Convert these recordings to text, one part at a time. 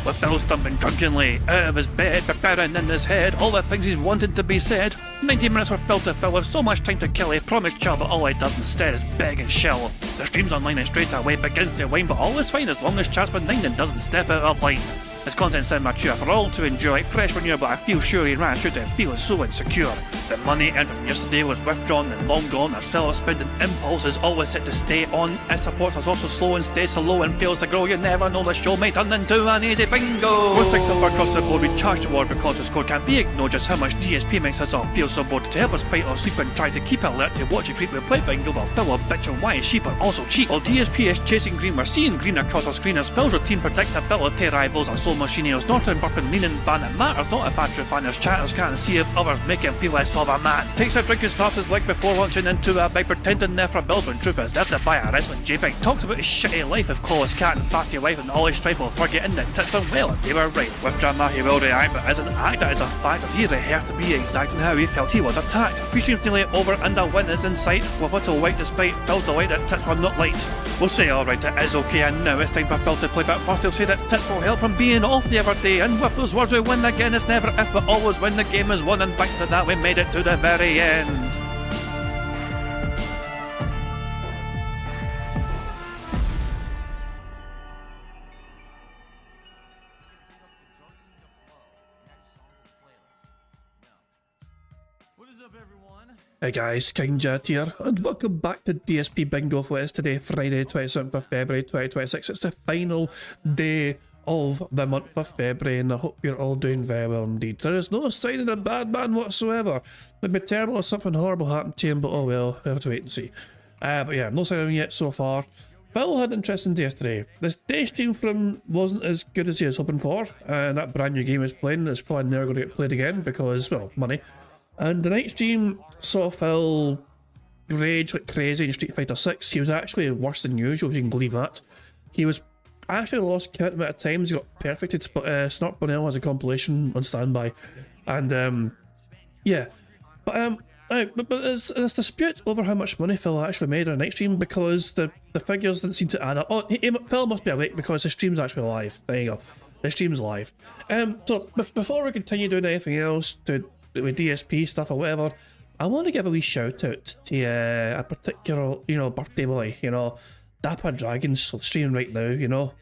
with Phil stumping drunkenly out of his bed, preparing in his head all the things he's wanted to be said. 90 minutes with Phil to Phil with so much time to kill, he promised chill, but all he does instead is beg and shill. The stream's online and straight away begins to wane, but all is fine as long as chat's been 9 and doesn't step out of line. His content's immature for all to enjoy, like fresh manure, but I feel sure he ran through to feel so insecure. The money earned from yesterday was withdrawn and long gone. As Phil's spending impulse is always set to stay on. His support is also slow and stays so low and fails to grow. You never know, the show may turn into an easy bingo. We're ticked off across the board, we charge the war because the score can't be ignored. Just how much DSP makes us all feel so bored. To help us fight or sleep and try to keep alert to watch a creep we play bingo while Phil will bitch on why sheep are also cheap. While DSP is chasing green, we're seeing green across our screen as Phil's routine predictability rivals our soul machinios. Norton, burping, leaning, ban it matters not if true fanners chatters can't see if others make him feel less of a man. Takes a drink and slaps his leg before launching into a bike, pretending there for bills when truth is there to buy a wrestling JPEG. Talks about his shitty life of Clawless Cat and fatty life and all his strife while forgetting that tits done well and they were right. With drama he will react, but as an actor it's a fact as he rehearsed to be exact in how he felt he was attacked. Pre-stream's nearly over and a win is in sight, with little white despite Phil's delight that tits were not light. We'll say alright, it is okay, and now it's time for Phil to play, but first he'll say that tits will help from being off the other day, and with those words we win again. It's never if but always when the game is won, and thanks to that we made it to the very end. Hey guys, KingJet here, and welcome back to DSP Bingo for what is today, Friday 27th of February 2026. It's the final day of the month of February, and I hope you're all doing very well indeed. There is no sign of a bad man whatsoever. It'd be terrible if something horrible happened to him, but oh well, we have to wait and see. But yeah, no sign of him yet so far. Phil had an interesting day yesterday. This day stream from wasn't as good as he was hoping for, and that brand new game he's playing is probably never going to get played again because, well, money. And the night stream saw Phil rage like crazy in Street Fighter 6. He was actually worse than usual, if you can believe that. He was actually lost count amount of times he got perfected, but Snort Bonell has a compilation on standby. And yeah. But there's dispute over how much money Phil actually made on a night stream because the figures didn't seem to add up. Oh, Phil must be awake because his stream's actually live. There you go. The stream's live. So before we continue doing anything else with DSP stuff or whatever, I want to give a wee shout out to a particular, birthday boy, Dapper Dragon's streaming right now,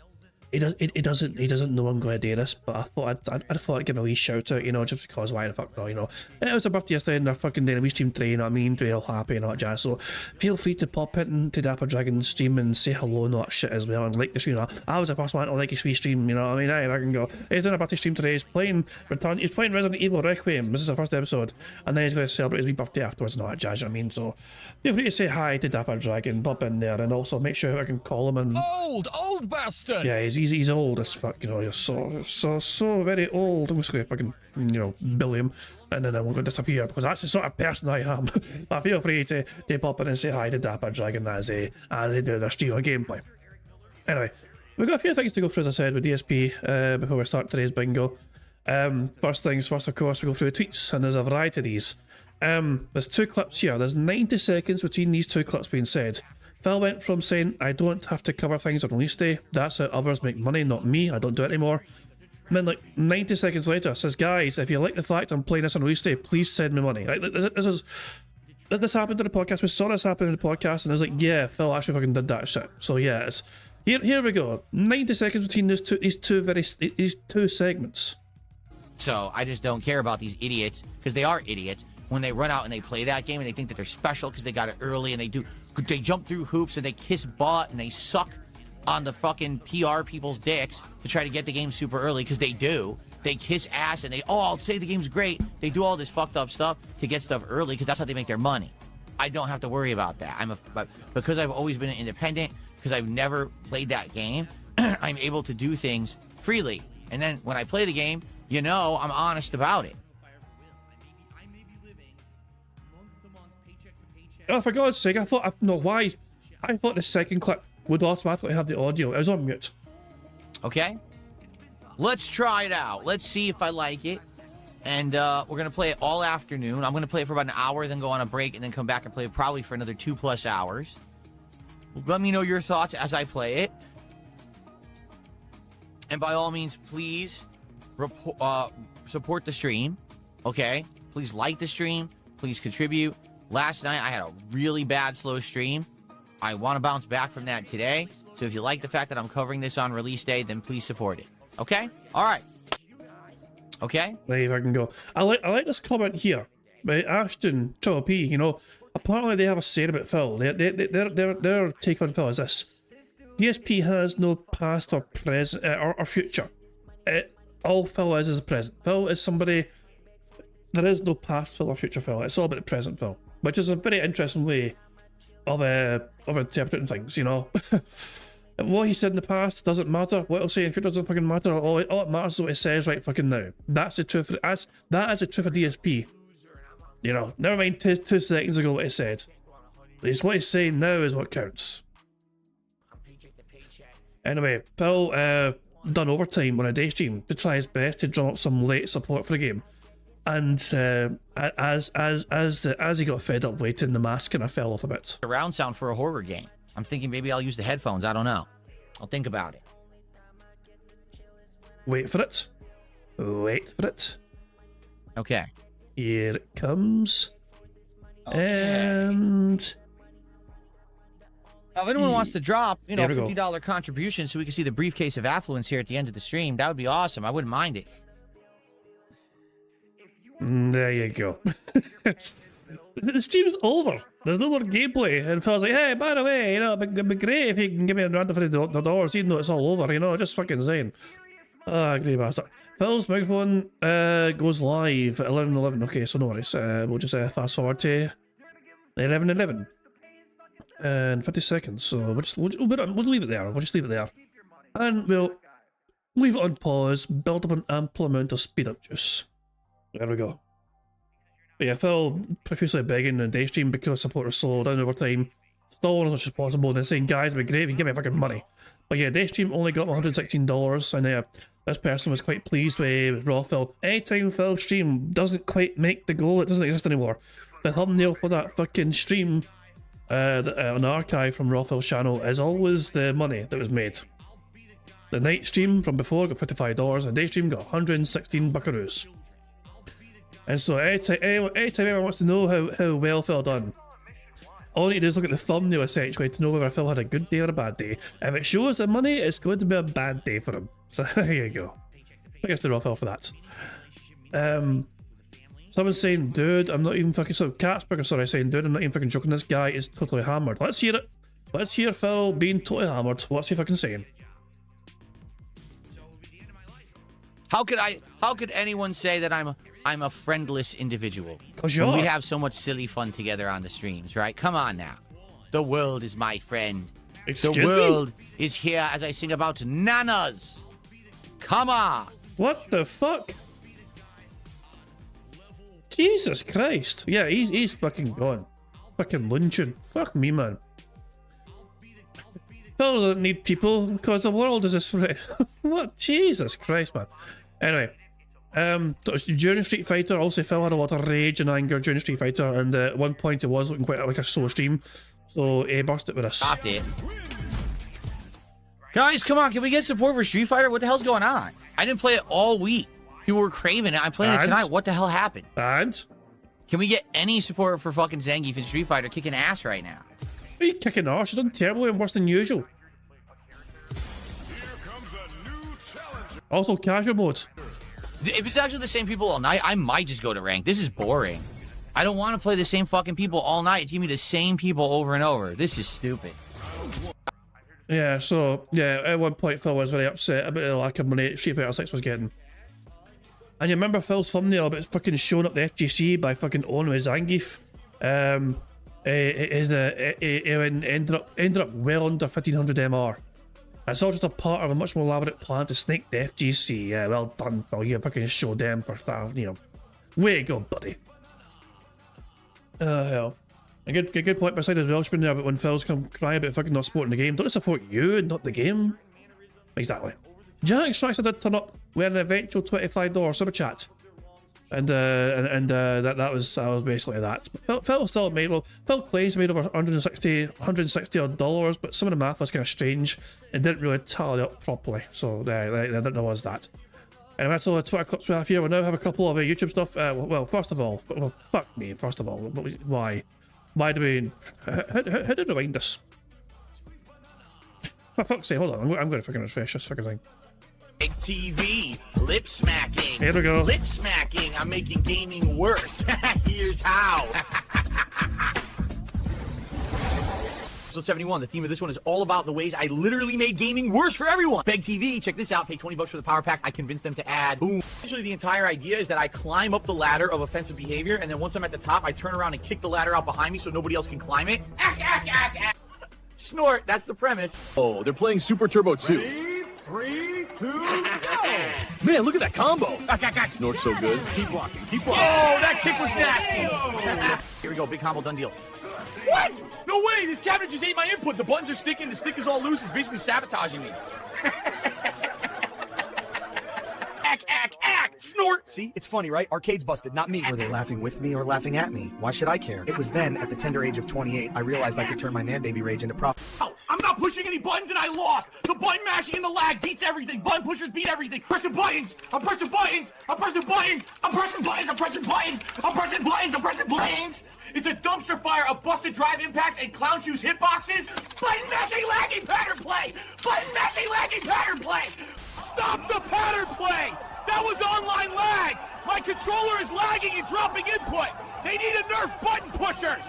He doesn't know I'm going to do this, but I thought I'd give him a wee shout out, just because why the fuck not, And it was a birthday yesterday and they're fucking doing a wee stream today, to be all happy and all that jazz. So feel free to pop into Dapper Dragon's stream and say hello and all that shit as well and like the stream. I was the first one to like his wee stream, I can go. He's doing a birthday stream today, he's playing Resident Evil Requiem. This is the first episode, and then he's going to celebrate his wee birthday afterwards and all that jazz, So feel free to say hi to Dapper Dragon, pop in there, and also make sure I can call him and old bastard. Yeah, he's old as fuck, you're so very old. I'm just gonna fucking, bill him, and then I'm gonna disappear because that's the sort of person I am. But feel free to pop in and say hi to Dapper Dragon as they do their stream or gameplay. Anyway, we've got a few things to go through, as I said, with DSP before we start today's bingo. First things first, of course, we go through the tweets, and there's a variety of these. There's two clips here. There's 90 seconds between these two clips being said. Phil went from saying, I don't have to cover things on release day, that's how others make money, not me, I don't do it anymore. And then 90 seconds later says, guys, if you like the fact I'm playing this on release day, please send me money. This happened to the podcast, we saw this happen in the podcast, and I was like, yeah, Phil actually fucking did that shit. So yeah, here we go. 90 seconds between these two segments. So I just don't care about these idiots, because they are idiots, when they run out and they play that game and they think that they're special because they got it early and they jump through hoops and they kiss butt and they suck on the fucking PR people's dicks to try to get the game super early, because they do. They kiss ass and I'll say the game's great. They do all this fucked up stuff to get stuff early because that's how they make their money. I don't have to worry about that. Because I've always been an independent, because I've never played that game, I'm able to do things freely. And then when I play the game, I'm honest about it. Oh, for God's sake, I thought the second clip would automatically have the audio. It was on mute. Okay. Let's try it out. Let's see if I like it. And we're going to play it all afternoon. I'm going to play it for about an hour, then go on a break, and then come back and play it probably for another 2+ hours. Let me know your thoughts as I play it. And by all means, please support the stream. Okay? Please like the stream. Please contribute. Last night, I had a really bad slow stream. I want to bounce back from that today. So if you like the fact that I'm covering this on release day, then please support it. Okay? All right. Okay? There you can go. I like this comment here by Ashton P. You know, apparently they have a say about Phil. Their take on Phil is this: DSP has no past or present or future. All Phil is present. Phil is somebody. There is no past Phil or future Phil. It's all about the present Phil, which is a very interesting way of interpreting things. You know. What he said in the past doesn't matter. What he'll say in the future doesn't fucking matter. All it matters is what he says right fucking now. That's the truth. That is the truth of DSP. You know, never mind 2 seconds ago what he said. It's what he's saying now is what counts. Anyway, Phil done overtime on a day stream to try his best to drum up some late support for the game. And as he got fed up waiting, the mask kind of fell off a bit. Surround sound for a horror game. I'm thinking maybe I'll use the headphones. I don't know. I'll think about it. Wait for it. Wait for it. Okay. Here it comes. Okay. And now, if anyone wants to drop, you know, $50 contribution so we can see the briefcase of affluence here at the end of the stream, that would be awesome. I wouldn't mind it. There you go. The stream's over. There's no more gameplay. And Phil's like, hey, by the way, you know, it'd be great if you can give me a random $50, even though it's all over, you know, just fucking saying. Ah, great bastard. Phil's microphone goes live at 11:11. Okay, so no worries. We'll just fast forward to 11:11 and 50 seconds. So we'll leave it there. We'll just leave it there, and we'll leave it on pause. Build up an ample amount of speed up juice. There we go. But yeah, Phil profusely begging the day stream because support was slow down over time, stalling as much as possible, and then saying, guys, it'd be great if you give me fucking money. But yeah, day stream only got $116, and this person was quite pleased with Raw Phil. Anytime Phil stream doesn't quite make the goal, it doesn't exist anymore. The thumbnail for that fucking stream an archive from Raw Phil's channel is always the money that was made. The night stream from before got $55, and day stream got 116 buckaroos. And so anytime anyone wants to know how well Phil done, all you need to do is look at the thumbnail essentially to know whether Phil had a good day or a bad day. If it shows the money, it's going to be a bad day for him. So there you go. I guess they're off Phil for that. Someone's saying, dude, I'm not even fucking... So Catsburger, sorry, saying, dude, I'm not even fucking joking. This guy is totally hammered. Let's hear it. Let's hear Phil being totally hammered. What's he fucking saying? How could anyone say that I'm a friendless individual? 'Cause you are. We have so much silly fun together on the streams, right? Come on now. The world is my friend. Excuse the world is here as I sing about nanas. Come on. What the fuck? Jesus Christ. Yeah, he's fucking gone. Fucking luncheon. Fuck me, man. Phil doesn't need people because the world is his friend. What? Jesus Christ, man. Anyway. During Street Fighter, also Phil had a lot of rage and anger during Street Fighter, and at one point it was looking quite like a slow stream, so he burst it with us. Stopped it. Guys, come on, can we get support for Street Fighter? What the hell's going on? I didn't play it all week. People were craving it. I'm playing it tonight. What the hell happened? And? Can we get any support for fucking Zangief and Street Fighter kicking ass right now? Are you kicking ass? She's done terribly and worse than usual. Also, casual mode. If it's actually the same people all night, I might just go to rank. This is boring. I don't want to play the same fucking people all night. Give me the same people over and over. This is stupid. Yeah, so, yeah, at one point Phil was very upset about the lack of money Street Fighter 6 was getting. And you remember Phil's thumbnail about fucking showing up the FGC by fucking owning his Zangief? It ended up well under 1500 MR. It's all just a part of a much more elaborate plan to snake the FGC. Yeah, well done, Phil. You fucking show them for stuff, you know. Way to go, buddy. Hell. A good point beside his Welshman there about when Phil's come crying about fucking not supporting the game. Don't support you and not the game. Exactly. Jack Strikes I did turn up with an eventual $25 super chat. And that was basically that. Phil still made, well, Phil claims he made over 160 odd dollars, but some of the math was kind of strange. It didn't really tally up properly, so there was that. Anyway, that's all the Twitter clips we have here. We now have a couple of YouTube stuff. Well, first of all, well, fuck me. First of all, why do we? How did we wind this? For fuck's sake, hold on. I'm going to fucking refresh this fucking thing. Big TV, lip smacking. Here we go. Lip smacking. I'm making gaming worse. Here's how. Episode 71. The theme of this one is all about the ways I literally made gaming worse for everyone. Beg TV, check this out. Pay 20 bucks for the power pack. I convinced them to add. Boom. Essentially, the entire idea is that I climb up the ladder of offensive behavior, and then once I'm at the top, I turn around and kick the ladder out behind me so nobody else can climb it. Snort. That's the premise. Oh, they're playing Super Turbo 2. Ready? 3, 2, go! Man, look at that combo. Snort's so good. Keep walking, keep Oh, walking. that kick was nasty. Here we go. Big combo, done deal. What? No way. This cabinet just ate my input. The buttons are sticking. The stick is all loose. It's basically sabotaging me. Snort. See, it's funny, right? Arcade's busted, not me. Were they laughing with me or laughing at me? Why should I care? It was then, at the tender age of 28, I realized I could turn my man-baby rage into profit. Oh, I'm not pushing any buttons and I lost. The button mashing and the lag beats everything. Button pushers beat everything. Pressing buttons. I'm pressing buttons. I'm pressing buttons. I'm pressing buttons. I'm pressing buttons. I'm pressing buttons. I'm pressing buttons. It's a dumpster fire of busted drive impacts and clown shoes hitboxes. Button mashing, lagging pattern play. Button mashing, lagging pattern play. Stop the pattern play. That was online lag. My controller is lagging and dropping input. They need to nerf button pushers.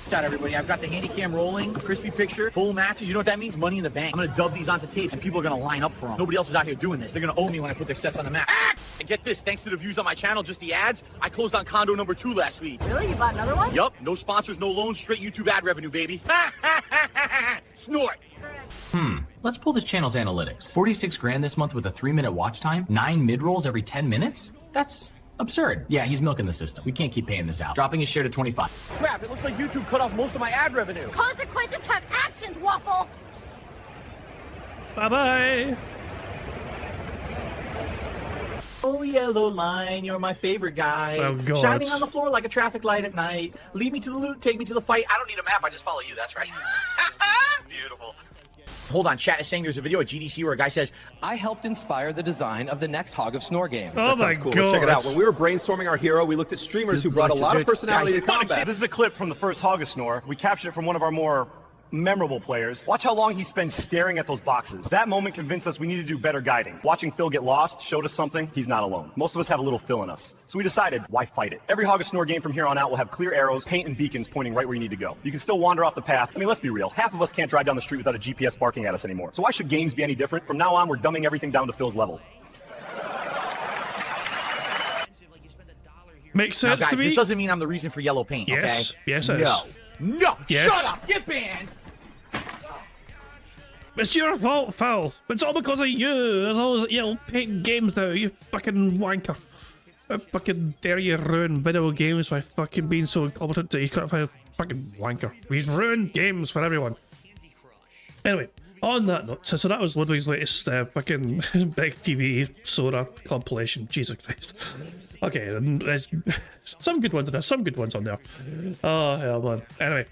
What's out, everybody? I've got the handy cam rolling, crispy picture, full matches. You know what that means? Money in the bank. I'm gonna dub these onto tapes and people are gonna line up for them. Nobody else is out here doing this. They're gonna owe me when I put their sets on the map. And get this, thanks to the views on my channel, just the ads, I closed on condo number 2 last week. Really? You bought another one? Yup, no sponsors, no loans, straight YouTube ad revenue, baby. Snort. Let's pull this channel's analytics. 46 grand this month with a 3-minute watch time, 9 mid-rolls every 10 minutes? That's absurd. Yeah, he's milking the system. We can't keep paying this out. Dropping his share to 25. Crap, it looks like YouTube cut off most of my ad revenue. Consequences have actions, Waffle! Bye-bye. Oh, yellow line, you're my favorite guy. Oh, God. Shining on the floor like a traffic light at night. Lead me to the loot, take me to the fight. I don't need a map, I just follow you, that's right. Beautiful. Hold on, chat is saying there's a video at GDC where a guy says, I helped inspire the design of the next Hog of Snore game. Oh my Cool. God. Let's check it out. When we were brainstorming our hero, we looked at streamers who brought a lot of personality to combat. This is a clip from the first Snore. We captured it from one of our more memorable players. Watch how long he spends staring at those boxes. That moment convinced us we need to do better guiding. Watching Phil get lost showed us something. He's not alone. Most of us have a little Phil in us. So we decided, why fight it? Every Snore game from here on out will have clear arrows, paint, and beacons pointing right where you need to go. You can still wander off the path. I mean, let's be real. Half of us can't drive down the street without a GPS barking at us anymore. So why should games be any different? From now on, we're dumbing everything down to Phil's level. Makes now sense guys, to me. this doesn't mean I'm the reason for yellow paint, Yes. okay? Yes, it No. is. No. Yes. Shut up. Get banned. It's your fault, Phil. It's all because of you. There's all yellow paint games now, you fucking wanker. How fucking dare you ruin video games by fucking being so incompetent that you can't find a fucking wanker. He's ruined games for everyone. Anyway, on that note, so that was Ludwig's latest fucking Big TV Sora compilation. Jesus Christ. Okay, and there's some good ones in there, some good ones on there. Oh, hell, man. Anyway.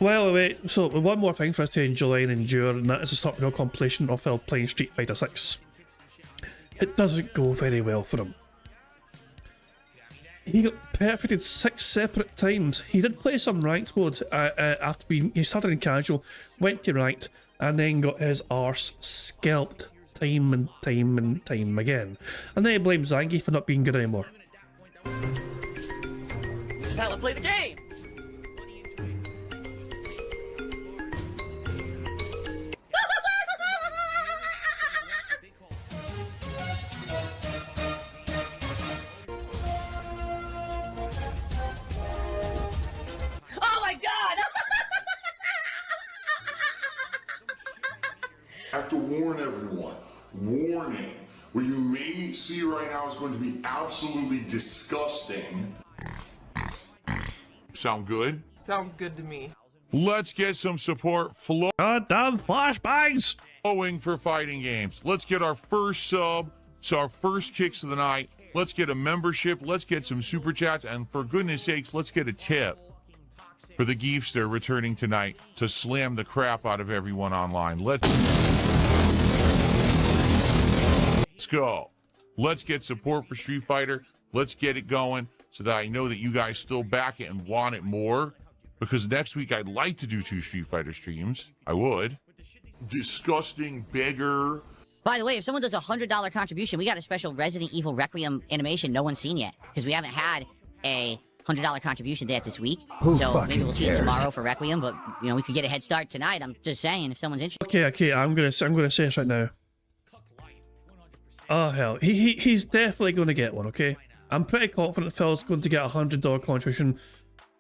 Well, wait, so one more thing for us to enjoy and endure, and that is a stop and compilation of Phil playing Street Fighter 6. It doesn't go very well for him. He got perfected 6 separate times. He did play some ranked mode after he started in casual, went to ranked, and then got his arse scalped time and time and time again. And then he blames Zangief for not being good anymore. This is how to play the game. Oh my god! I have to warn everyone. Warning. What you may see right now is going to be absolutely disgusting. Sound good? Sounds good to me. Let's get some support God damn flashbangs! flowing for fighting games. Let's get our first sub So our first kicks of the night, let's get a membership, let's get some super chats, and for goodness sakes, let's get a tip for the Geefster returning tonight to slam the crap out of everyone online. Let's go. Let's get support for Street Fighter. Let's get it going so that I know that you guys still back it and want it more. Because next week I'd like to do 2 Street Fighter streams. I would. Disgusting beggar. By the way, if someone does a $100 contribution, we got a special Resident Evil Requiem animation no one's seen yet. Because we haven't had a $100 contribution yet this week. So maybe we'll see it tomorrow for Requiem, but, you know, we could get a head start tonight. I'm just saying, if someone's interested. Okay, I'm gonna say this right now. Oh hell, he's definitely going to get one. Okay, I'm pretty confident Phil's going to get a $100 contribution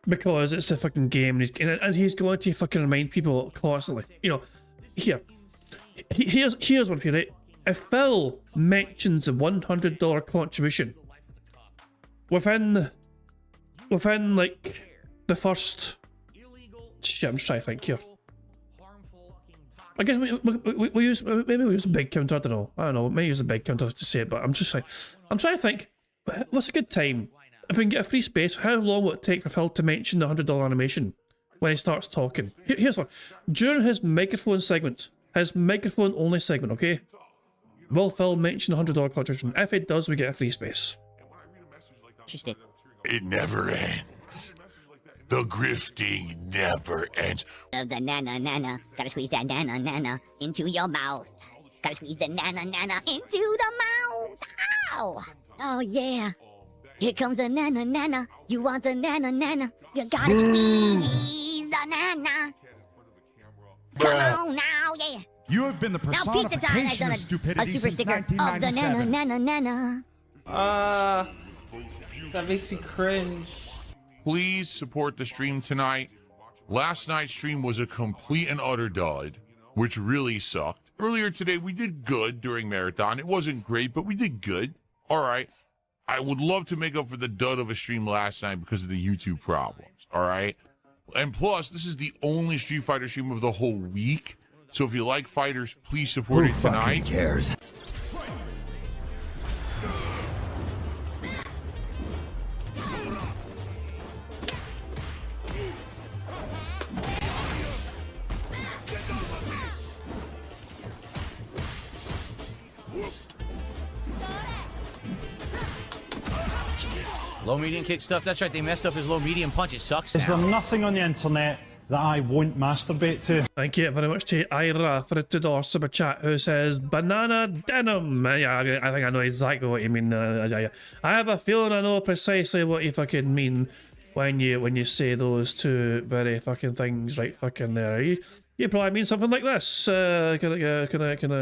because it's a fucking game, and he's going to fucking remind people constantly. You know, here's one for you, right? If Phil mentions a $100 contribution within like the first shit, I'm just trying to think here. Again, we use a big counter. I don't know. Maybe use a big counter to say it, but I'm just like, I'm trying to think. What's a good time? If we can get a free space, how long will it take for Phil to mention the $100 animation when he starts talking? Here's one. During his microphone segment, his microphone only segment, okay? Will Phil mention the $100 contribution? If it does, we get a free space. Interested. It never ends. The grifting never ends. The nana. Gotta squeeze that nana into your mouth. Gotta squeeze the nana into the mouth. Ow! Oh yeah. Here comes the nana. You want the nana. You gotta squeeze the nana. Come on now, yeah. You have been the personification of stupidity a super since sticker of the 1997. nana. That makes me cringe. Please support the stream tonight. Last night's stream was a complete and utter dud, which really sucked. Earlier today, we did good during Marathon. It wasn't great, but we did good. All right. I would love to make up for the dud of a stream last night because of the YouTube problems. All right. And plus, this is the only Street Fighter stream of the whole week. So if you like fighters, please support it tonight. Who cares? Low medium kick stuff. That's right. They messed up his low medium punch. It sucks. Is there nothing on the internet that I won't masturbate to? Thank you very much to Ira for a $2 super chat who says banana denim. Yeah, I think I know exactly what you mean. I have a feeling I know precisely what you fucking mean when you say those two very fucking things right fucking there. You probably mean something like this. Can I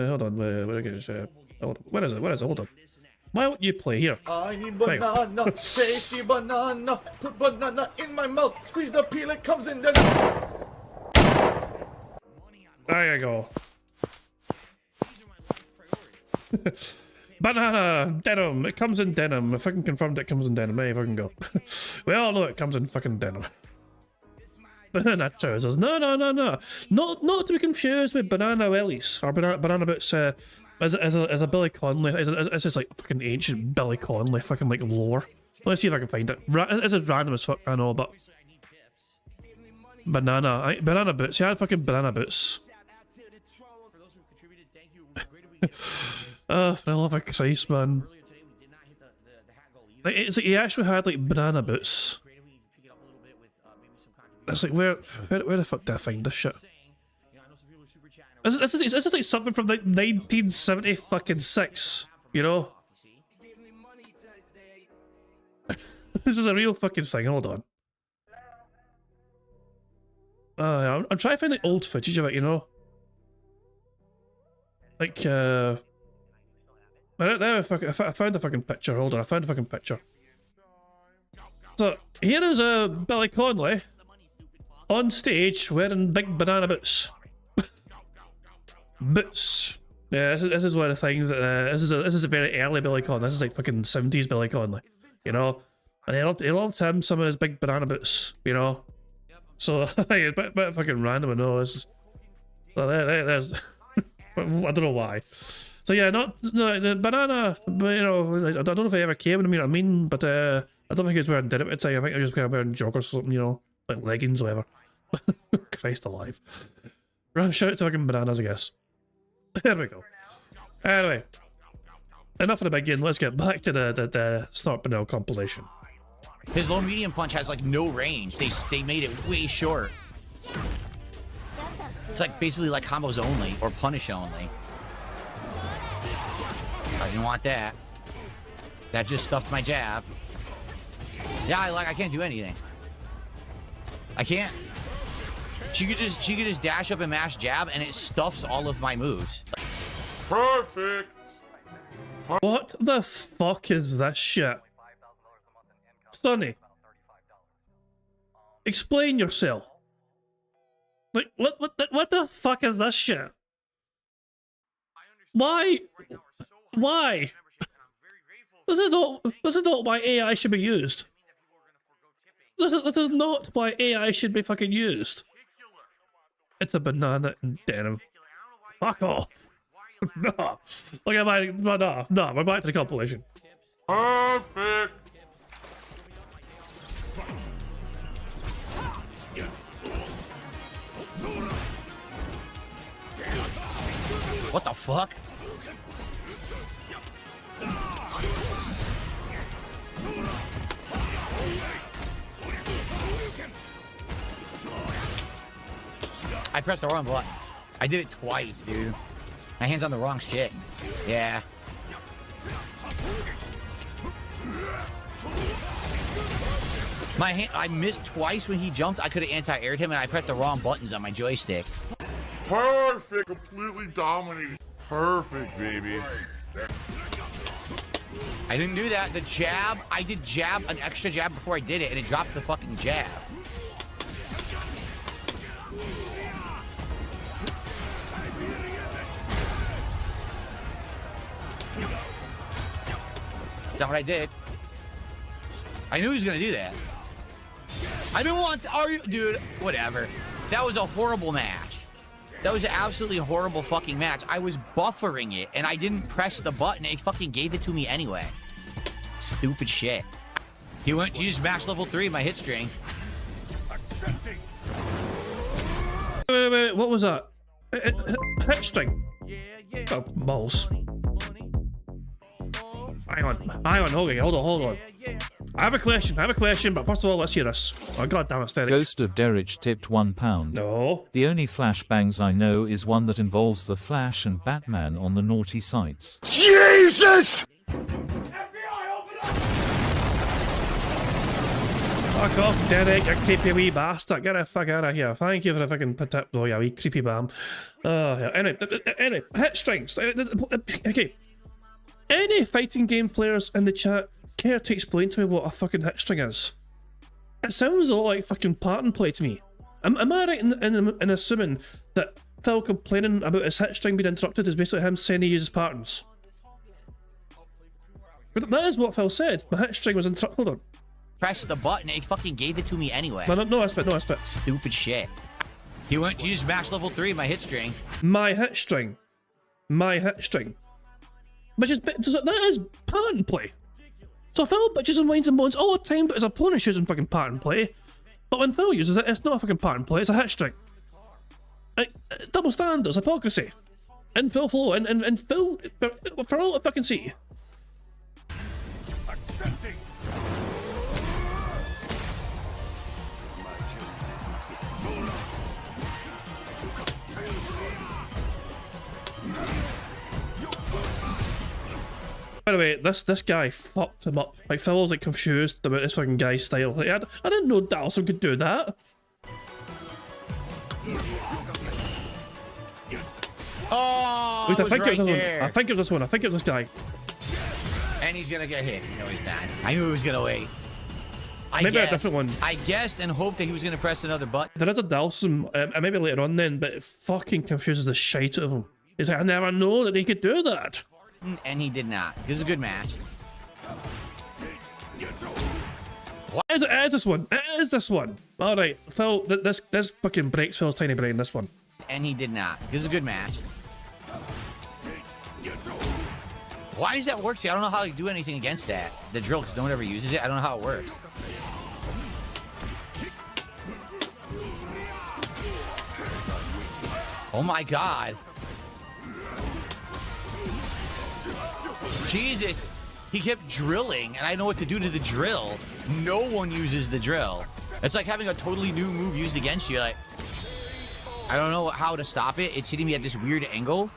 hold on? Where is it? Hold on. Why don't you play here? I need banana, tasty banana. Put banana in my mouth. Squeeze the peel, it comes in. Then. There you go. Banana denim. It comes in denim. I fucking confirmed it comes in denim. There you fucking go. We all know it comes in fucking denim. Banana trousers. No. Not to be confused with banana wellies or banana boots. As a Billy Connolly, it's just like fucking ancient Billy Connolly fucking like lore. Let's see if I can find it. This is random as fuck, I know, but banana boots. Yeah, I had fucking banana boots. Oh, for the love of Christ, man! Like, it's like he actually had like banana boots. It's like where the fuck did I find this shit? This is like something from like 1976, you know? This is a real fucking thing, hold on. I'm trying to find like old footage of it, you know? Like, there, I found a fucking picture, hold on, I found a fucking picture. So, here is Billy Connolly on stage wearing big banana boots. Boots. Yeah, this is one of the things that this is a very early Billy Connolly. This is like fucking 70s Billy Connolly, you know. And he loved him some of his big banana boots, you know. So it's a bit fucking random. I know this is. So there's. I don't know why. So yeah, not no, the banana. But, you know, I don't know if I ever came. I mean, but I don't think he was wearing denim at the time. I think I was just wearing joggers or something. You know, like leggings or whatever. Christ alive! Right, shout out to fucking bananas, I guess. There we go. Anyway, enough of the big game. Let's get back to the Snort Banal compilation. His low medium punch has like no range. They made it way short. It's like basically like combos only or punish only. I didn't want that. That just stuffed my jab. Yeah, I can't do anything. I can't. She could just dash up and mash jab and it stuffs all of my moves. Perfect. What the fuck is this shit? Sonny, explain yourself. Like, what the fuck is this shit? Why? This is not why AI should be used. This is not why AI should be fucking used. It's a banana in denim. Fuck off. No. Look at my no, we're back to the compilation. Perfect. What the fuck? I pressed the wrong button. I did it twice, dude. My hand's on the wrong shit. Yeah. My hand, I missed twice when he jumped. I could have anti-aired him and I pressed the wrong buttons on my joystick. Perfect. Completely dominating. Perfect, baby. I didn't do that. The jab, I did jab, an extra jab before I did it, and it dropped the fucking jab. That's not what I did. I knew he was gonna do that. I didn't want, dude, whatever. That was a horrible match. That was an absolutely horrible fucking match. I was buffering it, and I didn't press the button. It fucking gave it to me anyway. Stupid shit. He went to use match level 3, my hit string. Wait, what was that? Hit string? Oh, balls. Hang on, okay, hold on. I have a question, but first of all, let's hear this. Oh, goddamn aesthetics. Ghost of Derridge tipped £1. No. The only flashbangs I know is one that involves the Flash and Batman on the naughty sites. Jesus! Fuck off, Derek, you creepy wee bastard. Get the fuck out of here. Thank you for the fucking tip, though, you wee creepy bam. Oh, yeah. Anyway, hit strings. Okay. Any fighting game players in the chat care to explain to me what a fucking hit string is? It sounds a lot like fucking pattern play to me. Am I right in assuming that Phil complaining about his hit string being interrupted is basically him saying he uses patterns? But that is what Phil said. My hit string was interrupted. Hold on. Press the button, it fucking gave it to me anyway. No, I spit. Stupid shit. He went to use match level 3, my hit string. My hit string. Which is, that is pattern play. So Phil bitches and whines and moans all the time, but his opponent's using fucking pattern play. But when Phil uses it, it's not a fucking pattern play, it's a hit string. Double standards, hypocrisy. In full flow, and Phil, for all to fucking see. By the way, this guy fucked him up. Like, Phil was like confused about this fucking guy's style. Like, I didn't know Dalson could do that. Oh, Wait, I think right it was this there. one. I think it was this one. I think it was this guy. And he's gonna get hit. No, he's not. I knew he was gonna wait. Maybe a different one. I guessed and hoped that he was gonna press another button. There is a Dalson, maybe later on then, but it fucking confuses the shite out of him. He's like, I never know that he could do that. And he did not. This is a good match. What? It is this one. It is this one. All right, Phil. This fucking breaks Phil's tiny brain. This one. And he did not. This is a good match. Why does that work? See, I don't know how you do anything against that. The drill, because no one ever uses it. I don't know how it works. Oh my God. Jesus. He kept drilling, and I know what to do to the drill. No one uses the drill. It's like having a totally new move used against you. Like, I don't know how to stop it. It's hitting me at this weird angle,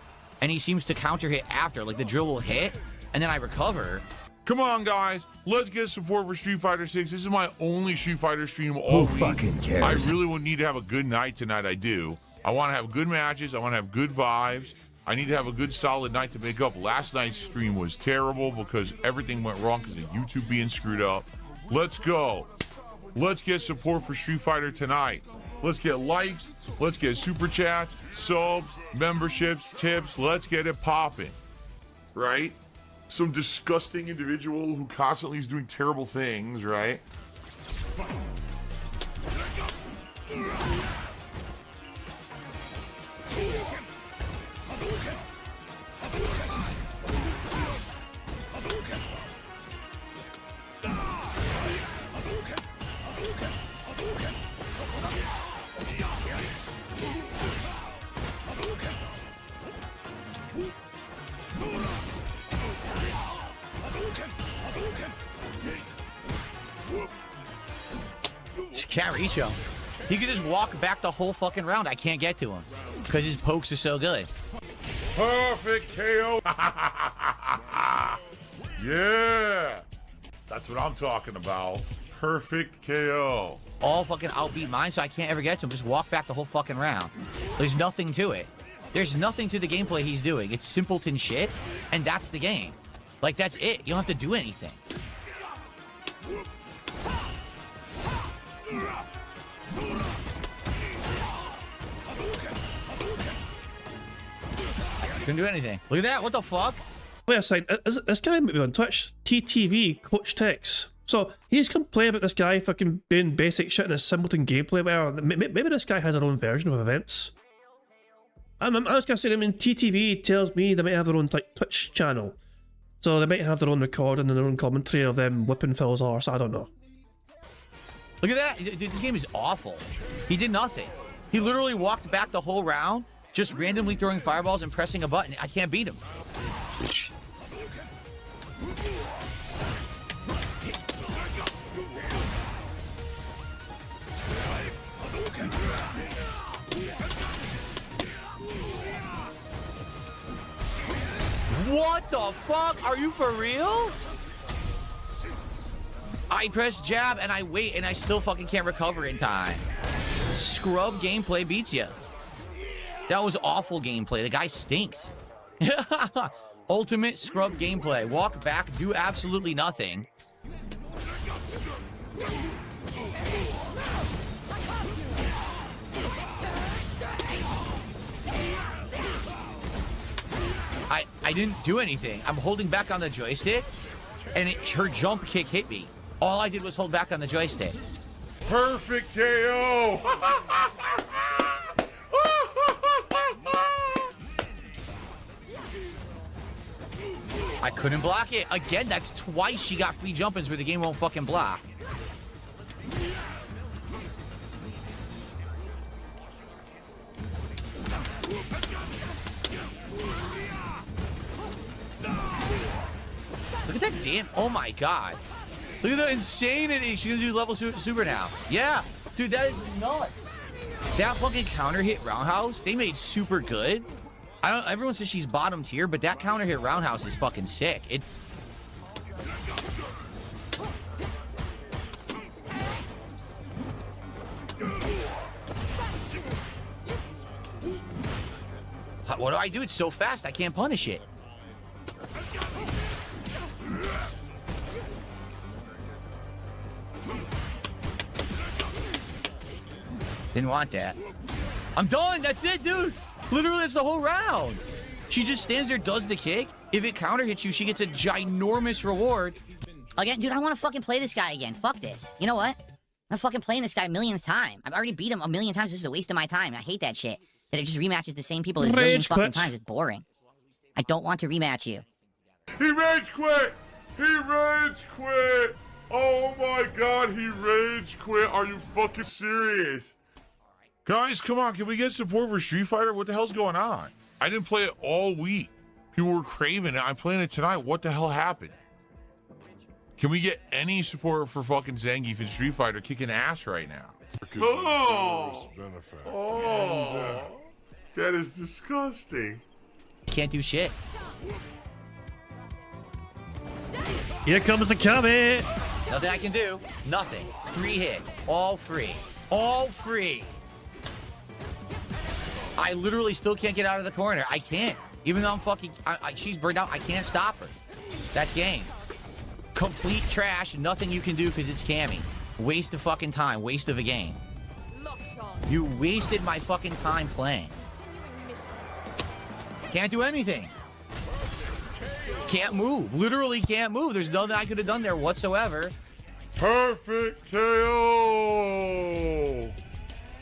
and he seems to counter hit after. Like, the drill will hit, and then I recover. Come on, guys. Let's get support for Street Fighter 6. This is my only Street Fighter stream all week. Who fucking cares? I really would need to have a good night tonight. I do. I want to have good matches. I want to have good vibes. I need to have a good solid night to make up. Last night's stream was terrible because everything went wrong because of YouTube being screwed up. Let's go. Let's get support for Street Fighter tonight. Let's get likes. Let's get super chats, subs, memberships, tips. Let's get it popping. Right? Some disgusting individual who constantly is doing terrible things, right? Can't reach him. He could just walk back the whole fucking round. I can't get to him because his pokes are so good. Perfect KO. Yeah. That's what I'm talking about. Perfect KO. All fucking outbeat mine, so I can't ever get to him. Just walk back the whole fucking round. There's nothing to it. There's nothing to the gameplay he's doing. It's simpleton shit, and that's the game. Like, that's it. You don't have to do anything. Couldn't do anything. Look at that. What the fuck? Wait a second. Is this guy might be on Twitch? TTV Coach Tex. So he's complaining about this guy fucking doing basic shit in his simpleton gameplay. Well, maybe this guy has their own version of events. I was gonna say, I mean, TTV tells me they might have their own like Twitch channel, so they might have their own recording and their own commentary of them whipping Phil's arse. I don't know. Look at that. Dude, this game is awful. He did nothing. He literally walked back the whole round, just randomly throwing fireballs and pressing a button. I can't beat him. What the fuck? Are you for real? I press jab and I wait and I still fucking can't recover in time. Scrub gameplay beats you. That was awful gameplay. The guy stinks. Ultimate scrub gameplay. Walk back, do absolutely nothing. I didn't do anything. I'm holding back on the joystick, and her jump kick hit me. All I did was hold back on the joystick. Perfect KO. I couldn't block it. Again, that's twice she got free jump-ins where the game won't fucking block. Look at that damn... Oh my god. Look at the insanity. She's gonna do level super now. Yeah. Dude, that is nuts. That fucking counter hit roundhouse, they made super good. Everyone says she's bottom tier, but that counter hit roundhouse is fucking sick. What do I do? It's so fast, I can't punish it. Didn't want that. I'm done. That's it, dude. Literally, that's the whole round. She just stands there, does the kick. If it counter hits you, she gets a ginormous reward. Again, dude, I don't want to fucking play this guy again. Fuck this. You know what? I'm fucking playing this guy a millionth time. I've already beat him a million times. This is a waste of my time. I hate that shit. That it just rematches the same people a zillion fucking times. It's boring. I don't want to rematch you. He rage quit! He rage quit! Oh my god, he rage quit. Are you fucking serious? Guys, come on, can we get support for Street Fighter? What the hell's going on? I didn't play it all week. People were craving it. I'm playing it tonight. What the hell happened? Can we get any support for fucking Zangief in Street Fighter kicking ass right now? Oh, that is disgusting. Can't do shit. Here comes the Kami. Nothing I can do. Nothing. 3 hits. All free. All free. I literally still can't get out of the corner. I can't. Even though I'm fucking... she's burned out, I can't stop her. That's game. Complete trash. Nothing you can do because it's Cammy. Waste of fucking time. Waste of a game. You wasted my fucking time playing. Can't do anything. Can't move. Literally can't move. There's nothing I could have done there whatsoever. Perfect KO!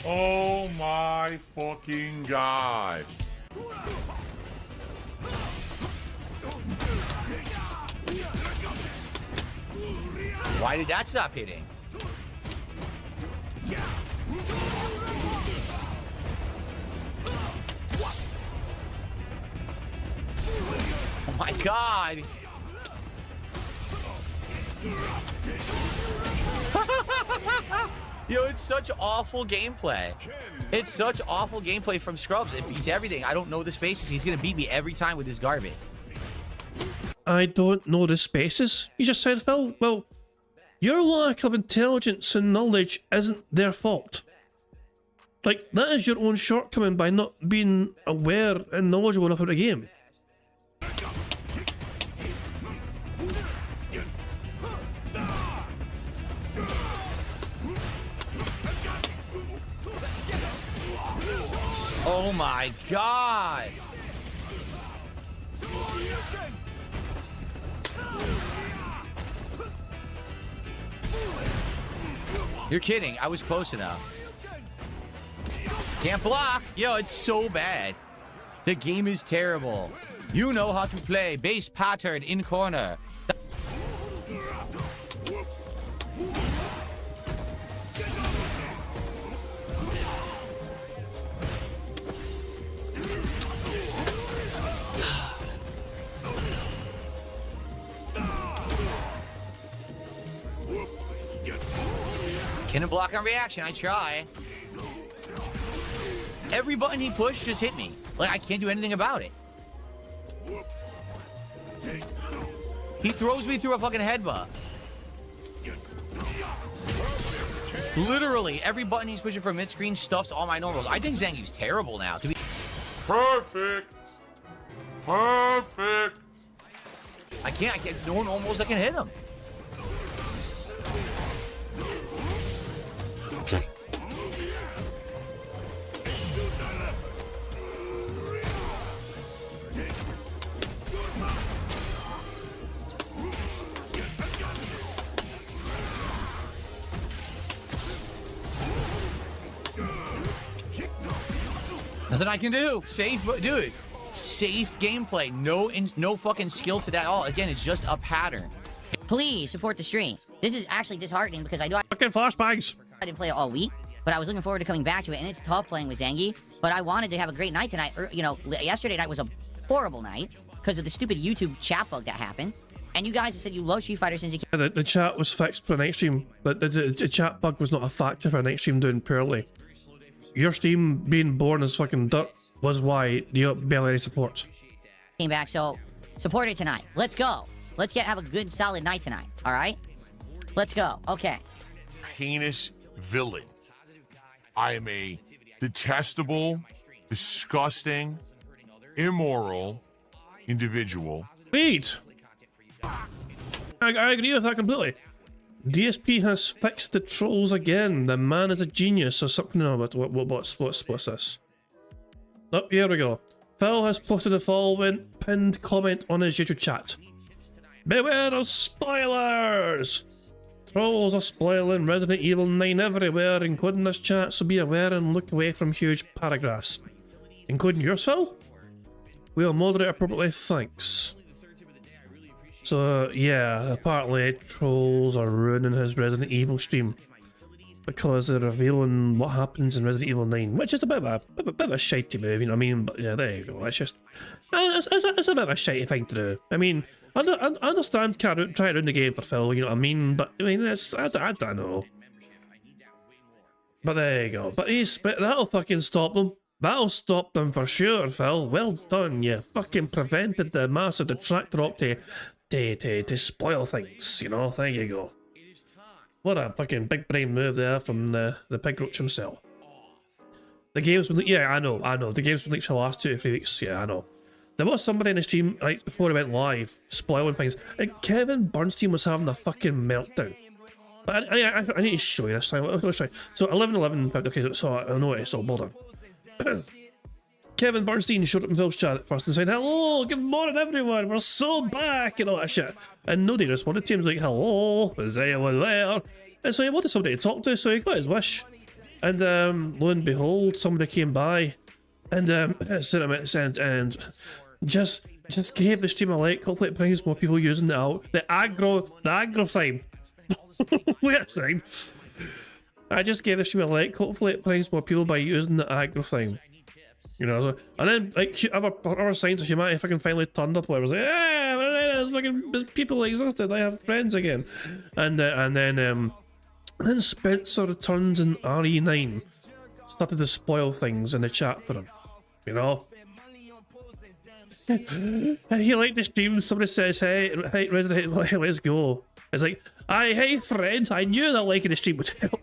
Oh my fucking god. Why did that stop hitting? Oh my god! Yo, it's such awful gameplay. It's such awful gameplay from Scrubs. It beats everything. I don't know the spaces. He's gonna beat me every time with his garbage. I don't know the spaces. You just said, Phil. Well, your lack of intelligence and knowledge isn't their fault. Like, that is your own shortcoming by not being aware and knowledgeable enough of the game. Oh my god! You're kidding. I was close enough. Can't block. Yo, it's so bad. The game is terrible. You know how to play. Base pattern in corner. Cannon block on reaction, I try. Every button he pushed just hit me. Like, I can't do anything about it. He throws me through a fucking headbutt. Literally, every button he's pushing from mid-screen stuffs all my normals. I think Zangief's terrible now. To be Perfect. Perfect. I can't, no normals that can hit him. Nothing I can do. Safe, dude. Safe gameplay. No fucking skill to that at all. Again, it's just a pattern. Please support the stream. This is actually disheartening because I fucking flashbangs. I didn't play it all week, but I was looking forward to coming back to it, and it's tough playing with Zangief. But I wanted to have a great night tonight. You know, yesterday night was a horrible night because of the stupid YouTube chat bug that happened. And you guys have said you love Street Fighter since you came. Yeah, the chat was fixed for a night stream, but the chat bug was not a factor for a night stream doing poorly. Your stream being born as fucking dirt was why you barely any support. Came back, so support it tonight. Let's go. Let's have a good, solid night tonight. All right? Let's go. Okay. Heinous villain. I am a detestable, disgusting, immoral individual. Wait. I agree with that completely. DSP has fixed the trolls again. The man is a genius or something. No, but what's this? Oh, here we go. Phil has posted the following pinned comment on his YouTube chat. Beware of spoilers! Trolls are spoiling Resident Evil 9 everywhere, including this chat, so be aware and look away from huge paragraphs. Including yours, Phil? We'll moderate appropriately, thanks. So yeah, apparently trolls are ruining his Resident Evil stream because they're revealing what happens in Resident Evil 9, which is a bit of a shitey move, you know what I mean? But yeah, there you go. It's just it's a bit of a shitey thing to do. I mean, I understand try to ruin the game for Phil, you know what I mean? But I mean, I don't know. But there you go. But that'll fucking stop them. That'll stop them for sure, Phil. Well done. You fucking prevented the massive detractor op to spoil things, you know? There you go. What a fucking big brain move there from the pig roach himself. The game's been, yeah, I know. The game's been leaked for the last 2 to 3 weeks. Yeah, I know. There was somebody in the stream right before it went live spoiling things. And Kevin Bernstein was having a fucking meltdown. But I need to show you this. Let's try. So 11:11. Okay, so I know it. So hold on. Kevin Bernstein showed up in Phil's chat at first and said, "Hello, good morning everyone, we're so back," and all that shit. And nobody responded to him. He was like, "Hello, is anyone there?" And so he wanted somebody to talk to, so he got his wish. And lo and behold, somebody came by and sent him and just gave the stream a like. Hopefully it brings more people using the aggro thing. Wait a second. I just gave the stream a like. Hopefully it brings more people by using the aggro thing. You know, so, and then like other signs of humanity fucking finally turned up. Where I was like, "Yeah, there's fucking people existed. I have friends again." And then Spencer returns in RE9, started to spoil things in the chat for him. You know. He liked the stream. Somebody says, "Hey, Resident, hey, let's go." It's like, hey friend, I knew that liking the stream would help.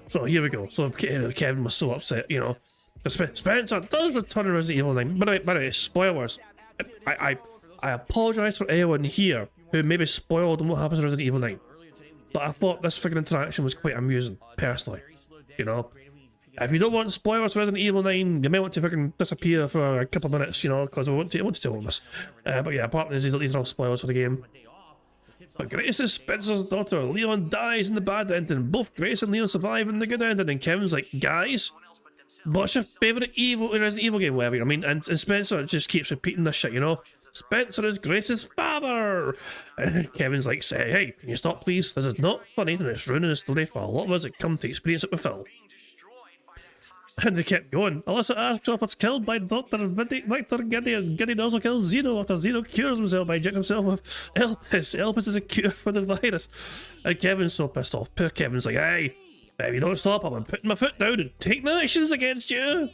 So here we go. So Kevin was so upset, you know. Spencer does return in Resident Evil 9. By the way, spoilers. I apologise for anyone here who maybe spoiled what happens in Resident Evil 9. But I thought this freaking interaction was quite amusing, personally. You know? If you don't want spoilers for Resident Evil 9, you may want to freaking disappear for a couple of minutes, you know, because I want to tell them this. But yeah, apparently these are all spoilers for the game. But Grace is Spencer's daughter. Leon dies in the bad ending. Both Grace and Leon survive in the good ending. And Kevin's like, "Guys, what's your favourite Resident Evil game?" Whatever. I mean, and Spencer just keeps repeating this shit, you know? "Spencer is Grace's father." And Kevin's like, "Hey, can you stop, please? This is not funny, and it's ruining the story for a lot of us that come to experience it with Phil." And they kept going. "Alyssa Ashcroft was killed by Dr. Victor Gideon. Gideon also kills Zeno after Zeno cures himself by injecting himself with Elpis. Elpis is a cure for the virus." And Kevin's so pissed off. Poor Kevin's like, "Hey, if you don't stop, I'm putting my foot down and taking actions against you."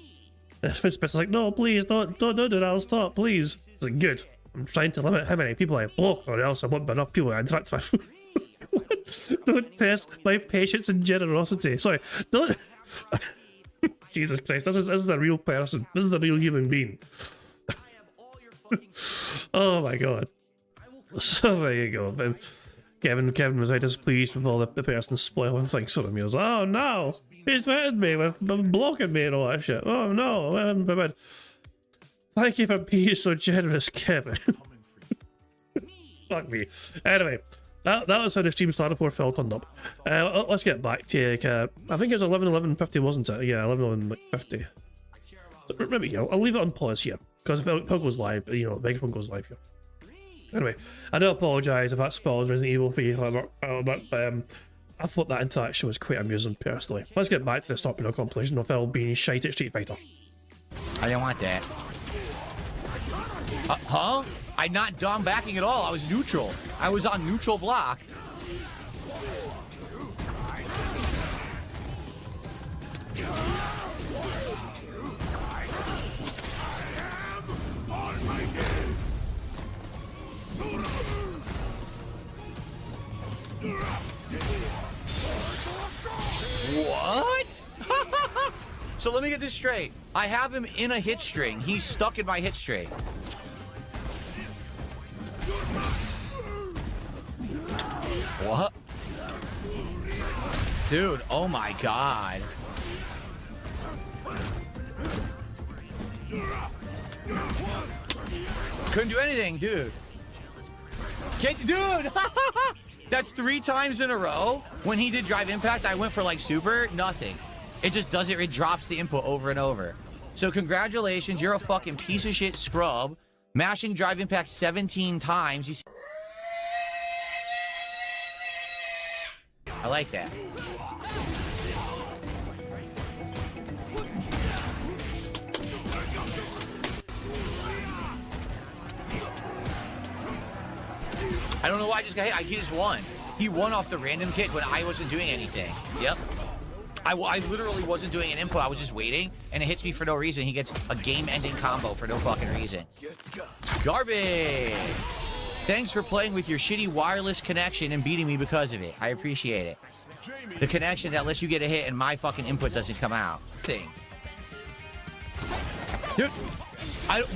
And Spencer's like, "No, please, don't do that. I'll stop, please." It's like, "Good. I'm trying to limit how many people I block, or else I won't be enough people I interact with." Don't test my patience and generosity. Sorry, don't. Jesus Christ, this is a real person. This is a real human being. Oh my god. So there you go. Kevin was very displeased with all the person spoiling things for him. He was like, "Oh no, he's threatened me with blocking me and all that shit. Oh no, thank you for being so generous, Kevin." Fuck me. Anyway, that was how the stream started before Phil turned up. Let's get back to I think it was 11:50, wasn't it? Yeah, 11:50. Maybe here, I'll leave it on pause here because Phil goes live. You know, the microphone goes live here. Anyway, I do apologise if that spoils Resident Evil for you, however, but I thought that interaction was quite amusing personally. Let's get back to the Stop Video compilation of Phil being shite at Street Fighter. I didn't want that. Huh? I'm not done backing at all. I was neutral. I was on neutral block. What? So let me get this straight. I have him in a hit string. He's stuck in my hit string. What? Dude, oh my god. Couldn't do anything, dude. Can't, dude! That's 3 times in a row. When he did drive impact, I went for like super, nothing. It just does it, it drops the input over and over. So congratulations, you're a fucking piece of shit scrub. Mashing drive impact 17 times. You I like that. I don't know why I just got hit. He just won. He won off the random kick when I wasn't doing anything. Yep. I literally wasn't doing an input. I was just waiting, and it hits me for no reason. He gets a game-ending combo for no fucking reason. Garbage! Thanks for playing with your shitty wireless connection and beating me because of it. I appreciate it. The connection that lets you get a hit and my fucking input doesn't come out. Thing. Dude,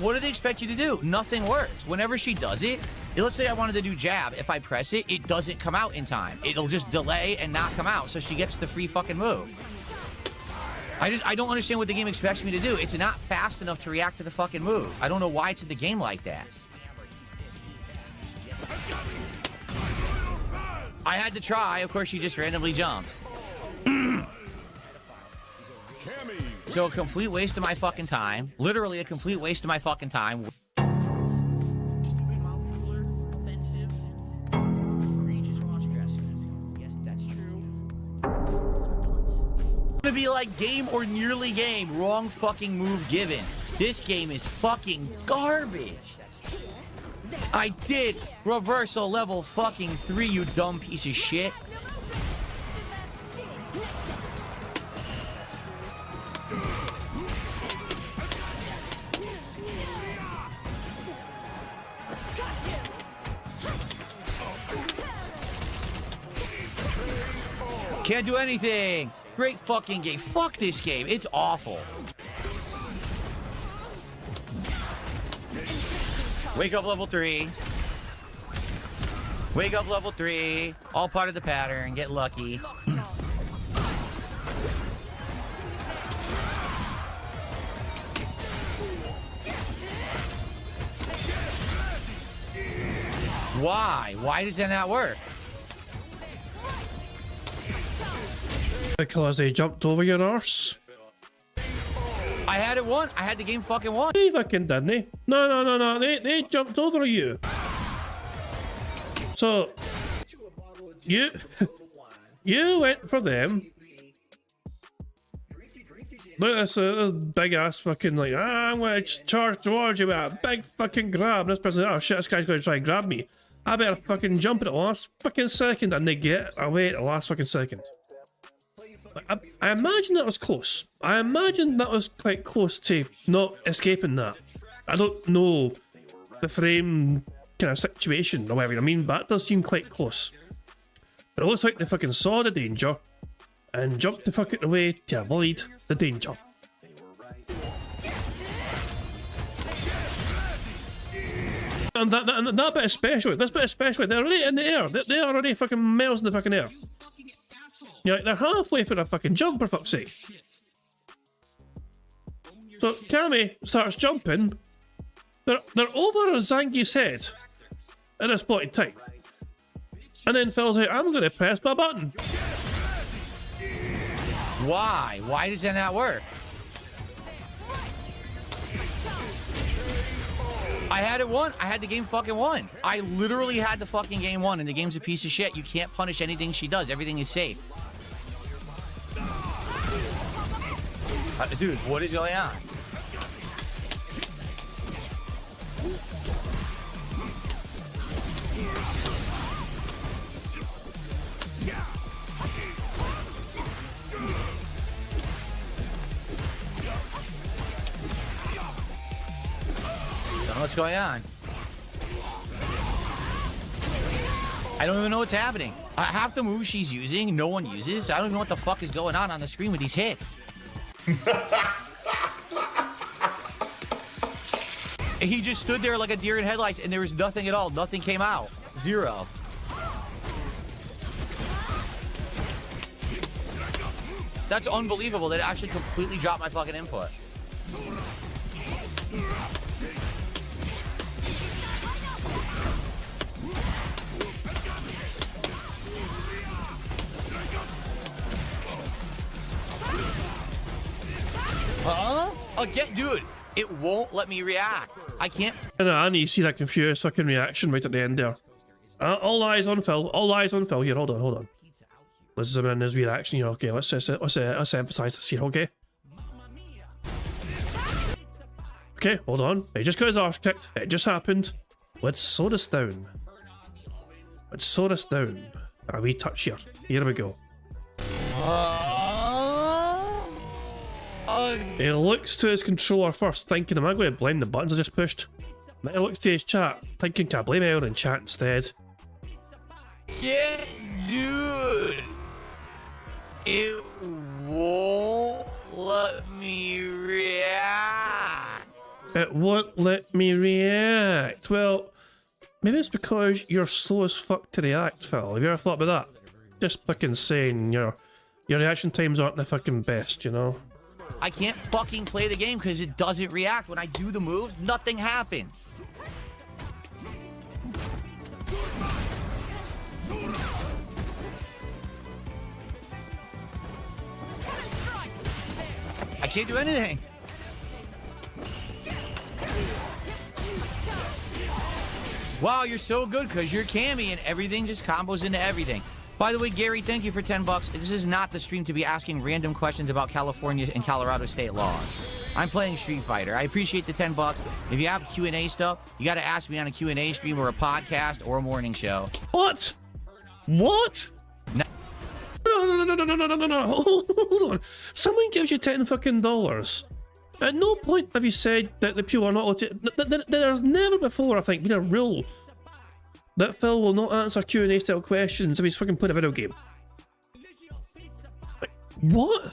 what do they expect you to do? Nothing works. Whenever she does it, let's say I wanted to do jab. If I press it, it doesn't come out in time. It'll just delay and not come out, so she gets the free fucking move. I don't understand what the game expects me to do. It's not fast enough to react to the fucking move. I don't know why it's in the game like that. I had to try. Of course, she just randomly jumped. So a complete waste of my fucking time. Literally a complete waste of my fucking time. To be like game or nearly game. Wrong fucking move given. This game is fucking garbage. I did reversal level fucking 3, you dumb piece of shit. Can't do anything. Great fucking game. Fuck this game. It's awful. Wake up level 3. Wake up level 3. All part of the pattern. Get lucky. Why? Why does that not work? Because they jumped over your arse. I had it won. I had the game fucking won. They fucking didn't they? No. They jumped over you. So you went for them. Look at this big ass fucking like, I'm gonna charge towards you with a big fucking grab. This person, oh shit, this guy's gonna try and grab me. I better fucking jump at the last fucking second, and they get away at the last fucking second. I imagine that was close. I imagine that was quite close to not escaping that. I don't know the frame kind of situation or whatever I mean, but it does seem quite close. But it looks like they fucking saw the danger and jumped the fuck out the way to avoid the danger. And that bit especially, this bit especially, they're already in the air. They're already fucking miles in the fucking air. Yeah, they're halfway for a fucking jump, for fuck's sake. So Kami starts jumping. They're over Zangi's head at this point in time. And then Phil's like, I'm gonna press my button. Why? Why does that not work? I had it won. I had the game fucking won. I literally had the fucking game won, and the game's a piece of shit. You can't punish anything she does. Everything is safe. Dude, what is going on? Don't know what's going on. I don't even know what's happening. Half the moves she's using, no one uses. I don't even know what the fuck is going on the screen with these hits. He just stood there like a deer in headlights, and there was nothing at all. Nothing came out. Zero. That's unbelievable. That actually completely dropped my fucking input. Again, dude, it won't let me react. I can't. I need to see that confused fucking reaction right at the end there. All eyes on Phil. All eyes on Phil here. Hold on. Let's zoom in on his reaction, you know, okay, let's emphasize this here, okay? Okay, hold on. He just got his arse kicked. It just happened. Let's slow this down. Let's slow this down. A wee touch here. Here we go. He looks to his controller first, thinking, am I going to blame the buttons I just pushed? Then he looks to his chat, thinking, can I blame Aaron in chat instead? Yeah, dude. It won't let me react. It won't let me react. Well, maybe it's because you're slow as fuck to react, Phil. Have you ever thought about that? Just fucking saying your reaction times aren't the fucking best, you know? I can't fucking play the game because it doesn't react. When I do the moves, nothing happens. I can't do anything. Wow, you're so good because you're Cammy and everything just combos into everything. By the way, Gary, thank you for 10 bucks. This is not the stream to be asking random questions about California and Colorado state laws. I'm playing Street Fighter. I appreciate the 10 bucks. If you have Q&A stuff, you got to ask me on a Q&A stream or a podcast or a morning show. What? What? No. No. Hold on. Someone gives you $10 fucking dollars. At no point have you said that the people are not allowed to... There's never before, I think, been a rule that Phil will not answer Q&A style questions if he's fucking playing a video game. Like, what?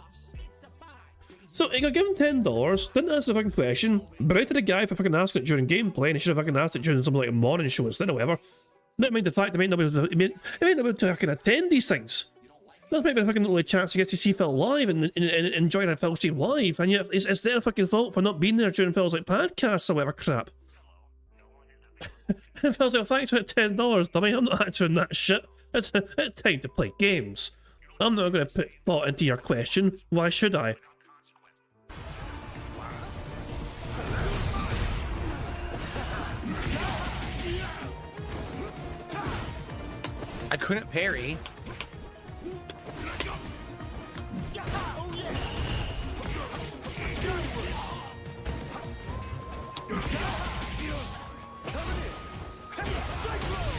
So he got given $10, didn't answer the fucking question, berated the guy for fucking asking it during gameplay, and he should have fucking asked it during something like a morning show instead or whatever. That made the fact that he might not be able to fucking attend these things. That's maybe a fucking only chance he gets to see Phil live and enjoying a Phil stream live, and yet it's their fucking fault for not being there during Phil's like podcasts or whatever crap. And Phil's like, thanks for $10, dummy. I'm not answering that shit. It's time to play games. I'm not going to put thought into your question. Why should I? I couldn't parry.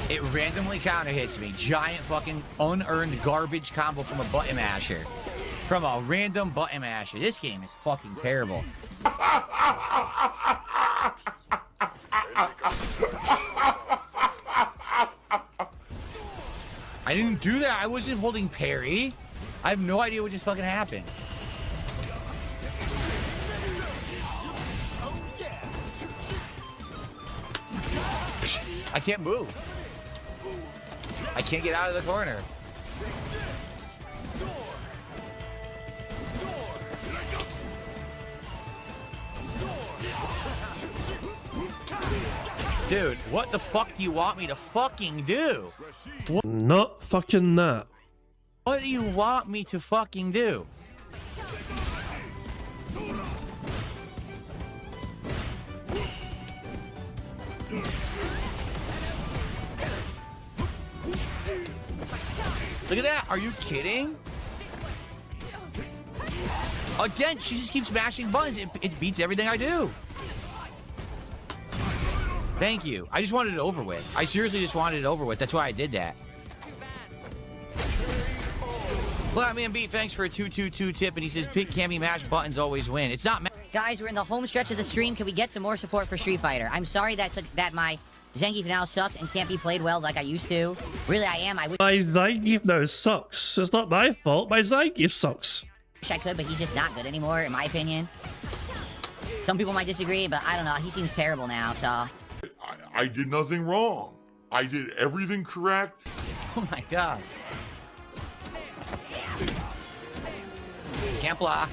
It randomly counter hits me. Giant fucking unearned garbage combo from a button masher. From a random button masher. This game is fucking terrible. I didn't do that. I wasn't holding parry. I have no idea what just fucking happened. I can't move. I can't get out of the corner. Dude, what the fuck do you want me to fucking do? Not fucking that. What do you want me to fucking do? Look at that. Are you kidding? Again, she just keeps mashing buttons. It beats everything I do. Thank you. I just wanted it over with. I seriously just wanted it over with. That's why I did that. Flatman B, thanks for a 222 tip, and he says, pick Cammy mash buttons always win. It's not... Guys, we're in the home stretch of the stream. Can we get some more support for Street Fighter? I'm sorry that my Zangief now sucks and can't be played well like I used to. Really, I am. I wish my Zangief now sucks. It's not my fault. My Zangief sucks. I could, but he's just not good anymore, in my opinion. Some people might disagree, but I don't know. He seems terrible now, so... I did nothing wrong. I did everything correct. Oh my god. Can't block.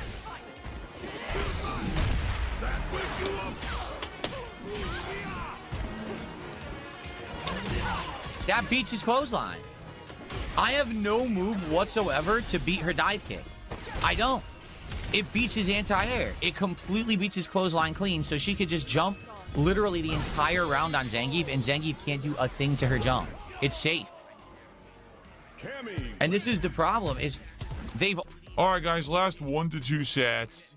That beats his clothesline. I have no move whatsoever to beat her dive kick. I don't. It beats his anti-air. It completely beats his clothesline clean, so she could just jump literally the entire round on Zangief, and Zangief can't do a thing to her jump. It's safe. And this is the problem, is they've... All right, guys, last 1 to 2 sets.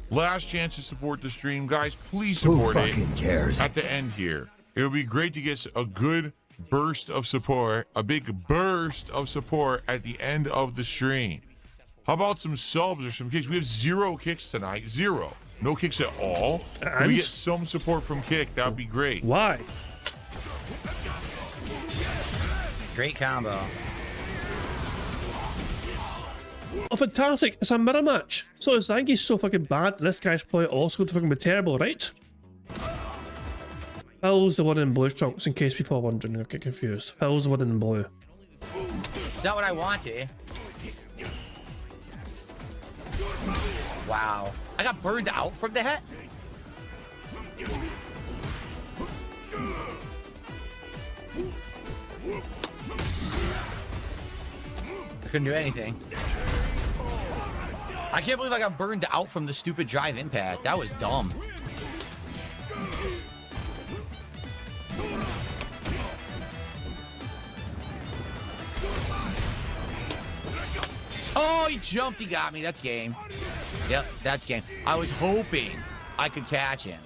Last chance to support the stream. Guys, please support it. Who fucking cares? At the end here. It would be great to get a good burst of support, a big burst of support at the end of the stream. How about some subs or some kicks? We have 0 kicks tonight. 0. No kicks at all. If we get some support from kick, that would be great. Why? Great combo. Oh, fantastic. It's a mirror match. So Zangi's so fucking bad, and this guy's probably also going to fucking be terrible, right? Phil's the one in blue trunks, in case people are wondering or get confused. Phil's the one in blue. Is that what I wanted? Wow. I got burned out from the head? I couldn't do anything. I can't believe I got burned out from the stupid drive impact. That was dumb. Oh, he jumped. He got me. That's game. Yep, that's game. I was hoping I could catch him.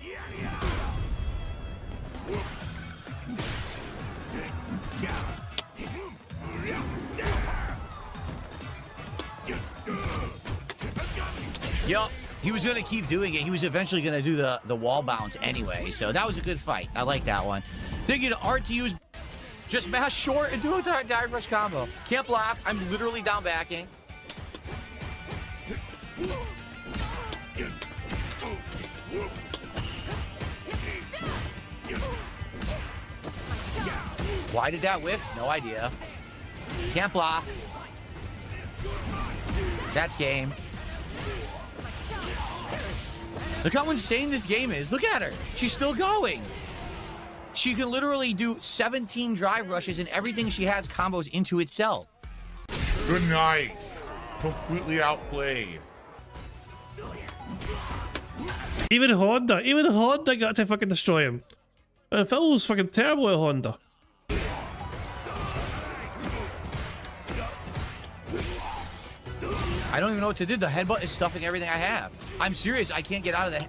Yup, he was going to keep doing it. He was eventually going to do the wall bounce anyway. So that was a good fight. I like that one. Thinking RTU's just mash short and do a dive rush combo. Can't block. I'm literally down backing. Why did that whiff? No idea. Can't block. That's game. Look how insane this game is. Look at her. She's still going. She can literally do 17 drive rushes and everything she has combos into itself. Good night. Completely outplayed. Even Honda got to fucking destroy him. And Phil was fucking terrible at Honda. I don't even know what to do. The headbutt is stuffing everything I have. I'm serious. I can't get out of the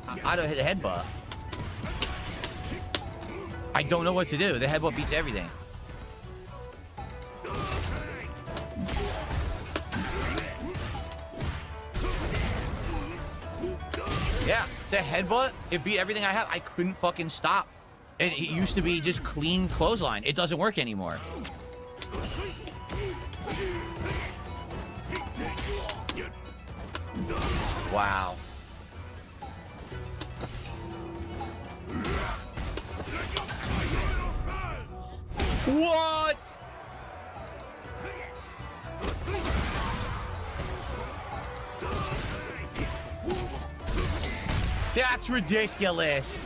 headbutt. I don't know what to do. The headbutt beats everything. Yeah, the headbutt, it beat everything I have. I couldn't fucking stop. And it used to be just clean clothesline. It doesn't work anymore. Wow. What? That's ridiculous.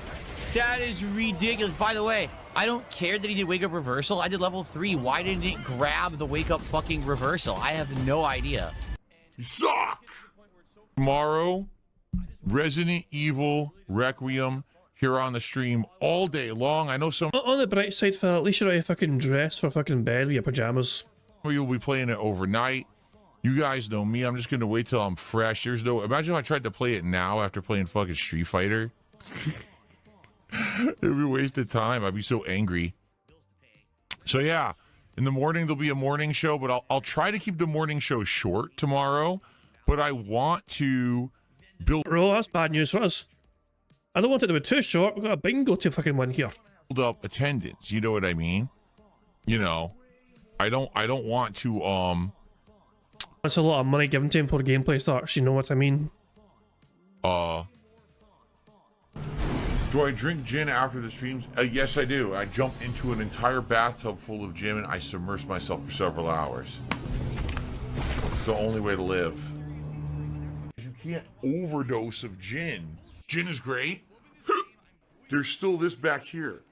That is ridiculous. By the way, I don't care that he did wake up reversal. I did level 3. Why didn't it grab the wake up fucking reversal? I have no idea. You suck. Tomorrow, Resident Evil Requiem here on the stream all day long. I know some On the bright side, Phil, at least you're out of fucking dress for fucking bed with your pajamas. you'll be playing it overnight. You guys know me. I'm just going to wait till I'm fresh. There's no... Imagine if I tried to play it now after playing fucking Street Fighter. It would be a waste of time. I'd be so angry. So, yeah. In the morning, there'll be a morning show, but I'll try to keep the morning show short tomorrow. But I want to build... Bro, that's bad news for us. I don't want it to be too short. We've got a bingo to fucking win here. Build up attendance. You know what I mean? You know, I don't want to... That's a lot of money given to him before gameplay starts, you know what I mean? Do I drink gin after the streams? Yes, I do. I jump into an entire bathtub full of gin and I submerge myself for several hours. It's the only way to live. You can't overdose of gin. Gin is great. There's still this back here.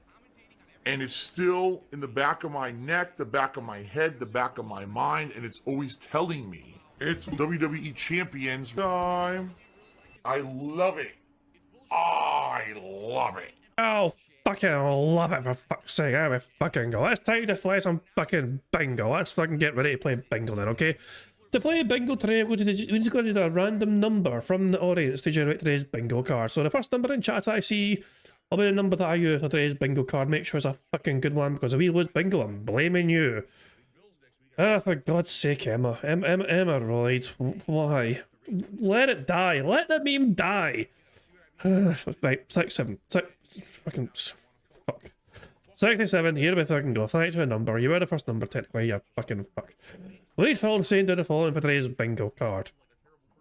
And it's still in the back of my neck, the back of my head, the back of my mind, and it's always telling me it's WWE Champions time. I love it. I love it. Ow. fucking love it, for fuck's sake. I would fucking go. Let's time to play some fucking bingo. Let's fucking get ready to play bingo then, okay? To play bingo today, we just got to do a random number from the audience to generate today's bingo card. So the first number in chat I see will be the number that I use for today's bingo card. Make sure it's a fucking good one, because if we lose bingo, I'm blaming you. Ah, for God's sake, Emma. Emma, right? Why? Let it die. Let the meme die. Right, 67. Fucking fuck. 67, here we fucking go. Thanks for a number. You were the first number, technically, you fucking fuck. We need Phil to say do the following for today's bingo card.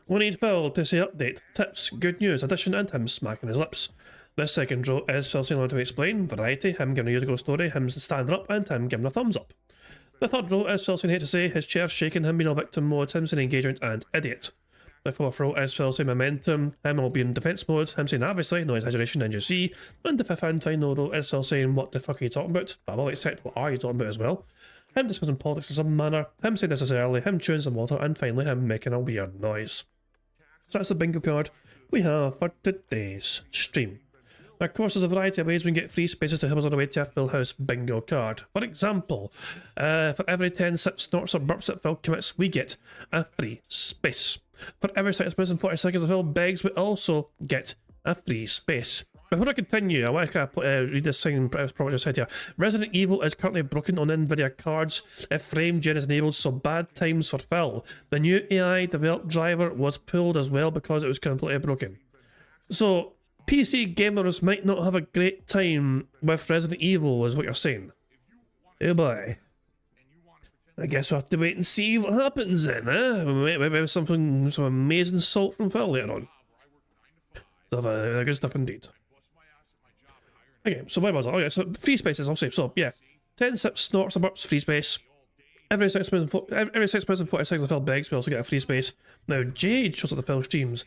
We need Phil to say update, tips, good news, addition, and him smacking his lips. This second row is Phil saying to explain, variety, him giving a use-ago story, him standing up, and him giving a thumbs up. The third row is Phil saying hate to say, his chair shaking, him being a victim mode, him saying engagement, and idiot. The fourth row is Phil saying momentum, him will be in defense mode, him saying obviously, no exaggeration, and you see. And the fifth and final row is Phil saying what the fuck are you talking about, but I will accept what are you talking about as well. Him discussing politics in some manner, him saying necessarily, him chewing some water, and finally him making a weird noise. So that's the bingo card we have for today's stream. Now, of course, there's a variety of ways we can get free spaces to help us on the way to a Full House bingo card. For example, for every 10 sips, snorts, or burps that Phil commits, we get a free space. For every 6 minutes and 40 seconds that Phil begs, we also get a free space. Before I continue, I want to read this thing probably just said here. Resident Evil is currently broken on NVIDIA cards if frame gen is enabled, so bad times for Phil. The new AI developed driver was pulled as well because it was completely broken. So, PC gamers might not have a great time with Resident Evil, is what you're saying. Oh boy. I guess we'll have to wait and see what happens then, eh? Maybe some amazing salt from Phil later on. So, good stuff indeed. Okay, so where was I? Oh yeah, so free spaces, I'll say. So, yeah. 10 sips, snorts, or burps, free space. Every 6 minutes and 40 seconds, Phil begs, we also get a free space. Now, Jade shows up the Phil streams.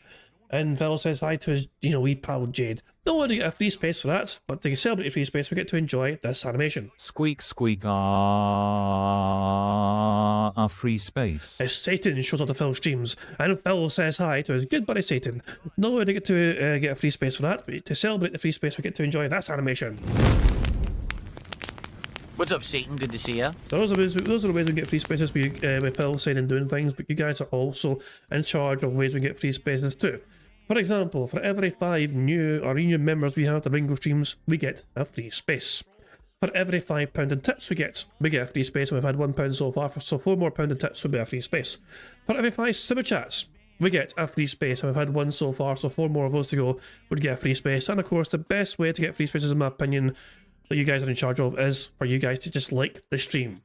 And Phil says hi to his, wee pal Jade. Don't want to get a free space for that, but to celebrate a free space, we get to enjoy this animation. Squeak, squeak, ah, a free space. As Satan shows up the Phil streams, and Phil says hi to his good buddy Satan. Not only do we get to get a free space for that, but to celebrate the free space, we get to enjoy this animation. What's up, Satan? Good to see ya. Those are the ways we get free spaces with Phil saying and doing things, but you guys are also in charge of ways we get free spaces too. For example, for every 5 new or renew members we have the bingo streams, we get a free space. For every £5 in tips we get a free space, and we've had £1 so far, so 4 more pound in tips would be a free space. For every 5 super chats, we get a free space, and we've had 1 so far, so 4 more of those to go would get a free space. And of course, the best way to get free spaces, in my opinion, that you guys are in charge of, is for you guys to just like the stream.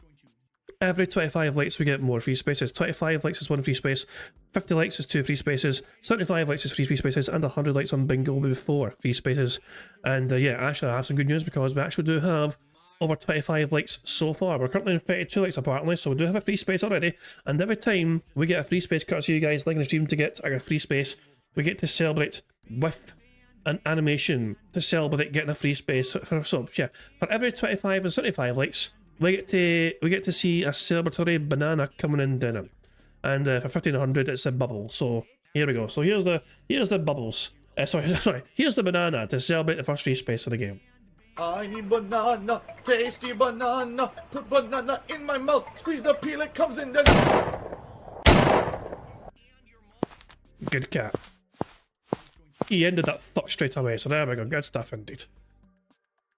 Every 25 likes we get more free spaces. 25 likes is 1 free space, 50 likes is 2 free spaces, 75 likes is 3 free spaces, and 100 likes on bingo will be 4 free spaces. And yeah, actually I have some good news, because we actually do have over 25 likes so far. We're currently in 32 likes apparently, so we do have a free space already, and every time we get a free space courtesy of you guys liking the stream to get a free space, we get to celebrate with an animation to celebrate getting a free space for subs. Yeah, for every 25 and 75 likes, we get to see a celebratory banana coming in denim, and for 1500 it's a bubble. So here we go. So here's the bubbles. Sorry, here's the banana to celebrate the first free space of the game. I need banana, tasty banana. Put banana in my mouth, squeeze the peel, it comes in. Good cat. He ended that fuck straight away. So there we go. Good stuff indeed.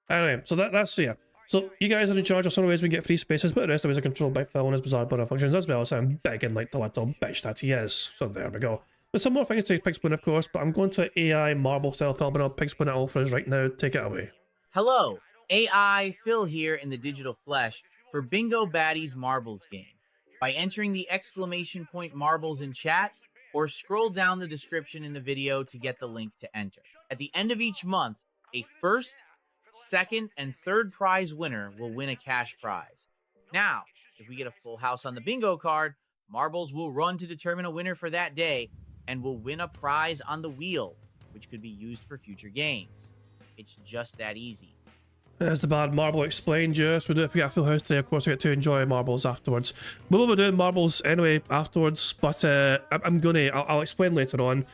Anyway, so that's here. So you guys are in charge of some of the ways we get free spaces, but the rest of it is controlled by Phil and his bizarre button functions, as well as I'm begging like the little bitch that he is. So there we go. There's some more things to Pigspin, of course, but I'm going to AI marble style Phil, but I'll Pigspin it all for us right now. Take it away. Hello, AI Phil here in the digital flesh for Bingo Baddies Marbles game. By entering the exclamation point marbles in chat, or scroll down the description in the video to get the link to enter. At the end of each month, a first, second, and third prize winner will win a cash prize. Now, if we get a full house on the bingo card, marbles will run to determine a winner for that day, and will win a prize on the wheel, which could be used for future games. It's just that easy. There's the bad marble explained, yes. We do if we get a full house today, of course we get to enjoy marbles afterwards. We will be doing marbles anyway afterwards, but I'll explain later on.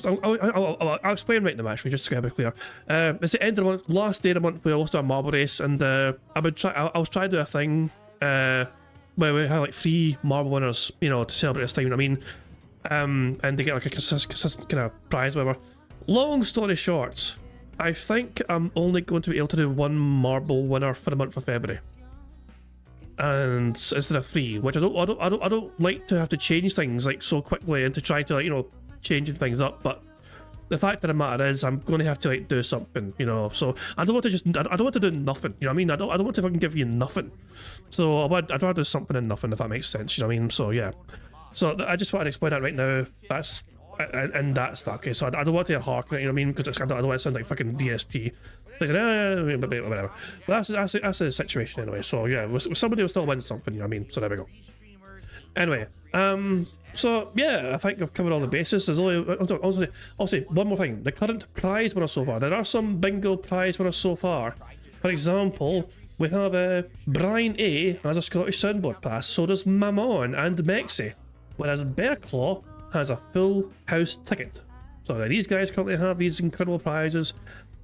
I'll explain right now, actually, just to get a bit clear. It's the end of the month, last day of the month, we also do a marble race, and I was trying to do a thing where we have like 3 marble winners, you know, to celebrate this time, you know what I mean? And they get like a consistent kind of prize, whatever. Long story short, I think I'm only going to be able to do 1 marble winner for the month of February. And instead of 3, which I don't like to have to change things like so quickly and to try to, like, you know, changing things up, but the fact of the matter is I'm going to have to like do something, you know. So I don't want to do nothing, you know what I mean? I don't want to fucking give you nothing. So I'd rather do something and nothing, if that makes sense, you know what I mean? So yeah, so I just wanted to explain that right now. That's and that's that. Okay, so I don't want to hark, you know what I mean? Because I don't want to sound like fucking DSP. Whatever. But that's the situation anyway. So yeah, somebody will still win something, you know what I mean? So there we go. Anyway, so yeah, I think I've covered all the bases. There's only I'll say one more thing. The current prize winners so far. There are some bingo prize winners so far. For example, we have Brian A has a Scottish Soundboard pass. So does Mammon and Mexi. Whereas Bear Claw has a full house ticket. So these guys currently have these incredible prizes.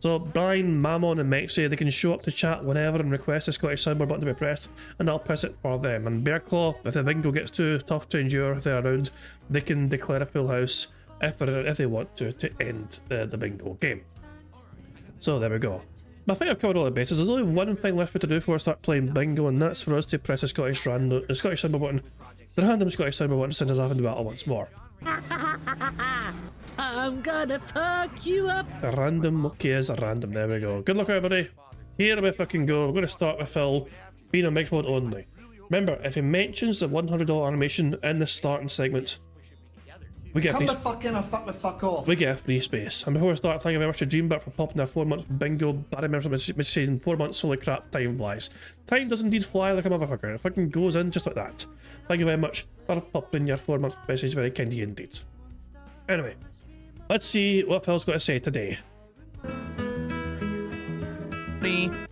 So Brian, Mammon and Mexi, they can show up to chat whenever and request a Scottish Soundboard button to be pressed, and I'll press it for them. And Bear Claw, if the bingo gets too tough to endure, if they're around, they can declare a full house if they want to end the bingo game. So there we go. I think I've covered all the bases. There's only one thing left to do before I start playing bingo, and that's for us to press the Scottish Soundboard button. The random Scottish Soundboard button to send us off into battle once more. I'm gonna fuck you up. Random, okay, is a random. There we go. Good luck, everybody. Here we fucking go. We're going to start with Phil being a microphone only. Remember, if he mentions the $100 animation in the starting segment, we get free fuck off. We get a free space. And before we start, thank you very much to Dreambert for popping their 4 months bingo. Barry members which says in 4 months, holy crap, time flies. Time does indeed fly like a motherfucker. It fucking goes in just like that. Thank you very much for popping your 4 months message, very kind of you indeed. Anyway, let's see what Phil's got to say today.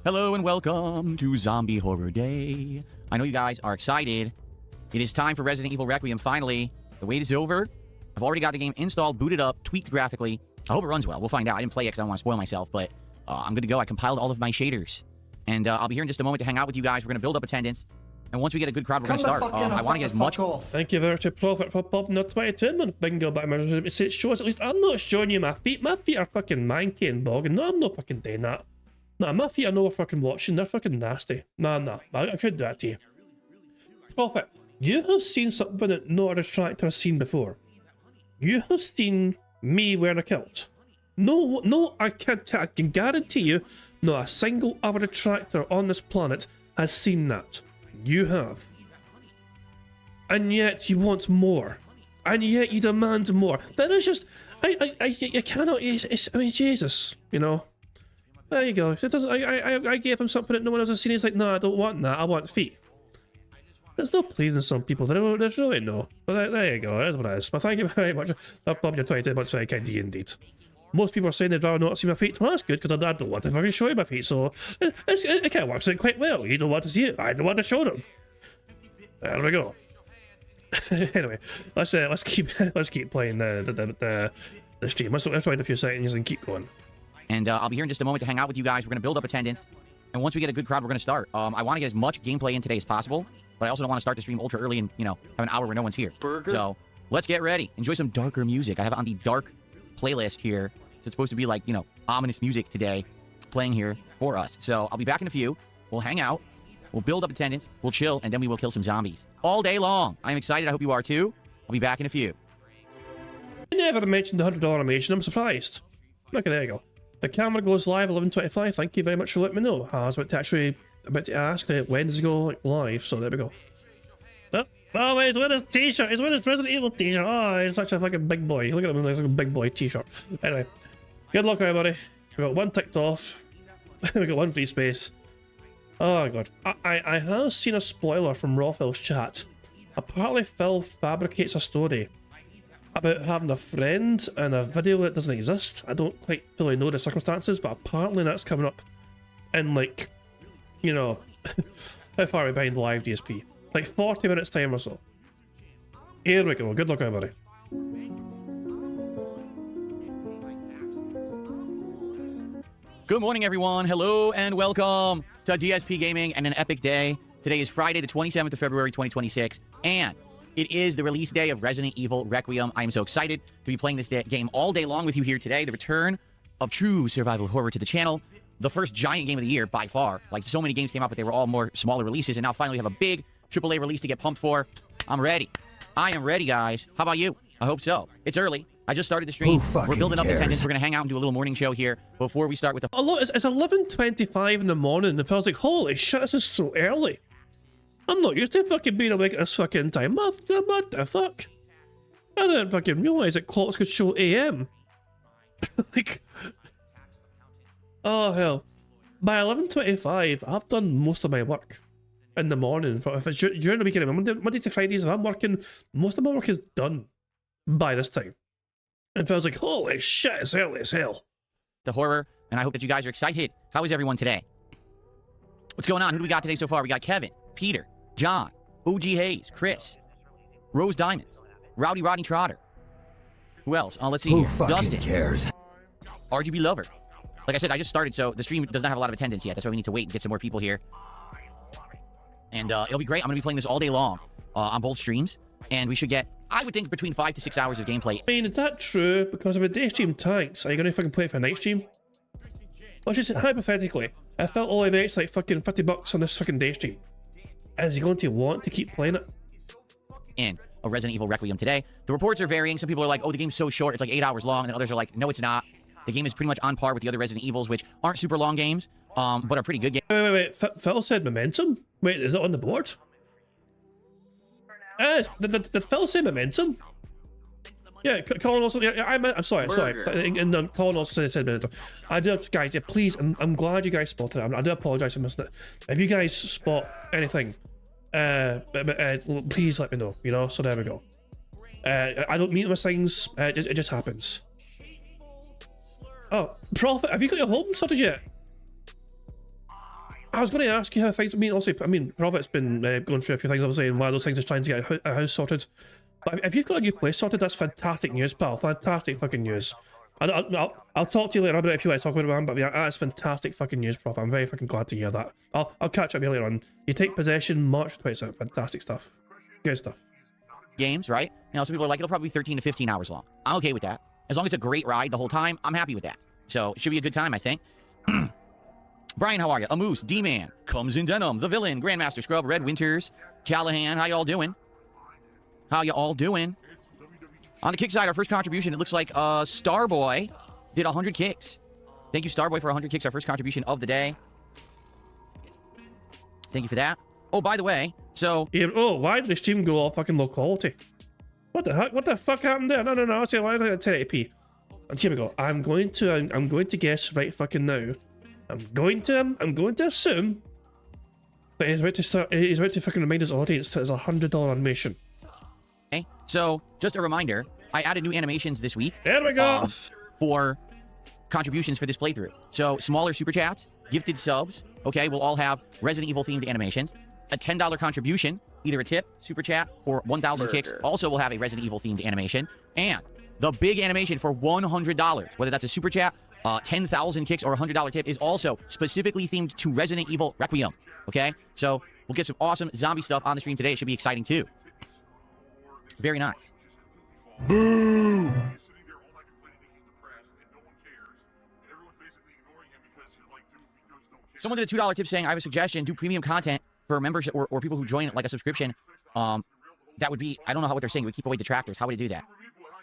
Hello and welcome to Zombie Horror Day. I know you guys are excited. It is time for Resident Evil Requiem finally. The wait is over. I've already got the game installed, booted up, tweaked graphically. I hope it runs well. We'll find out. I didn't play it because I don't want to spoil myself, but I'm good to go. I compiled all of my shaders. And I'll be here in just a moment to hang out with you guys. We're going to build up attendance. And once we get a good crowd, we're going to start. I want to get as much... Thank you very much to Prophet for popping the 22-month bingo back. It shows at least I'm not showing you my feet. My feet are fucking manky and bogging. No, I'm not fucking doing that. Nah, my feet are no fucking watching. They're fucking nasty. Nah. I couldn't do that to you. Prophet, you have seen something that no other attractor has seen before. You have seen me wearing a kilt. No, I can guarantee you, not a single other attractor on this planet has seen that. You have. And yet you want more. And yet you demand more. That is just... you cannot... I mean, Jesus, you know. There you go. It doesn't, I gave him something that no one else has seen. He's like, no, I don't want that. I want feet. There's no pleasing some people. There's really no. But there you go. That's what it is. But thank you very much. That probably 22 months very kind of you indeed. Most people are saying they'd rather not see my feet. Well, that's good, because I don't want to fucking show you my feet. So it kind of works out quite well. You don't want to see it. I don't want to show them. There we go. Anyway, let's keep playing the stream. Let's wait a few seconds and keep going. And I'll be here in just a moment to hang out with you guys. We're going to build up attendance. And once we get a good crowd, we're going to start. I want to get as much gameplay in today as possible. But I also don't want to start the stream ultra early and, you know, have an hour where no one's here. Burger. So let's get ready. Enjoy some darker music. I have it on the dark playlist here. So it's supposed to be like, you know, ominous music today playing here for us. So I'll be back in a few. We'll hang out. We'll build up attendance. We'll chill. And then we will kill some zombies all day long. I'm excited. I hope you are too. I'll be back in a few. You never mentioned the $100 animation. I'm surprised. Okay, there you go. The camera goes live 11:25. Thank you very much for letting me know. I was about to ask when does it go live, so there we go. Oh, wait, he's wearing his t-shirt. He's wearing his Resident Evil t-shirt. Oh, he's such a fucking big boy. Look at him, he's like a big boy t-shirt. Anyway, good luck, everybody. We got one ticked off. We got one free space. Oh, God. I have seen a spoiler from Rawphil's chat. Apparently, Phil fabricates a story about having a friend in a video that doesn't exist. I don't quite fully know the circumstances, but apparently that's coming up in, like, you know, how far are we behind live DSP? Like 40 minutes time or so. Here we go. Good luck, everybody. Good morning, everyone. Hello and welcome to DSP Gaming and an epic day. Today is Friday, the 27th of February, 2026, and it is the release day of Resident Evil Requiem. I am so excited to be playing this game all day long with you here today. The return of true survival horror to the channel. The first giant game of the year by far. Like, so many games came out, but they were all more smaller releases, and now finally we have a big AAA release to get pumped for. I'm ready. I am ready, guys. How about you? I hope so. It's early. I just started the stream. We're building up attendance. We're going to hang out and do a little morning show here before we start with the... It's 11:25 in the morning, and I was like, holy shit, this is so early. I'm not used to fucking being awake at this fucking time. What the fuck? I didn't fucking realize that clocks could show AM. Like... Oh, hell. By 11:25, I've done most of my work in the morning. If it's during the weekend, Monday to Fridays, if I'm working, most of my work is done by this time. And I was like, holy shit, it's early as hell. The horror, and I hope that you guys are excited. How is everyone today? What's going on? Who do we got today so far? We got Kevin, Peter, John, OG Hayes, Chris, Rose Diamonds, Rowdy Rodney Trotter. Who else? Let's see. Who fucking Dustin cares? RGB Lover. Like I said, I just started, so the stream does not have a lot of attendance yet. That's why we need to wait and get some more people here. And it'll be great. I'm going to be playing this all day long on both streams. And we should get, I would think, between 5 to 6 hours of gameplay. I mean, is that true? Because if a day stream tanks, are you going to fucking play it for a night stream? Let's just say, hypothetically, if it only makes like fucking $50 on this fucking day stream, is he going to want to keep playing it? In a Resident Evil Requiem today. The reports are varying. Some people are like, oh, the game's so short, it's like 8 hours long. And others are like, no, it's not. The game is pretty much on par with the other Resident Evils, which aren't super long games, but are pretty good games. Wait. Phil said momentum? Wait, is it on the board? Did Phil say momentum? Yeah, Colin also. Yeah, I'm sorry. And Colin also said momentum. I do, guys. Yeah, please. I'm glad you guys spotted it. I do apologize for missing it. If you guys spot anything, please let me know. You know. So there we go. I don't mean it with things. It just happens. Oh, Prophet, have you got your home sorted yet? I was going to ask you how things. I mean, Prophet's been going through a few things, obviously, and one of those things is trying to get a house sorted. But if you've got a new place sorted, that's fantastic news, pal. Fantastic fucking news. I'll talk to you later about it if you want to talk about it, but yeah, that's fantastic fucking news, Prophet. I'm very fucking glad to hear that. I'll catch up with you later on. You take possession March 27th. Fantastic stuff. Good stuff. Games, right? You know, some people are like, it'll probably be 13 to 15 hours long. I'm okay with that. As long as it's a great ride the whole time, I'm happy with that. So it should be a good time, I think. Brian, how are you? Amoose, D-Man, Comes in Denim, The Villain, Grandmaster Scrub, Red Winters, Callahan, how y'all doing? How y'all doing? On the kick side, our first contribution, it looks like Starboy did 100 kicks. Thank you, Starboy, for 100 kicks, our first contribution of the day. Thank you for that. Oh, by the way, so... Yeah, oh, why did the stream go all fucking low quality? What the heck? What the fuck happened there? No, I'll say why did I 1080p? And here we go. I'm going to guess right fucking now. I'm going to assume that he's about to fucking remind his audience that it's $100 animation. Okay, so just a reminder, I added new animations this week. There we go. For contributions for this playthrough. So smaller super chats, gifted subs, okay, we'll all have Resident Evil themed animations. A $10 contribution, either a tip, super chat, or 1,000 kicks, also will have a Resident Evil themed animation. And the big animation for $100, whether that's a super chat, 10,000 kicks, or a $100 tip, is also specifically themed to Resident Evil Requiem. Okay? So we'll get some awesome zombie stuff on the stream today. It should be exciting too. Very nice. Boo! Someone did a $2 tip saying, I have a suggestion, do premium content for membership or people who join like a subscription. That would be, I don't know what they're saying. It would keep away detractors. How would it do that?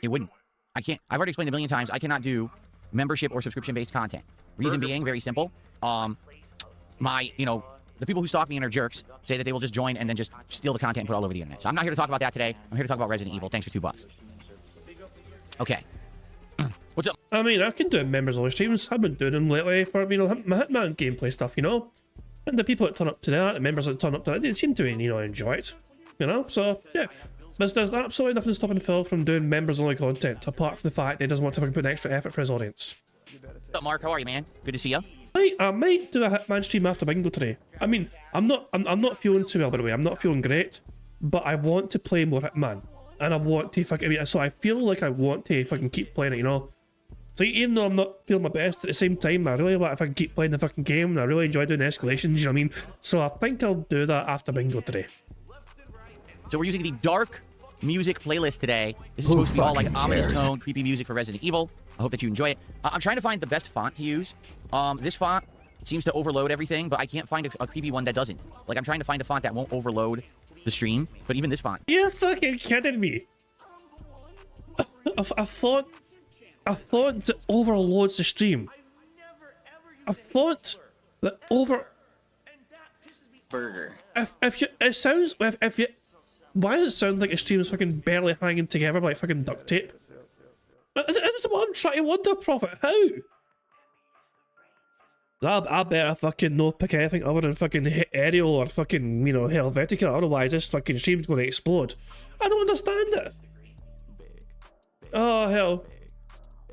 It wouldn't. I can't. I've already explained a million times. I cannot do membership or subscription-based content. Reason being, very simple. The people who stalk me and are jerks say that they will just join and then just steal the content and put it all over the internet. So I'm not here to talk about that today. I'm here to talk about Resident Evil. Thanks for $2. Okay. What's up? I mean, I can do members only streams. I've been doing them lately for, my Hitman gameplay stuff, And the people that turn up to that, the members that turn up to that, they seem to, enjoy it. So, yeah. There's absolutely nothing stopping Phil from doing members only content, apart from the fact that he doesn't want to fucking put an extra effort for his audience. What's up, Mark? How are you, man? Good to see you. I might do a Hitman stream after Bingo today. I mean, I'm not feeling too well, by the way. I'm not feeling great, but I want to play more Hitman, and I want to fucking. So I feel like I want to fucking keep playing it, So even though I'm not feeling my best, at the same time, I really want if I can keep playing the fucking game, and I really enjoy doing the escalations, you know what I mean? So I think I'll do that after bingo today. So we're using the dark music playlist today. This is supposed to be all like ominous tone, creepy music for Resident Evil. I hope that you enjoy it. I'm trying to find the best font to use. This font seems to overload everything, but I can't find a creepy one that doesn't. Like, I'm trying to find a font that won't overload the stream, but even this font. You're fucking kidding me. A font that overloads the stream. A font that Burger. If you, it sounds, if you, why does it sound like a stream is fucking barely hanging together by fucking duct tape? That's what I'm trying to wonder, Prophet. How? I better fucking not pick anything other than fucking Aerial or fucking, you know, Helvetica, otherwise this fucking stream's gonna explode. I don't understand it. Oh hell.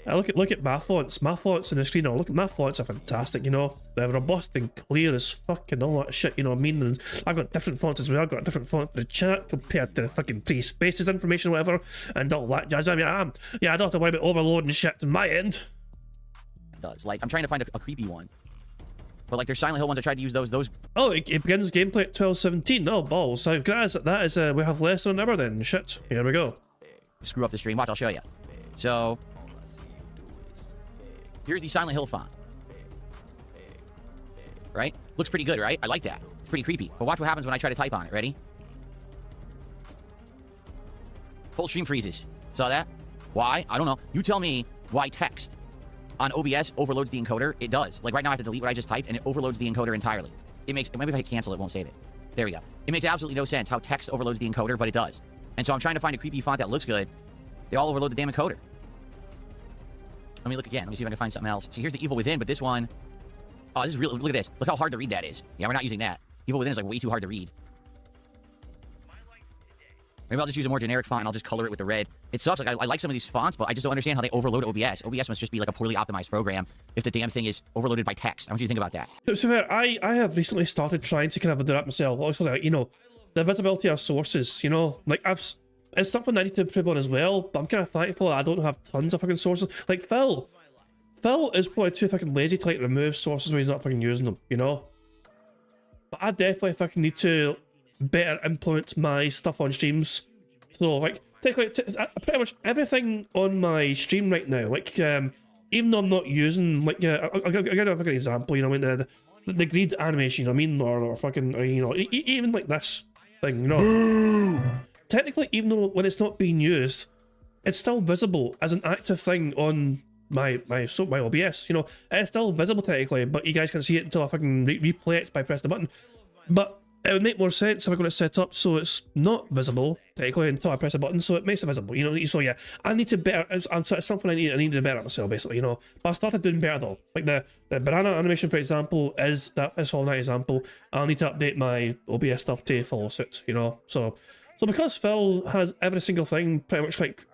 Look at my fonts. My fonts in the screen. Look at my fonts are fantastic, you know. They're robust and clear as fucking all that shit, you know what I mean? And I've got different fonts as well. I've got a different font for the chat compared to the fucking pre-spaces information, whatever, and all that jazz. I mean, I don't have to worry about overloading shit on my end. It does. Like, I'm trying to find a creepy one. But like, there's Silent Hill ones. I tried to use those. Oh, it begins gameplay at 12:17. Oh, balls. So that is we have less than ever then. Shit. Here we go. Screw up the stream. Watch, I'll show you. So, here's the Silent Hill font. Right? Looks pretty good, right? I like that. It's pretty creepy. But watch what happens when I try to type on it. Ready? Full stream freezes. Saw that? Why? I don't know. You tell me why text on OBS overloads the encoder. It does. Like right now I have to delete what I just typed and it overloads the encoder entirely. It makes, maybe if I hit cancel it won't save it. There we go. It makes absolutely no sense how text overloads the encoder, but it does. And so I'm trying to find a creepy font that looks good. They all overload the damn encoder. Let me look again. Let me see if I can find something else. So here's the Evil Within, but this one... Oh, this is really... Look at this. Look how hard to read that is. Yeah, we're not using that. Evil Within is like way too hard to read. Maybe I'll just use a more generic font and I'll just color it with the red. It sucks. Like, I like some of these fonts, but I just don't understand how they overload OBS. OBS must just be like a poorly optimized program if the damn thing is overloaded by text. What do you think about that? So fair, I have recently started trying to kind of do that myself. Also, like, you know, the visibility of sources, you know, like it's something I need to improve on as well, but I'm kind of thankful I don't have tons of fucking sources. Like Phil is probably too fucking lazy to like remove sources when he's not fucking using them, you know? But I definitely fucking need to better implement my stuff on streams. So like, pretty much everything on my stream right now, like even though I'm not using, like, I'll give you a fucking example, you know, I mean, the greed animation, you know what I mean, or fucking, or, you know, even like this thing, you know. Technically, even though when it's not being used, it's still visible as an active thing on my OBS, you know. It's still visible technically, but you guys can see it until I fucking replay it by pressing the button. But it would make more sense if I got it set up so it's not visible technically until I press a button, so it makes it visible, you know. So yeah, I need to better. It's something I need to do better myself, basically, you know. But I started doing better though. Like the banana animation, for example, is all that example. I'll need to update my OBS stuff to follow suit, you know. So because Phil has every single thing pretty much like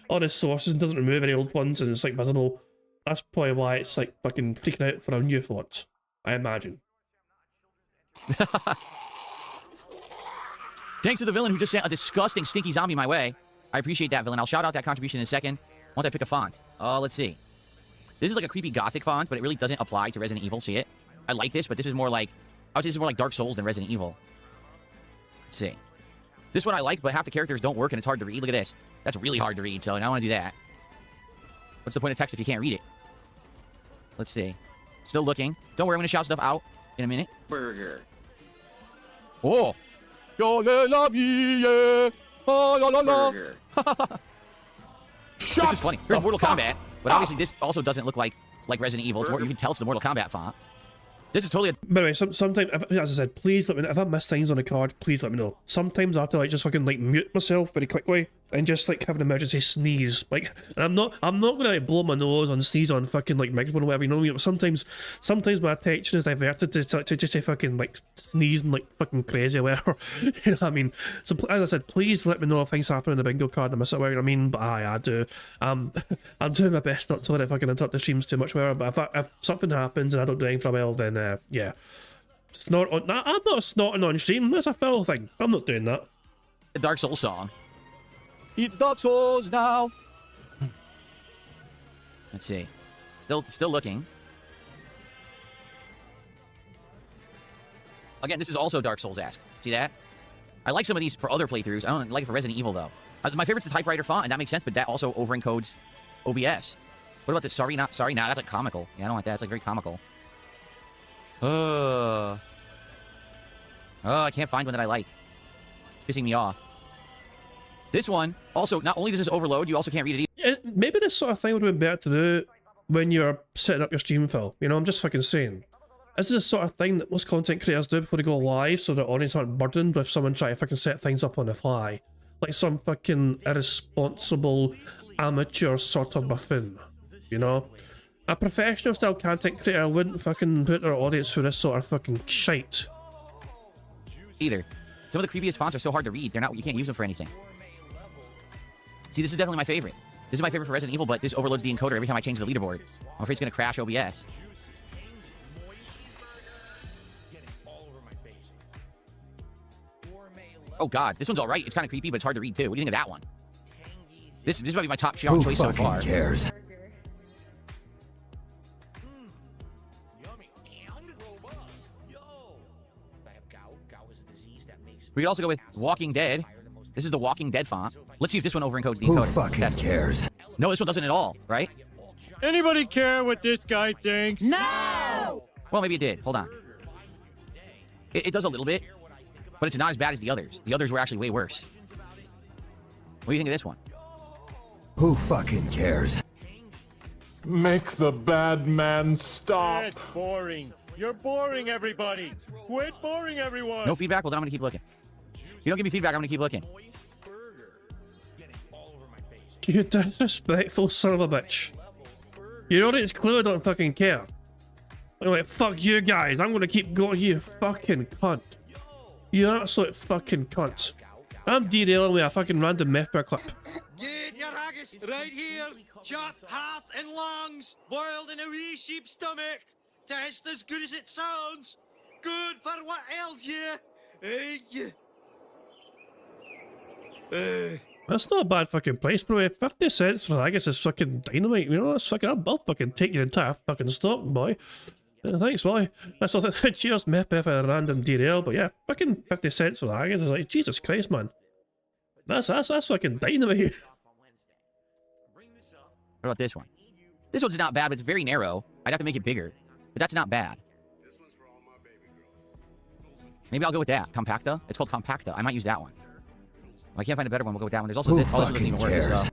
on his sources and doesn't remove any old ones and it's like visible, that's probably why it's like fucking freaking out for a new font, I imagine. Thanks to the villain who just sent a disgusting, stinky zombie my way. I appreciate that, villain. I'll shout out that contribution in a second once I pick a font. Let's see. This is like a creepy gothic font, but it really doesn't apply to Resident Evil. See it? I like this, but this is more like... I would say this is more like Dark Souls than Resident Evil. Let's see. This one I like, but half the characters don't work and it's hard to read. Look at this. That's really hard to read, so I don't want to do that. What's the point of text if you can't read it? Let's see. Still looking. Don't worry, I'm going to shout stuff out in a minute. Burger. Oh! Burger. This is funny. Here's Mortal Kombat, but obviously this also doesn't look like Resident Evil. It's more, you can tell it's the Mortal Kombat font. This is totally. By the way, sometimes, as I said, please let me know if I miss things on the card. Please let me know. Sometimes I have to like just fucking like mute myself very quickly and just like have an emergency sneeze. Like, and I'm not gonna like blow my nose and sneeze on fucking like microphone or whatever. You know what I mean? But sometimes my attention is diverted to just a fucking like sneezing like fucking crazy or whatever. You know what I mean? So as I said, please let me know if things happen on the bingo card. I miss it. Whatever I mean, but I do. I'm doing my best not to let it fucking interrupt the streams too much. Whatever. But if something happens and I don't do anything for a while, then yeah. Snort on. I'm not snorting on stream. That's a foul thing. I'm not doing that. The Dark Souls song. It's Dark Souls now. Let's see. Still looking. Again, this is also Dark Souls-esque. See that? I like some of these for other playthroughs. I don't like it for Resident Evil, though. My favorite's the typewriter font, and that makes sense, but that also over-encodes OBS. What about this? Sorry, not sorry. Nah, that's like comical. Yeah, I don't like that. It's like very comical. Oh, I can't find one that I like. It's pissing me off. This one, also, not only does this overload, you also can't read it either. Maybe this sort of thing would have been better to do when you're setting up your stream, Phil. You know, I'm just fucking saying. This is the sort of thing that most content creators do before they go live, so the audience aren't burdened with someone trying to fucking set things up on the fly. Like some fucking irresponsible, amateur sort of buffoon. You know? A professional style content creator wouldn't fucking put their audience through this sort of fucking shite. Either. Some of the creepiest fonts are so hard to read, you can't use them for anything. See, this is definitely my favorite. This is my favorite for Resident Evil, but this overloads the encoder every time I change the leaderboard. I'm afraid it's gonna crash OBS. Oh god, this one's alright. It's kind of creepy, but it's hard to read too. What do you think of that one? This might be my top choice so far. Who cares? We could also go with Walking Dead. This is the Walking Dead font. Let's see if this one over-encodes the Who encoder. fucking cares? No, this one doesn't at all, right? Anybody care what this guy thinks? No! Well, maybe it did. Hold on. It does a little bit, but it's not as bad as the others. The others were actually way worse. What do you think of this one? Who fucking cares? Make the bad man stop. It's boring. You're boring, everybody. Quit boring everyone. No feedback? Well, then I'm going to keep looking. If you don't give me feedback, I'm going to keep looking. You disrespectful son of a bitch. Your audience clearly don't fucking care. I'm like, fuck you guys, I'm gonna keep going, you fucking cunt. You absolute fucking cunt. I'm derailing with a fucking random meth bear clip. Get your haggis right here. Chopped heart and lungs, boiled in a wee sheep's stomach. Tastes as good as it sounds. Good for what ails you. That's not a bad fucking price, bro. 50 cents for haggis is fucking dynamite, you know? That's fucking, I'll fucking take your entire fucking stock, boy. Thanks, boy. That's all. Cheers, mep if a random derail, but yeah, fucking 50 cents for the haggis is like, Jesus Christ, man. That's fucking dynamite. What about this one? This one's not bad, but it's very narrow. I'd have to make it bigger, but that's not bad. Maybe I'll go with that. Compacta? It's called Compacta. I might use that one. I can't find a better one. We'll go with that one. There's also this. Oh, this doesn't even work. This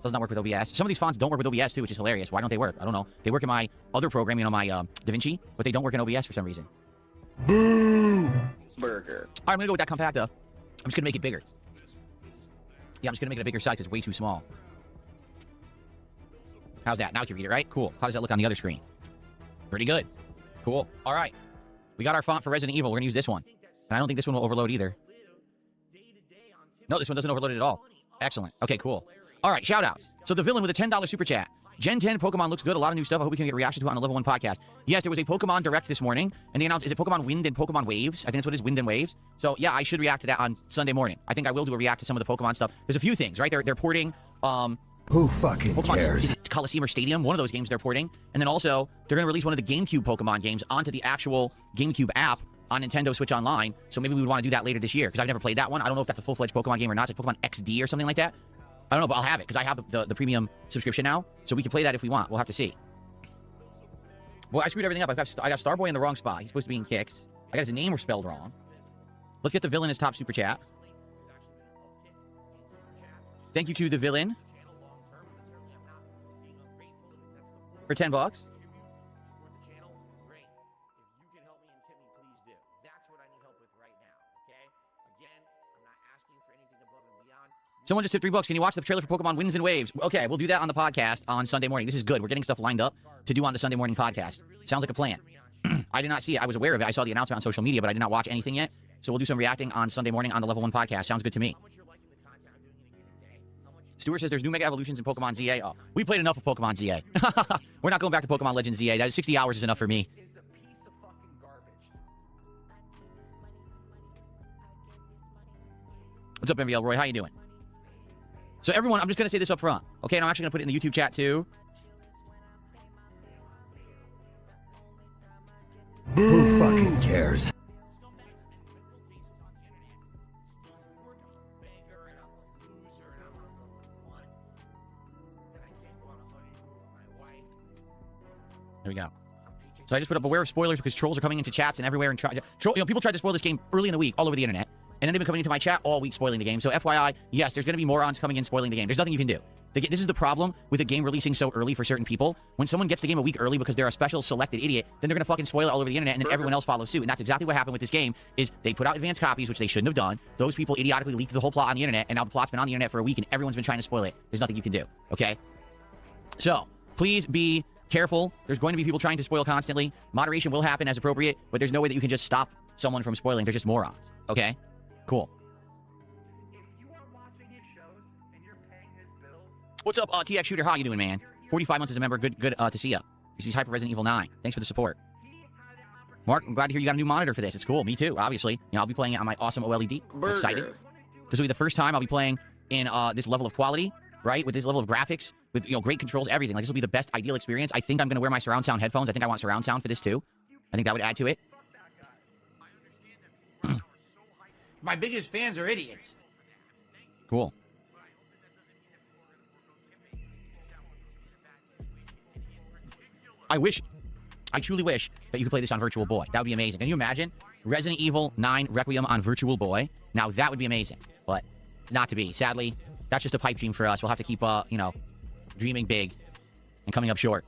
does not work with OBS. Some of these fonts don't work with OBS too, which is hilarious. Why don't they work? I don't know. They work in my other program, you know, my DaVinci, but they don't work in OBS for some reason. Boo! Burger. All right, I'm gonna go with that Compacta. I'm just gonna make it bigger. Yeah, I'm just gonna make it a bigger size because it's way too small. How's that? Now you can read it, right? Cool. How does that look on the other screen? Pretty good. Cool. All right. We got our font for Resident Evil. We're gonna use this one. And I don't think this one will overload either. No, this one doesn't overload it at all. Excellent. Okay, cool. All right, shout-outs. So the villain with a $10 super chat. Gen 10 Pokemon looks good. A lot of new stuff. I hope we can get reaction to it on the Level 1 podcast. Yes, there was a Pokemon Direct this morning, and they announced, is it Pokemon Wind and Pokemon Waves? I think that's what it is, Wind and Waves. So, yeah, I should react to that on Sunday morning. I think I will do a react to some of the Pokemon stuff. There's a few things, right? They're porting, Who fucking cares? Is it Coliseum or Stadium? One of those games they're porting. And then also, they're going to release one of the GameCube Pokemon games onto the actual GameCube app on Nintendo Switch Online, so maybe we would want to do that later this year, because I've never played that one. I don't know if that's a full-fledged Pokemon game or not. It's like Pokemon XD or something like that. I don't know, but I'll have it, because I have the premium subscription now, so we can play that if we want. We'll have to see. Well, I screwed everything up. I got Starboy in the wrong spot. He's supposed to be in Kicks. I got his name spelled wrong. Let's get the villain as top super chat. Thank you to the villain for $10. Someone just tipped $3. Can you watch the trailer for Pokemon Winds and Waves? Okay, we'll do that on the podcast on Sunday morning. This is good. We're getting stuff lined up to do on the Sunday morning podcast. Sounds like a plan. I did not see it. I was aware of it. I saw the announcement on social media, but I did not watch anything yet. So we'll do some reacting on Sunday morning on the Level 1 podcast. Sounds good to me. Stuart says there's new Mega Evolutions in Pokemon ZA. Oh, we played enough of Pokemon ZA. We're not going back to Pokemon Legends ZA. That is 60 hours is enough for me. What's up, MVL Roy? How you doing? So everyone, I'm just going to say this up front, okay? And I'm actually going to put it in the YouTube chat too. Who fucking cares? There we go. So I just put up beware of spoilers because trolls are coming into chats and everywhere and people tried to spoil this game early in the week all over the internet. And then they've been coming into my chat all week spoiling the game. So FYI, yes, there's going to be morons coming in spoiling the game. There's nothing you can do. This is the problem with a game releasing so early for certain people. When someone gets the game a week early because they're a special selected idiot, then they're going to fucking spoil it all over the internet and then everyone else follows suit. And that's exactly what happened with this game is they put out advanced copies, which they shouldn't have done. Those people idiotically leaked the whole plot on the internet and now the plot's been on the internet for a week and everyone's been trying to spoil it. There's nothing you can do. Okay? So please be careful. There's going to be people trying to spoil constantly. Moderation will happen as appropriate, but there's no way that you can just stop someone from spoiling. They're just morons. Okay? Cool. What's up, TX Shooter? How you doing, man? 45 months as a member. Good to see ya. This is Hyper Resident Evil 9. Thanks for the support. Mark, I'm glad to hear you got a new monitor for this. It's cool. Me too, obviously. You know, I'll be playing it on my awesome OLED. I'm excited. This will be the first time I'll be playing in this level of quality, right? With this level of graphics, with great controls, everything. Like this will be the best ideal experience. I think I'm gonna wear my surround sound headphones. I think I want surround sound for this too. I think that would add to it. My biggest fans are idiots. Cool. I truly wish that you could play this on Virtual Boy. That would be amazing. Can you imagine? Resident Evil 9 Requiem on Virtual Boy. Now, that would be amazing. But not to be. Sadly, that's just a pipe dream for us. We'll have to keep, dreaming big and coming up short.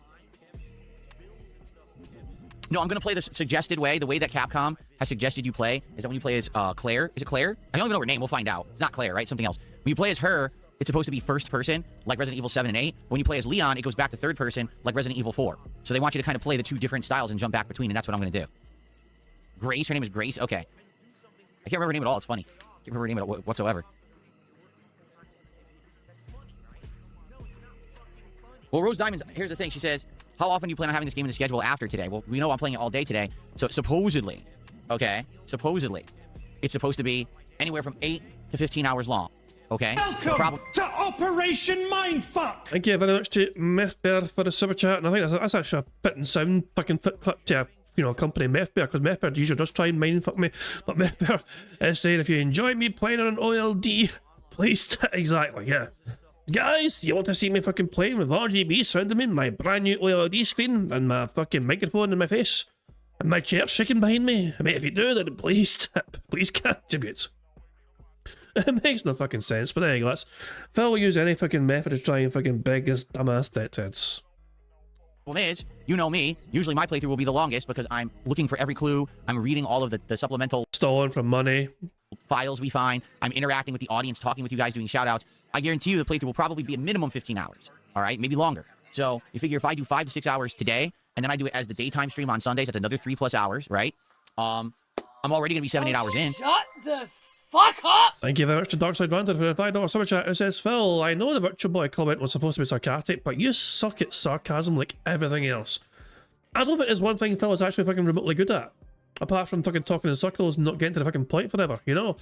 No, I'm going to play the suggested way. The way that Capcom has suggested you play is that when you play as Claire. Is it Claire? I don't even know her name. We'll find out. It's not Claire, right? Something else. When you play as her, it's supposed to be first person, like Resident Evil 7 and 8. When you play as Leon, it goes back to third person, like Resident Evil 4. So they want you to kind of play the two different styles and jump back between, and that's what I'm going to do. Grace? Her name is Grace? Okay. I can't remember her name at all. It's funny. I can't remember her name whatsoever. Well, Rose Diamonds, here's the thing. She says, how often do you plan on having this game in the schedule after today? Well, we know I'm playing it all day today. So supposedly, okay, it's supposed to be anywhere from 8 to 15 hours long. Okay. Welcome to Operation Mindfuck. Thank you very much to Methbear for the super chat, and I think that's actually a fitting sound fucking fit clip to company Methbear, because Methbear usually does try and mindfuck me, but Methbear is saying if you enjoy me playing on an OLED, please exactly, yeah. Guys, you want to see me fucking playing with RGB surrounding me, my brand new OLED screen, and my fucking microphone in my face, and my chair shaking behind me? I mean, if you do, then please contribute. It makes no fucking sense, but there you go. Phil will use any fucking method to try and fucking beg his dumbass deadheads. Problem is, you know me, usually my playthrough will be the longest because I'm looking for every clue, I'm reading all of the supplemental stolen from money files we find, I'm interacting with the audience, talking with you guys, doing shoutouts. I guarantee you the playthrough will probably be a minimum 15 hours, all right? Maybe longer. So you figure if I do 5 to 6 hours today, and then I do it as the daytime stream on Sundays, that's another 3+ hours, right? I'm already going to be 7-8 hours in. Shut the fuck up! Thank you very much to Darkside Random for the $5 super chat. It says, Phil, I know the Virtual Boy comment was supposed to be sarcastic, but you suck at sarcasm like everything else. I don't think there's one thing Phil is actually fucking remotely good at, apart from fucking talking in circles and not getting to the fucking point forever, you know?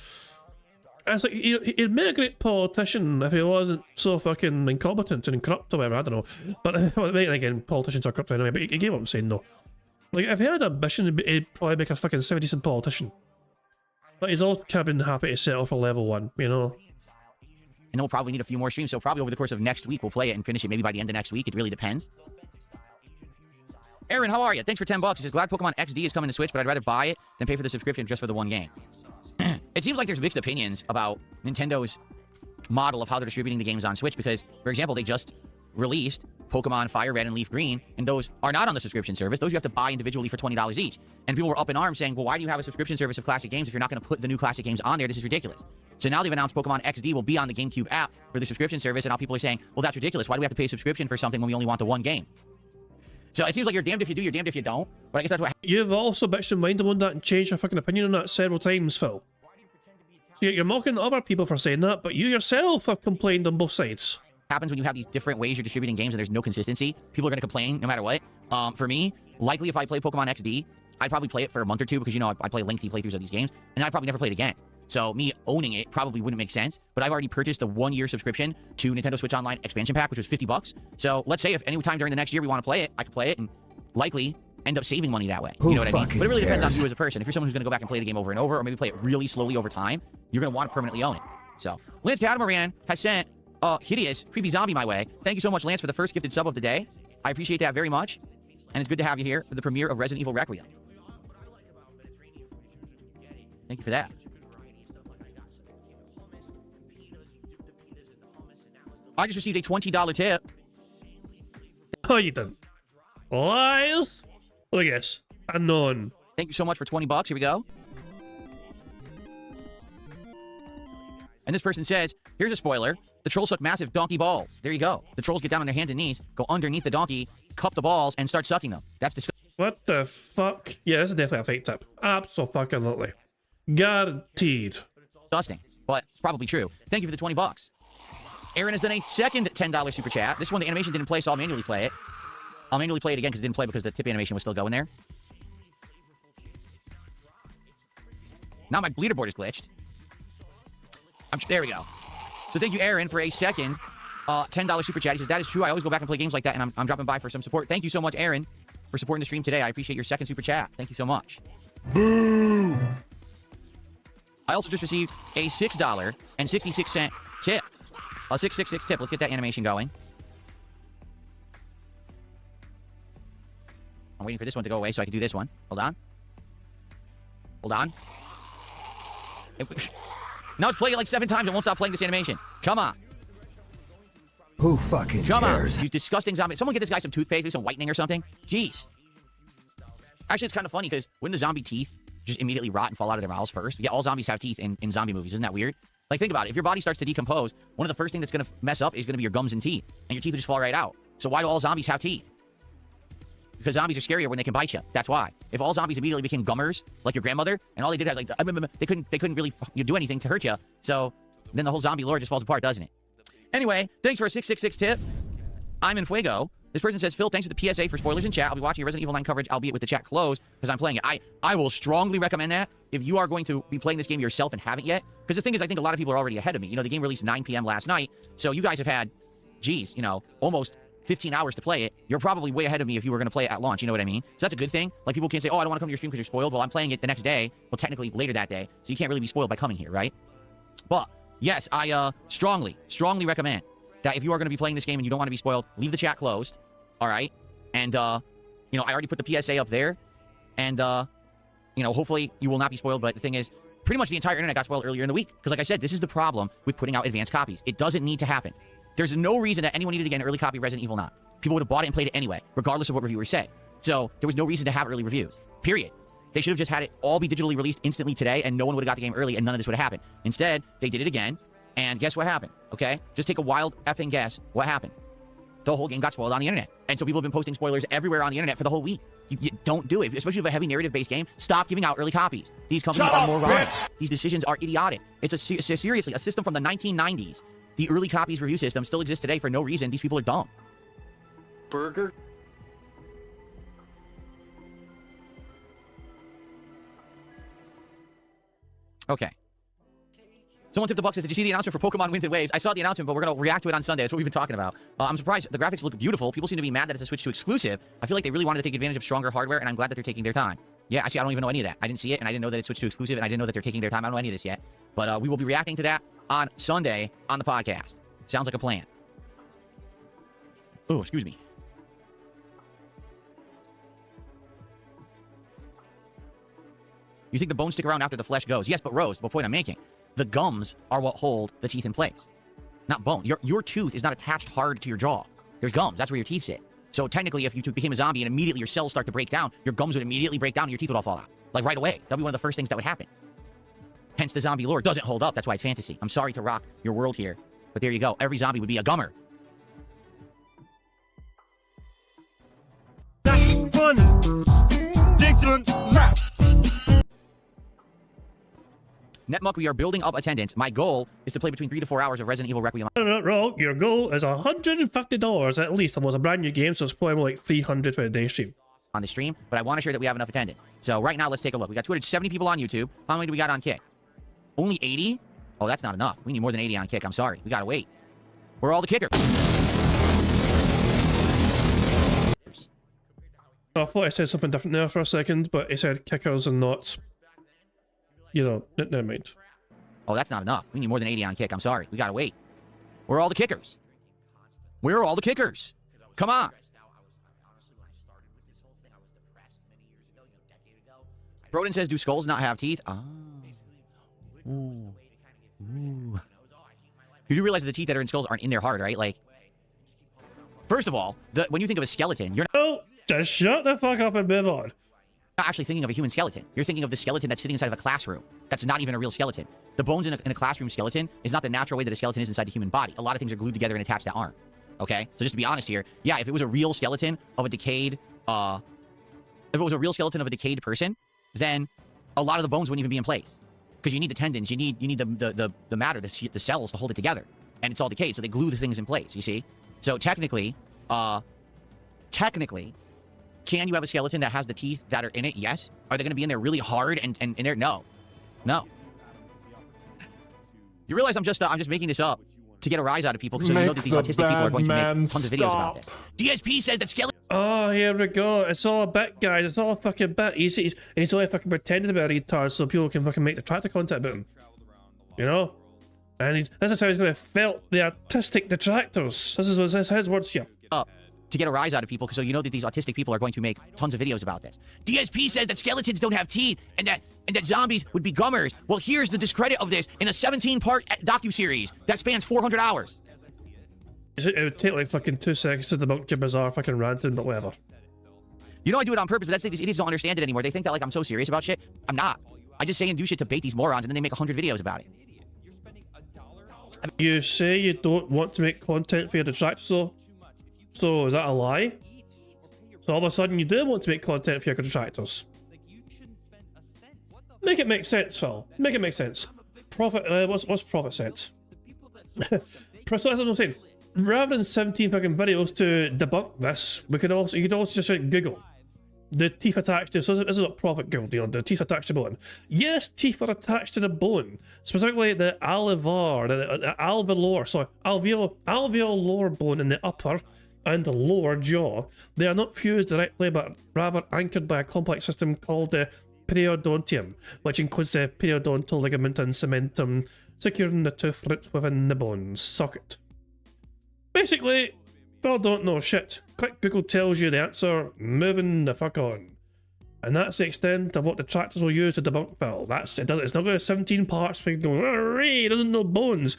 It's like, he'd be a great politician if he wasn't so fucking incompetent and corrupt or whatever, I don't know. But, well, again, politicians are corrupt anyway, but you get what I'm saying though. Like, if he had ambition, he'd probably make a fucking semi-decent politician. But he's also kind of been happy to settle for level 1, you know? And then we'll probably need a few more streams, so probably over the course of next week, we'll play it and finish it maybe by the end of next week. It really depends. Aaron, how are you? Thanks for $10. He says, glad Pokemon XD is coming to Switch, but I'd rather buy it than pay for the subscription just for the one game. It seems like there's mixed opinions about Nintendo's model of how they're distributing the games on Switch because, for example, they just released Pokemon Fire Red and Leaf Green, and those are not on the subscription service. Those you have to buy individually for $20 each. And people were up in arms saying, well, why do you have a subscription service of classic games if you're not going to put the new classic games on there? This is ridiculous. So now they've announced Pokemon XD will be on the GameCube app for the subscription service, and now people are saying, well, that's ridiculous. Why do we have to pay a subscription for something when we only want the one game? So it seems like you're damned if you do, you're damned if you don't. But I guess that's what... You've also bitched and minded on that and changed your fucking opinion on that several times, Phil. So you're mocking other people for saying that, but you yourself have complained on both sides. Happens when you have these different ways you're distributing games and there's no consistency. People are going to complain no matter what. For me, likely if I play Pokemon XD, I'd probably play it for a month or two because, you know, I play lengthy playthroughs of these games, and I'd probably never play it again. So me owning it probably wouldn't make sense, but I've already purchased a 1-year subscription to Nintendo Switch Online expansion pack, which was $50. So let's say if any time during the next year we want to play it, I could play it, and likely end up saving money that way. Who You know what I mean? fucking But it really depends on cares? you as a person. If you're someone who's going to go back and play the game over and over, or maybe play it really slowly over time, you're going to want to permanently own it. So, Lance Catamaran has sent a hideous, creepy zombie my way. Thank you so much, Lance, for the first gifted sub of the day. I appreciate that very much. And it's good to have you here for the premiere of Resident Evil Requiem. Thank you for that. I just received a $20 tip. Oh, you didn't. Lies? Look at this. Unknown. Thank you so much for 20 bucks. Here we go. And this person says, here's a spoiler. The trolls suck massive donkey balls. There you go. The trolls get down on their hands and knees, go underneath the donkey, cup the balls, and start sucking them. That's disgusting. What the fuck? Yeah, this is definitely a fake tip. Absolutely. Guaranteed. Disgusting, but it's probably true. Thank you for the 20 bucks. Aaron has done a second $10 super chat. This one, the animation didn't play, so I'll manually play it. I'll manually play it again because it didn't play because the tip animation was still going there. Now my leaderboard is glitched. There we go. So thank you, Aaron, for a second $10 super chat. He says, that is true. I always go back and play games like that, and I'm dropping by for some support. Thank you so much, Aaron, for supporting the stream today. I appreciate your second super chat. Thank you so much. Boo! I also just received a $6.66 tip. A 666 tip. Let's get that animation going. I'm waiting for this one to go away so I can do this one. Hold on. Hold on. Now it's playing it like 7 times. It won't stop playing this animation. Come on. Who fucking Come cares? on. You disgusting zombie. Someone get this guy some toothpaste, maybe some whitening or something. Jeez. Actually, it's kind of funny because wouldn't the zombie teeth just immediately rot and fall out of their mouths first? Yeah, all zombies have teeth in zombie movies. Isn't that weird? Like, think about it. If your body starts to decompose, one of the first things that's going to mess up is going to be your gums and teeth. And your teeth will just fall right out. So why do all zombies have teeth? Because zombies are scarier when they can bite you. That's why. If all zombies immediately became gummers, like your grandmother, and all they did was like, they couldn't really do anything to hurt you. So then the whole zombie lore just falls apart, doesn't it? Anyway, thanks for a 666 tip. I'm in Fuego. This person says, Phil, thanks for the PSA for spoilers in chat. I'll be watching your Resident Evil 9 coverage, albeit with the chat closed, because I'm playing it. I will strongly recommend that if you are going to be playing this game yourself and haven't yet. Because the thing is, I think a lot of people are already ahead of me. You know, the game released 9 p.m. last night, so you guys have had, geez, you know, almost 15 hours to play it. You're probably way ahead of me if you were going to play it at launch. You know what I mean? So that's a good thing. Like, people can't say, oh, I don't want to come to your stream because you're spoiled. Well, I'm playing it the next day. Well, technically later that day. So you can't really be spoiled by coming here, right? But, yes, I strongly recommend that if you are going to be playing this game and you don't want to be spoiled, leave the chat closed. All right? And, you know, I already put the PSA up there. And, you know, hopefully you will not be spoiled. But the thing is, pretty much the entire internet got spoiled earlier in the week. Because, like I said, this is the problem with putting out advanced copies. It doesn't need to happen. There's no reason that anyone needed to get an early copy of Resident Evil 9. People would have bought it and played it anyway, regardless of what reviewers say. So there was no reason to have early reviews. Period. They should have just had it all be digitally released instantly today, and no one would have got the game early, and none of this would have happened. Instead, they did it again, and guess what happened? Okay? Just take a wild effing guess. What happened? The whole game got spoiled on the internet. And so people have been posting spoilers everywhere on the internet for the whole week. You don't do it. Especially with a heavy narrative-based game. Stop giving out early copies. These companies are moronic. These decisions are idiotic. It's seriously a system from the 1990s. The early copies review system still exists today for no reason. These people are dumb. Burger? Okay. Someone tipped the buck says, did you see the announcement for Pokemon Winds and Waves? I saw the announcement, but we're going to react to it on Sunday. That's what we've been talking about. I'm surprised. The graphics look beautiful. People seem to be mad that it's a switch to exclusive. I feel like they really wanted to take advantage of stronger hardware, and I'm glad that they're taking their time. Yeah, actually, I don't even know any of that. I didn't see it, and I didn't know that it switched to exclusive, and I didn't know that they're taking their time. I don't know any of this yet. But we will be reacting to that on Sunday on the podcast. Sounds like a plan. Oh, excuse me. You think the bones stick around after the flesh goes? Yes, but Rose, the point I'm making, the gums are what hold the teeth in place. Not bone. Your tooth is not attached hard to your jaw. There's gums. That's where your teeth sit. So technically, if you became a zombie and immediately your cells start to break down, your gums would immediately break down and your teeth would all fall out. Like right away. That'd be one of the first things that would happen. Hence, the zombie lore doesn't hold up. That's why it's fantasy. I'm sorry to rock your world here. But there you go. Every zombie would be a gummer. That's one. Diction's left. Netmuck, we are building up attendance. My goal is to play between 3 to 4 hours of Resident Evil Requiem. Wrong. Your goal is $150 at least. And was a brand new game, so it's probably more like $300 for a day stream. On the stream, but I want to ensure that we have enough attendance. So right now, let's take a look. We got 270 people on YouTube. How many do we got on Kick? Only 80? Oh, that's not enough. We need more than 80 on Kick. I'm sorry. We gotta wait. Where are all the kickers? I thought I said something different there for a second, but he said kickers and not, you know, never mind. Oh, that's not enough. We need more than 80 on kick. I'm sorry. We gotta wait. Where are all the kickers? Where are all the kickers? Come on. Broden says, do skulls not have teeth? Oh. Ooh. Ooh. You do realize that the teeth that are in skulls aren't in their heart, right? Like, first of all, when you think of a skeleton, you're not... Oh, just shut the fuck up and move on. Not actually thinking of a human skeleton. You're thinking of the skeleton that's sitting inside of a classroom. That's not even a real skeleton. The bones in a classroom skeleton is not the natural way that a skeleton is inside the human body. A lot of things are glued together and attached that aren't. Okay? So just to be honest here, yeah, if it was a real skeleton of a decayed, person, then a lot of the bones wouldn't even be in place. Because you need the tendons, you need the matter, the cells to hold it together. And it's all decayed, so they glue the things in place, you see? So technically, can you have a skeleton that has the teeth that are in it? Yes. Are they going to be in there really hard and in there? No. No. You realize I'm just making this up to get a rise out of people because you know that these autistic people are going to make tons of videos about this. DSP says that skeleton... Oh, here we go. It's all a bit, guys. It's all a fucking bit. He's only fucking pretending to be a retard so people can fucking make the tractor content about him. You know? And this is how he's going to felt the artistic detractors. This is his words here. To get a rise out of people, so you know that these autistic people are going to make tons of videos about this. DSP says that skeletons don't have teeth and that zombies would be gummers. Well, here's the discredit of this in a 17-part docuseries that spans 400 hours. It would take like fucking 2 seconds to debunk your bizarre fucking ranting, but whatever. You know I do it on purpose, but that's like these idiots don't understand it anymore. They think that like I'm so serious about shit. I'm not. I just say and do shit to bait these morons, and then they make 100 videos about it. You say you don't want to make content for your detractors, though? So, is that a lie? So all of a sudden you do want to make content for your detractors. Make it make sense, Phil. Make it make sense. Profit, what's profit sense? That's what I'm saying. Rather than 17 fucking videos to debunk this, you could also just Google the teeth attached to, so this is what Prophet Googled, you know, the teeth attached to bone. Yes, teeth are attached to the bone, specifically the alveolar bone in the upper and the lower jaw. They are not fused directly, but rather anchored by a complex system called the periodontium, which includes the periodontal ligament and cementum, securing the tooth roots within the bone socket. Basically, Phil don't know shit. Quick Google tells you the answer, moving the fuck on. And that's the extent of what detractors will use to debunk Phil. It's not going to 17 parts for going, he doesn't know bones.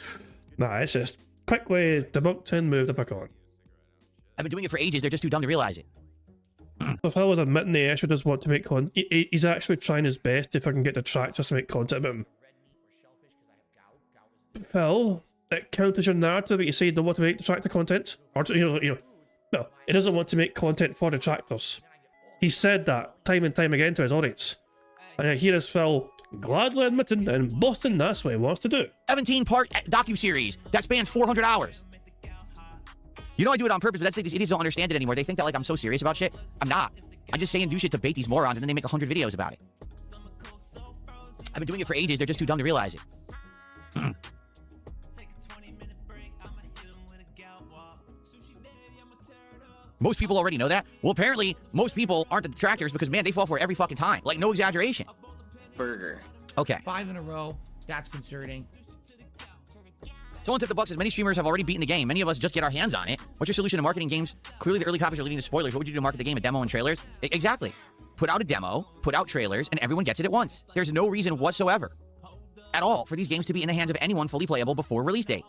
Nah, it's just quickly debunked and move the fuck on. I've been doing it for ages, they're just too dumb to realize it. So Phil was admitting he actually does want to make content. He's actually trying his best to fucking get detractors to make content about him. Phil, it counters your narrative that you say you don't want to make detractor content. Or, no, he doesn't want to make content for detractors. He said that time and time again to his audience. And here is Phil gladly admitting and boasting that's what he wants to do. 17-part docuseries that spans 400 hours. You know I do it on purpose, but that's like these idiots don't understand it anymore. They think that like I'm so serious about shit. I'm not. I just say and do shit to bait these morons, and then they make 100 videos about it. I've been doing it for ages. They're just too dumb to realize it. Most people already know that. Well, apparently, most people aren't the detractors because, man, they fall for it every fucking time. Like, no exaggeration. Burger. Okay. 5 in a row. That's concerning. Someone took the bucks as many streamers have already beaten the game. Many of us just get our hands on it. What's your solution to marketing games? Clearly, the early copies are leading to spoilers. What would you do to market the game? A demo and trailers? Exactly. Put out a demo, put out trailers, and everyone gets it at once. There's no reason whatsoever at all for these games to be in the hands of anyone fully playable before release date.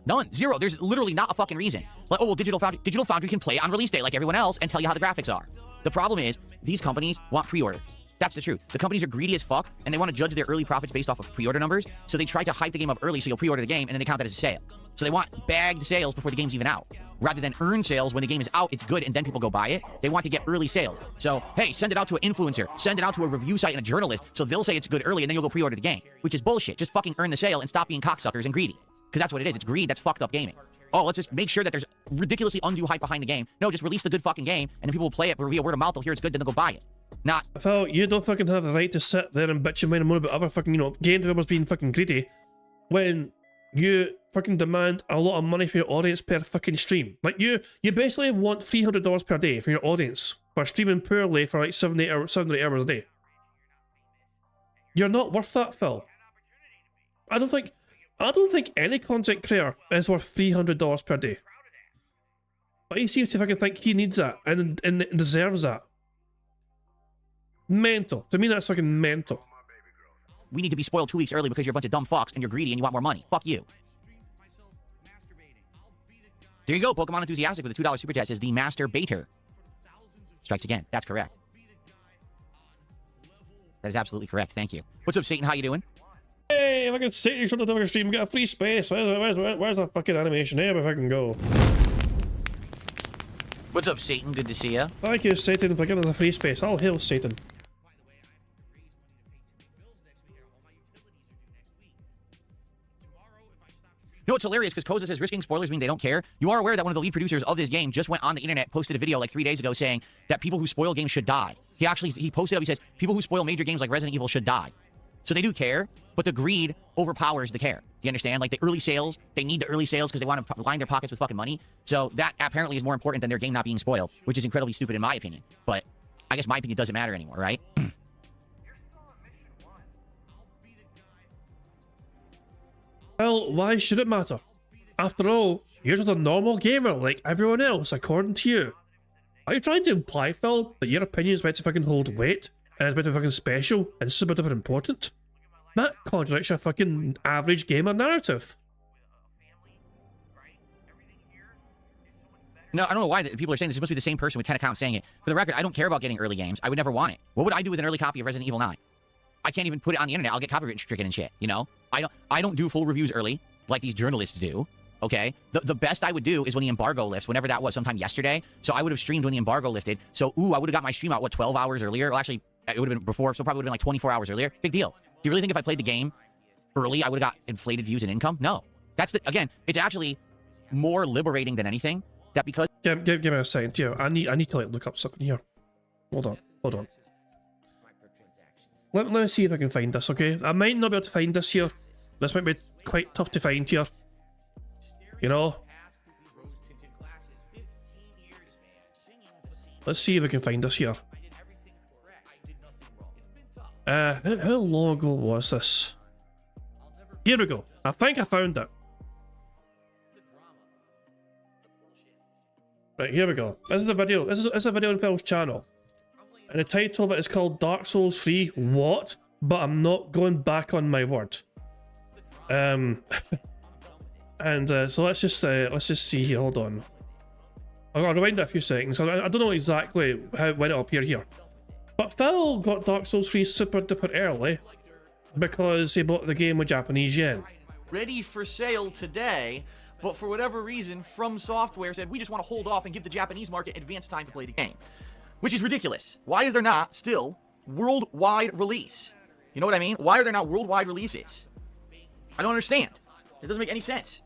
None. Zero. There's literally not a fucking reason. Like, oh, well, Digital Foundry can play it on release day like everyone else and tell you how the graphics are. The problem is, these companies want pre-orders. That's the truth. The companies are greedy as fuck, and they want to judge their early profits based off of pre-order numbers, so they try to hype the game up early so you'll pre-order the game, and then they count that as a sale. So they want bagged sales before the game's even out. Rather than earn sales when the game is out, it's good, and then people go buy it. They want to get early sales. So, hey, send it out to an influencer. Send it out to a review site and a journalist, so they'll say it's good early, and then you'll go pre-order the game. Which is bullshit. Just fucking earn the sale and stop being cocksuckers and greedy. Because that's what it is. It's greed. That's fucked up gaming. Oh, let's just make sure that there's ridiculously undue hype behind the game. No, just release the good fucking game, and then people will play it via word of mouth. They'll hear it's good, then they'll go buy it. Not. Phil, you don't fucking have the right to sit there and bitch your mind and moan about other fucking, game developers being fucking greedy when you fucking demand a lot of money for your audience per fucking stream. Like, you basically want $300 per day from your audience for streaming poorly for like 7 or 8 hours a day. You're not worth that, Phil. I don't think any content creator is worth $300 per day. But he seems to fucking think he needs that and deserves that. Mental. To me, that's fucking mental. We need to be spoiled 2 weeks early because you're a bunch of dumb fucks and you're greedy and you want more money. Fuck you. There you go, Pokemon Enthusiastic with a $2 super chat says the Master Baiter. Strikes again. That's correct. That is absolutely correct. Thank you. What's up, Satan? How you doing? Hey, if I can Satan, you should have done a stream. Get a free space. Where's that fucking animation? Hey, if I can go. What's up, Satan? Good to see you. Thank you, Satan, for giving us a free space. I'll hail Satan. You know what's hilarious? Because Koza says risking spoilers mean they don't care. You are aware that one of the lead producers of this game just went on the internet, posted a video like 3 days ago saying that people who spoil games should die. He posted up, he says, people who spoil major games like Resident Evil should die. So they do care, but the greed overpowers the care. You understand? Like the early sales, they need the early sales because they want to line their pockets with fucking money. So that apparently is more important than their game not being spoiled, which is incredibly stupid in my opinion. But I guess my opinion doesn't matter anymore, right? Well, why should it matter? After all, you're just a normal gamer like everyone else, according to you. Are you trying to imply, Phil, that your opinion is meant to fucking hold weight, and it's meant to be fucking special, and super duper important? That contradicts your fucking average gamer narrative. No, I don't know why people are saying this. It must be the same person with 10 accounts saying it. For the record, I don't care about getting early games. I would never want it. What would I do with an early copy of Resident Evil 9? I can't even put it on the internet. I'll get copyright stricken and shit, you know? I don't do full reviews early like these journalists do. Okay, the best I would do is when the embargo lifts, whenever that was, sometime yesterday. So I would have streamed when the embargo lifted. So, I would have got my stream out, what, 12 hours earlier? Well, actually, it would have been before, so probably would have been like 24 hours earlier. Big deal. Do you really think if I played the game early, I would have got inflated views and income? No. Again, it's actually more liberating than anything. That because... Give me a second here. I need to like look up something here. Hold on. Let me see if I can find this, okay? I might not be able to find this here. This might be quite tough to find here. You know? Let's see if we can find this here. How long ago was this? Here we go. I think I found it. Right, here we go. This is a video. This is a video on Phil's channel. And the title of it is called Dark Souls 3 What? But I'm not going back on my word. And so let's just see here. Hold on. I'll rewind it a few seconds. I don't know exactly when it'll appear here. But Phil got Dark Souls 3 super duper early because he bought the game with Japanese yen. Ready for sale today, but for whatever reason, From Software said we just want to hold off and give the Japanese market advanced time to play the game. Which is ridiculous. Why is there not still worldwide release? You know what I mean? Why are there not worldwide releases? I don't understand. It doesn't make any sense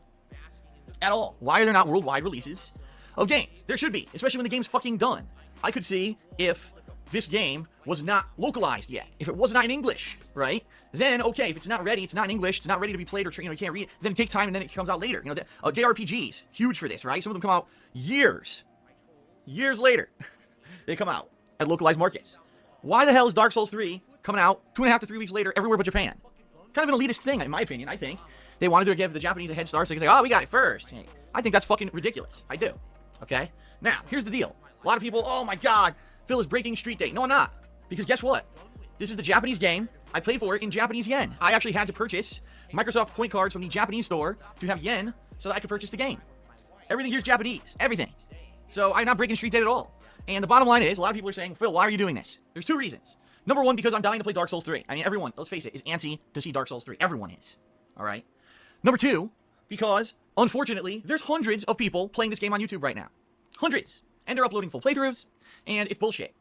at all. Why are there not worldwide releases of games? There should be, especially when the game's fucking done. I could see if this game was not localized yet, if it was not in English, right? Then okay, if it's not ready, it's not in English, it's not ready to be played, or you can't read it, then take time and then it comes out later. You know, JRPGs, huge for this, right? Some of them come out years later. They come out at localized markets. Why the hell is Dark Souls 3 coming out 2.5 to 3 weeks later everywhere but Japan? Kind of an elitist thing, in my opinion, I think. They wanted to give the Japanese a head start, so they can say, oh, we got it first. I think that's fucking ridiculous. I do. Okay? Now, here's the deal. A lot of people, oh my god, Phil is breaking street date. No, I'm not. Because guess what? This is the Japanese game. I paid for it in Japanese yen. I actually had to purchase Microsoft point cards from the Japanese store to have yen so that I could purchase the game. Everything here's Japanese. Everything. So I'm not breaking street date at all. And the bottom line is, a lot of people are saying, Phil, why are you doing this? There's two reasons. Number one, because I'm dying to play Dark Souls 3. I mean, everyone, let's face it, is antsy to see Dark Souls 3. Everyone is. Alright? Number two, because, unfortunately, there's hundreds of people playing this game on YouTube right now. Hundreds. And they're uploading full playthroughs, and it's bullshit.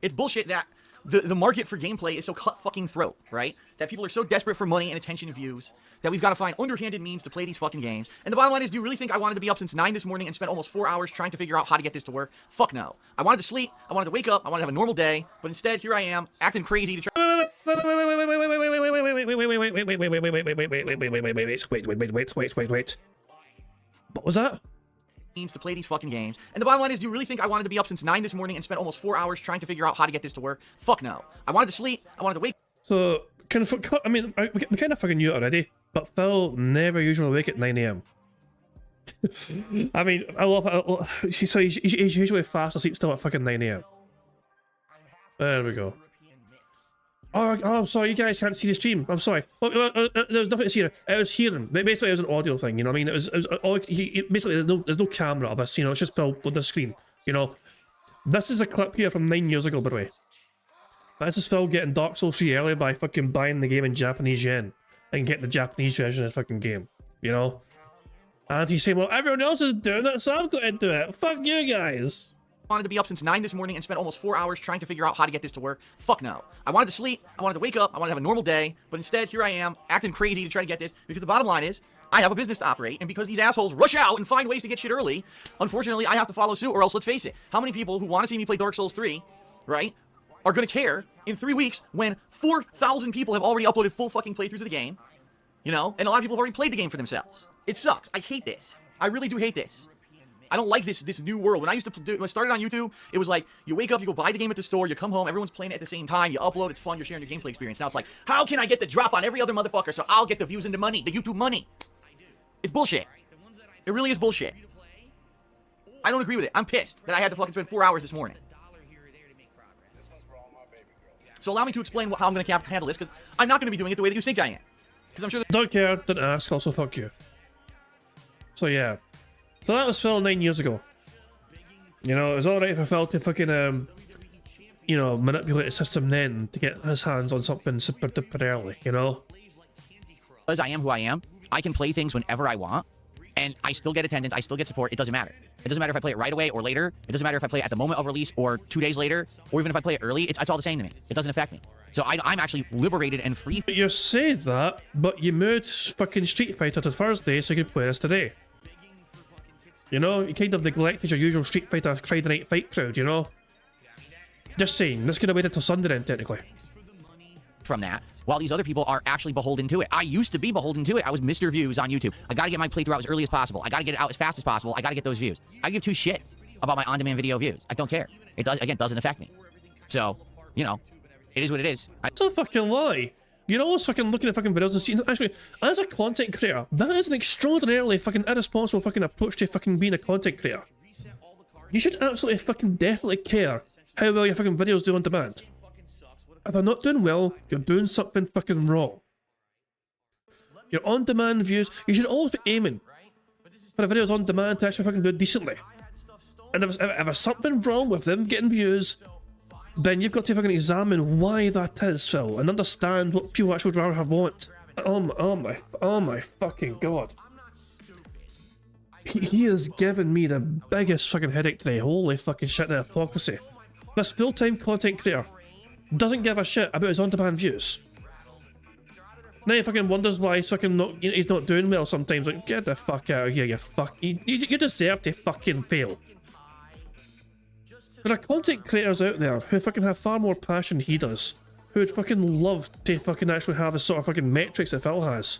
It's bullshit that the market for gameplay is so cut fucking throat, right? That people are so desperate for money and attention and views that we've got to find underhanded means to play these fucking games. And the bottom line is, do you really think I wanted to be up since 9 this morning and spend almost 4 hours trying to figure out how to get this to work? Fuck no. I wanted to sleep, I wanted to wake up, I wanted to have a normal day, but instead, here I am, acting crazy to try... Wait. What was that? to play these fucking games. And the bottom line is, do you really think I wanted to be up since 9 this morning and spent almost 4 hours trying to figure out how to get this to work? Fuck no. I wanted to sleep. I wanted to wake. So, I mean, we kind of fucking knew it already, but Phil never usually wake at 9 AM. I mean, so he's usually fast asleep still at fucking 9 AM. There we go. Oh, I'm sorry, you guys can't see the stream. I'm sorry. There's nothing to see here. It was hearing. Basically, it was an audio thing, you know what I mean? It was all, basically, there's no camera of us, you know, it's just Phil on the screen, you know? This is a clip here from 9 years ago, by the way. This is Phil getting Dark Souls 3 early by fucking buying the game in Japanese yen and getting the Japanese version of the fucking game, you know? And he's saying, well, everyone else is doing it, so I've got to do it. Fuck you guys. Wanted to be up since 9 this morning and spent almost 4 hours trying to figure out how to get this to work. Fuck no. I wanted to sleep. I wanted to wake up. I wanted to have a normal day. But instead, here I am, acting crazy to try to get this, because the bottom line is, I have a business to operate, and because these assholes rush out and find ways to get shit early, unfortunately, I have to follow suit, or else, let's face it, how many people who want to see me play Dark Souls 3, right, are going to care in 3 weeks when 4,000 people have already uploaded full fucking playthroughs of the game, you know, and a lot of people have already played the game for themselves. It sucks. I hate this. I really do hate this. I don't like this new world. When I started on YouTube, it was like, you wake up, you go buy the game at the store, you come home, everyone's playing it at the same time, you upload, it's fun, you're sharing your gameplay experience. Now it's like, how can I get the drop on every other motherfucker so I'll get the views and the money, the YouTube money? It's bullshit. It really is bullshit. I don't agree with it. I'm pissed that I had to fucking spend 4 hours this morning. So allow me to explain how I'm going to handle this, because I'm not going to be doing it the way that you think I am. Because I'm sure don't care, didn't ask, also fuck you. So yeah. So that was Phil 9 years ago. You know, it was alright for Phil to fucking, you know, manipulate the system then to get his hands on something super duper early, you know? Because I am who I am, I can play things whenever I want, and I still get attendance, I still get support, it doesn't matter. It doesn't matter if I play it right away or later, it doesn't matter if I play it at the moment of release or 2 days later, or even if I play it early, it's all the same to me. It doesn't affect me. So I'm actually liberated and free. You say that, but you moved fucking Street Fighter to Thursday so you can play this today. You know, you kind of neglected your usual Street Fighter Friday Night Fight crowd, you know? Just saying, this could have waited till Sunday then, technically. From that, while these other people are actually beholden to it. I used to be beholden to it. I was Mr. Views on YouTube. I gotta get my playthrough out as early as possible. I gotta get it out as fast as possible. I gotta get those views. I give two shits about my on-demand video views. I don't care. It doesn't affect me. So, you know, it is what it is. It's a fucking lie. You're always fucking looking at fucking videos and seeing, actually, as a content creator, that is an extraordinarily fucking irresponsible fucking approach to fucking being a content creator. You should absolutely fucking definitely care how well your fucking videos do on demand. If they're not doing well, you're doing something fucking wrong. Your on-demand views, you should always be aiming for the videos on demand to actually fucking do decently. And if there's something wrong with them getting views, then you've got to fucking examine why that is, Phil, and understand what people actually would rather have want. Oh my fucking god. He has given me the biggest fucking headache today. Holy fucking shit, the hypocrisy. This full-time content creator doesn't give a shit about his on-demand views. Now he fucking wonders why he's fucking not, he's not doing well sometimes. Like, get the fuck out of here, you deserve to fucking fail. There are content creators out there who fucking have far more passion than he does, who would fucking love to fucking actually have the sort of fucking metrics that Phil has.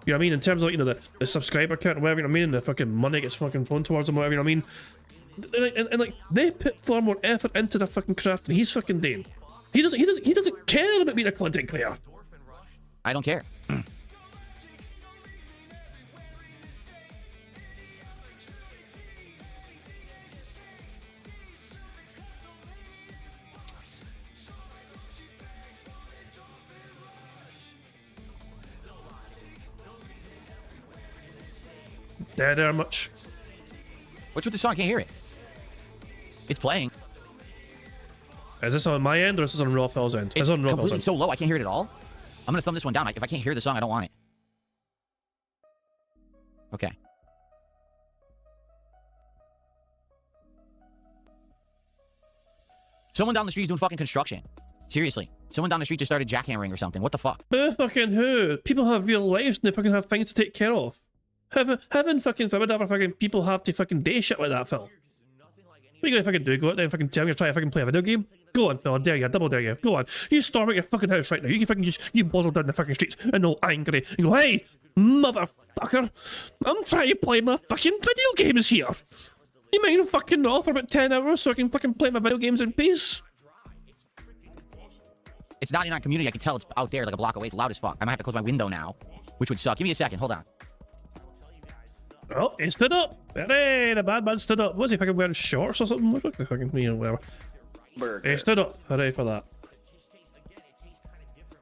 You know what I mean? In terms of, you know, the subscriber count or whatever, you know what I mean? And the fucking money gets fucking thrown towards them, whatever, you know what I mean? And like, they put far more effort into their fucking craft than he's fucking doing. He doesn't care about being a content creator. I don't care. There much. What's with the song? I can't hear it. It's playing. Is this on my end or is this on Raw Phil's end? It's on Raw Phil's end. So low, I can't hear it at all. I'm gonna thumb this one down. If I can't hear the song, I don't want it. Okay. Someone down the street is doing fucking construction. Seriously. Someone down the street just started jackhammering or something. What the fuck? Fucking who? People have real lives and they fucking have things to take care of. Heaven fucking forbid ever fucking people have to fucking do shit like that, Phil. What are you gonna fucking do? Go out there and fucking tell me you're trying to fucking play a video game? Go on, Phil, I dare you, I double dare you. Go on. You storm out your fucking house right now. You can fucking just, you waddle down the fucking streets and all angry and go, hey, Motherfucker! I'm trying to play my fucking video games here! You mind fucking off for about 10 hours so I can fucking play my video games in peace? It's not in our community. I can tell it's out there like a block away. It's loud as fuck. I might have to close my window now, which would suck. Give me a second. Hold on. Oh, he stood up. Hey, the bad man stood up. Was he fucking wearing shorts or something? Look like fucking, you know, whatever. He stood up. Hooray for that.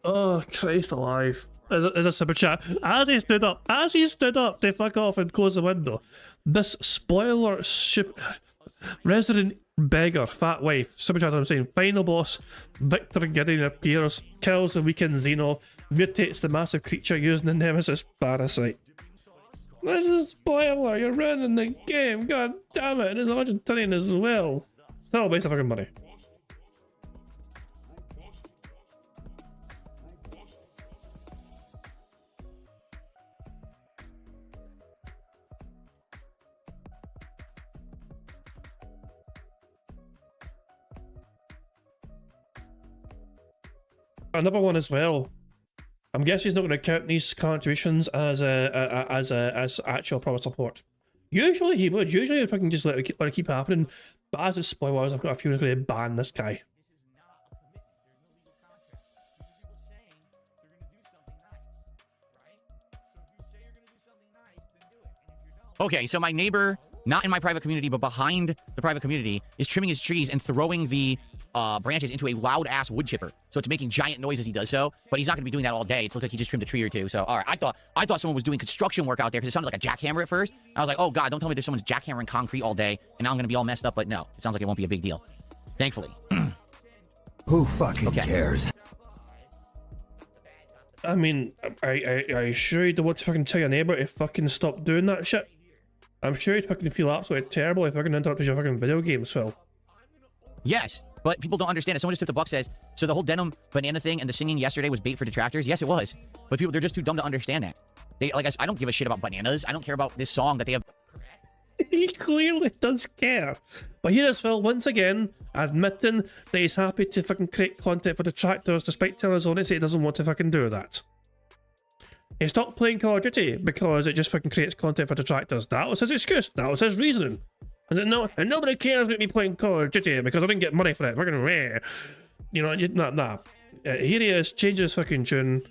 Oh, Christ alive. There's a super chat. As he stood up to fuck off and close the window. This spoiler resident beggar, fat wife, super chat I'm saying, final boss, Victor Gideon appears, kills the weakened Xeno, mutates the massive creature using the Nemesis parasite. This is a spoiler, you're running the game, god damn it, and there's a Argentinian as well. Still a waste of fucking money. Another one as well. I'm guessing he's not going to count these contributions as actual proper support. Usually he would. Usually if I can just let it keep happening. But as it's spoilers, I've got a few who's going to ban this guy. Okay, so my neighbor, not in my private community, but behind the private community, is trimming his trees and throwing the branches into a loud-ass wood chipper. So it's making giant noise as he does so, but he's not going to be doing that all day. It looks like he just trimmed a tree or two. So, all right, I thought someone was doing construction work out there because it sounded like a jackhammer at first. I was like, oh, God, don't tell me there's someone's jackhammering concrete all day, and now I'm going to be all messed up. But no, it sounds like it won't be a big deal. Thankfully. Who fucking cares? I mean, I sure you don't want to fucking tell your neighbor to fucking stop doing that shit. I'm sure you'd fucking feel absolutely terrible if fucking interrupted your fucking video games, Phil. Yes, but people don't understand it. Someone just took the buck says, so the whole denim banana thing and the singing yesterday was bait for detractors? Yes, it was. But people, they're just too dumb to understand that. They, like I don't give a shit about bananas. I don't care about this song that they have. He clearly does care. But here is Phil, once again, admitting that he's happy to fucking create content for detractors despite telling us on it he doesn't want to fucking do that. He stopped playing Call of Duty because it just fucking creates content for detractors. That was his excuse. That was his reasoning. And nobody cares about me playing Call of Duty because I didn't get money for it. Fucking rare. You know, nah. Here he is, changing his fucking tune,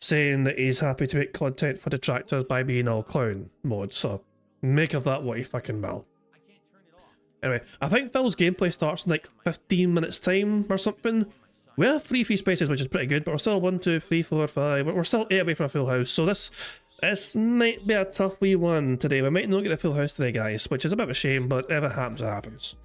saying that he's happy to make content for detractors by being all clown mode. So, make of that what he fucking will. Anyway, I think Phil's gameplay starts in like 15 minutes time or something. We have 3 free spaces, which is pretty good, but we're still 1, 2, 3, 4, 5. We're still 8 away from a full house, so this might be a tough wee one today. We might not get a full house today, guys, which is a bit of a shame, but if it happens, it happens.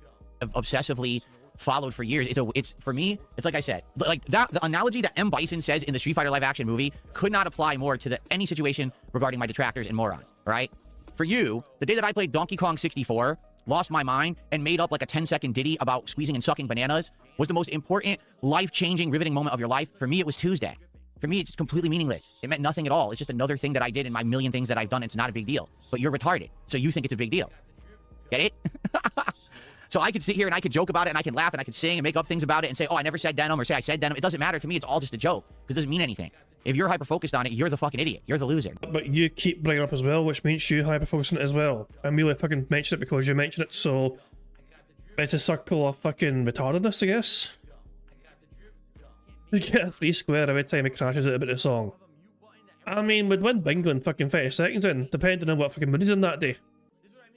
Obsessively followed for years. It's for me, it's like I said, like that, the analogy that M. Bison says in the Street Fighter live action movie could not apply more to any situation regarding my detractors and morons, all right? For you, the day that I played Donkey Kong 64, lost my mind, and made up like a 10-second ditty about squeezing and sucking bananas was the most important, life-changing, riveting moment of your life. For me, it was Tuesday. For me, it's completely meaningless. It meant nothing at all. It's just another thing that I did in my million things that I've done. It's not a big deal. But you're retarded, so you think it's a big deal. Get it? So I could sit here and I could joke about it and I could laugh and I could sing and make up things about it and say, oh, I never said denim or say I said denim. It doesn't matter to me. It's all just a joke because it doesn't mean anything. If you're hyper-focused on it, you're the fucking idiot. You're the loser. But you keep bringing it up as well, which means you hyper-focusing it as well. And really fucking mention it because you mention it, so it's a circle of fucking retardedness, I guess. You get a free square every time it crashes out about the song. I mean, we'd win bingo in fucking 30 seconds in, depending on what fucking mood he's in that day.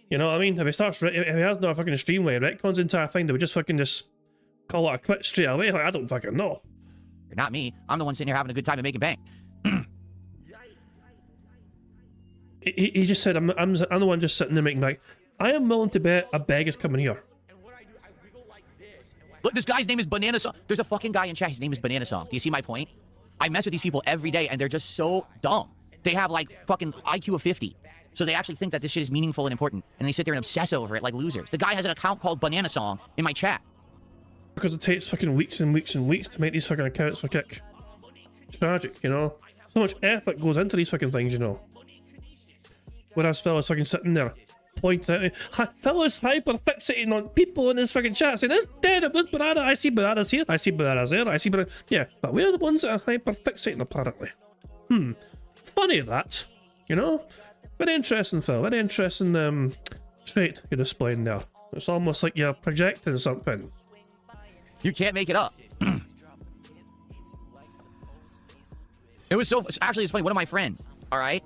You know what I mean? If he has no fucking stream where he retcons the entire thing, they would just call it a quit straight away. Like, I don't fucking know. You're not me. I'm the one sitting here having a good time and making bank. He just said, I'm the one just sitting there making bank. I am willing to bet a bag is coming here. Look, this guy's name is Banana Song. There's a fucking guy in chat. His name is Banana Song. Do you see my point? I mess with these people every day, and they're just so dumb. They have, like, fucking IQ of 50. So they actually think that this shit is meaningful and important, and they sit there and obsess over it like losers. The guy has an account called Banana Song in my chat. Because it takes fucking weeks and weeks and weeks to make these fucking accounts for kick. Tragic, you know? So much effort goes into these fucking things, you know? Whereas Phil is fucking sitting there, pointing out, Phil is hyper-fixating on people in his fucking chat, saying, this dead, this banana, I see bananas here, I see bananas there, I see bananas... Yeah, but we're the ones that are hyper-fixating, apparently. Funny that. You know? Very interesting, Phil. Very interesting trait you're displaying there. It's almost like you're projecting something. You can't make it up. It was so... Actually, it's funny. One of my friends, all right?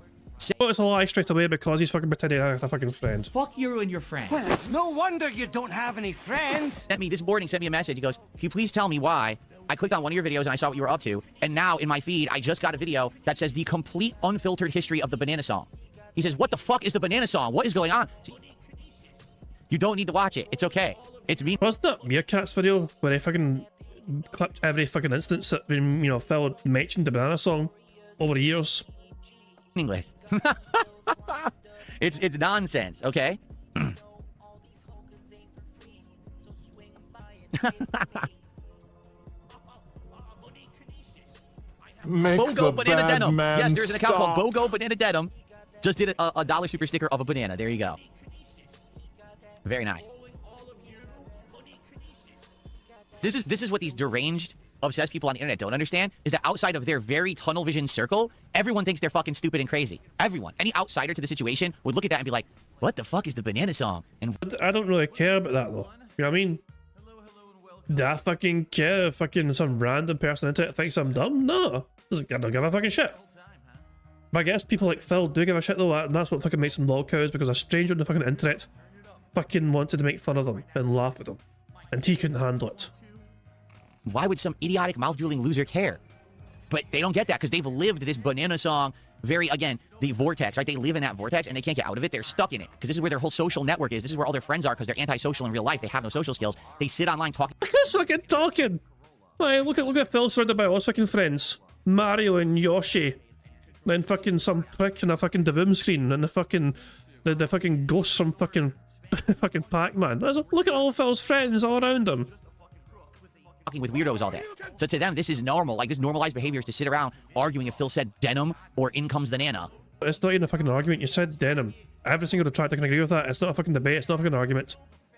Oh, it's a lie straight away because he's fucking pretending I have a fucking friend. Fuck you and your friend. Well, it's no wonder you don't have any friends. This morning sent me a message. He goes, can you please tell me why I clicked on one of your videos and I saw what you were up to, and now in my feed, I just got a video that says the complete unfiltered history of the banana song. He says, what the fuck is the banana song? What is going on? See, you don't need to watch it. It's okay. It's me. Wasn't that Meerkat's video where he fucking clipped every fucking instance that, you know, Phil mentioned the banana song over the years? English. It's nonsense, okay? Bogo Banana Denim. Yes, there's an account called Bogo Banana Denim. Just did a dollar super sticker of a banana. There you go. Very nice. This is what these deranged, obsessed people on the internet don't understand, is that outside of their very tunnel vision circle, everyone thinks they're fucking stupid and crazy. Everyone. Any outsider to the situation would look at that and be like, what the fuck is the banana song? And I don't really care about that though. You know what I mean? Do I fucking care if fucking some random person on the internet thinks I'm dumb? No. I don't give a fucking shit. But I guess people like Phil do give a shit though, and that's what fucking makes them lol cows, because a stranger on the fucking internet fucking wanted to make fun of them and laugh at them. And he couldn't handle it. Why would some idiotic mouth-drooling loser care? But they don't get that because they've lived this banana song very, again, the vortex, right? They live in that vortex and they can't get out of it. They're stuck in it because this is where their whole social network is. This is where all their friends are because they're antisocial in real life. They have no social skills. They sit online talking. Look at this fucking talking! Right, look at Phil surrounded by all his fucking friends. Mario and Yoshi. Then fucking some prick in a fucking Davoom screen and the fucking ghosts from fucking fucking Pac-Man. Look at all of Phil's friends all around him. Talking with weirdos all day. So to them, this is normal. Like, this normalized behavior is to sit around arguing if Phil said denim or in comes the nana. It's not even a fucking argument. You said denim. Every single detractor can agree with that. It's not a fucking debate. It's not a fucking argument.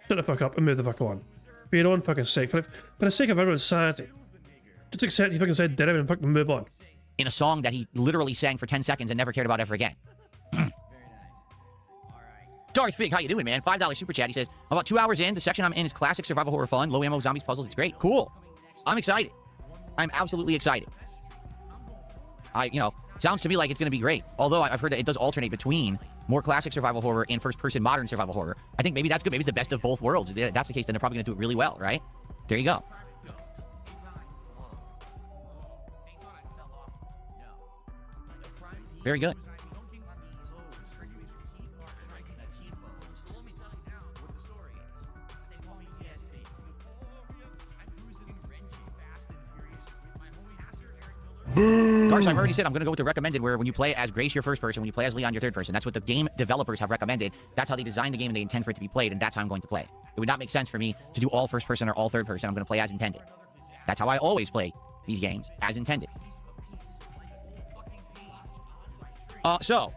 Shut the fuck up and move the fuck on. For your own fucking sake. For the sake of everyone's sanity. Just accept he fucking said denim and fucking move on. In a song that he literally sang for 10 seconds and never cared about ever again. Darth Fig, how you doing, man? $5 super chat. He says, about 2 hours in, the section I'm in is classic survival horror fun, low ammo zombies puzzles. It's great. Cool. I'm excited. I'm absolutely excited. Sounds to me like it's going to be great. Although I've heard that it does alternate between more classic survival horror and first-person modern survival horror. I think maybe that's good. Maybe it's the best of both worlds. If that's the case, then they're probably going to do it really well, right? There you go. Very good. Garsh, I've already said I'm going to go with the recommended, where when you play as Grace, you're first person, when you play as Leon, you're third person. That's what the game developers have recommended. That's how they designed the game and they intend for it to be played, and that's how I'm going to play. It would not make sense for me to do all first person or all third person. I'm going to play as intended. That's how I always play these games, as intended. So,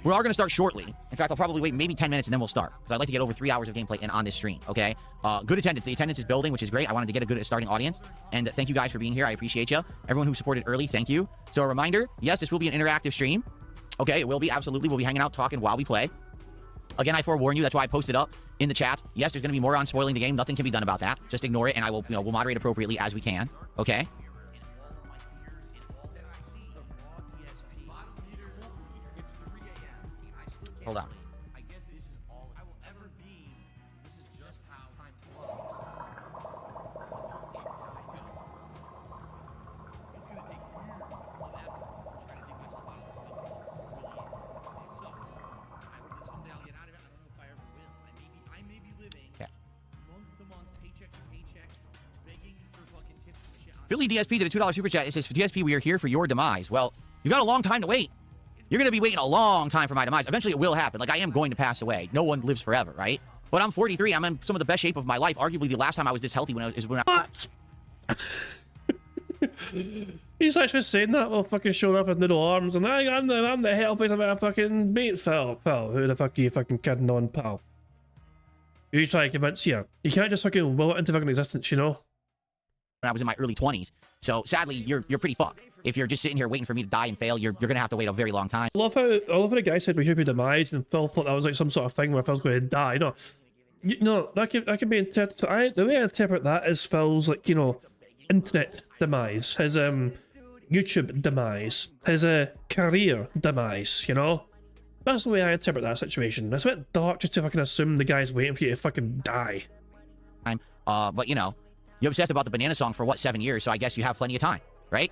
we are going to start shortly. In fact, I'll probably wait maybe 10 minutes and then we'll start, because I'd like to get over 3 hours of gameplay in on this stream, okay? Good attendance. The attendance is building, which is great. I wanted to get a good starting audience, and thank you guys for being here. I appreciate you. Everyone who supported early, thank you. So a reminder, yes, this will be an interactive stream. Okay, it will be, absolutely. We'll be hanging out, talking while we play. Again, I forewarn you. That's why I posted up in the chat. Yes, there's going to be more on spoiling the game. Nothing can be done about that. Just ignore it, and I will, we'll moderate appropriately as we can, okay? Hold on. Philly DSP did a $2 super chat. It says, DSP, we are here for your demise. Well, you got a long time to wait. You're going to be waiting a long time for my demise. Eventually, it will happen. Like, I am going to pass away. No one lives forever, right? But I'm 43. I'm in some of the best shape of my life. Arguably, the last time I was this healthy when What? He's actually saying that while fucking showing up with noodle arms and I'm the healthiest I've ever fucking beat. Phil, who the fuck are you fucking kidding on, pal? You try to convince you. You can't just fucking will it into fucking existence, you know? when I was in my early 20s. So sadly, you're pretty fucked. If you're just sitting here waiting for me to die and fail, you're gonna have to wait a very long time. I love how the guy said we have your demise, and Phil thought that was like some sort of thing where Phil's going to die. No, that can be interpreted. The way I interpret that is Phil's, like, you know, internet demise, his YouTube demise, his career demise. You know, that's the way I interpret that situation. It's a bit dark just to fucking assume the guy's waiting for you to fucking die. But you know, you obsessed about the banana song for what, 7 years? So I guess you have plenty of time, right?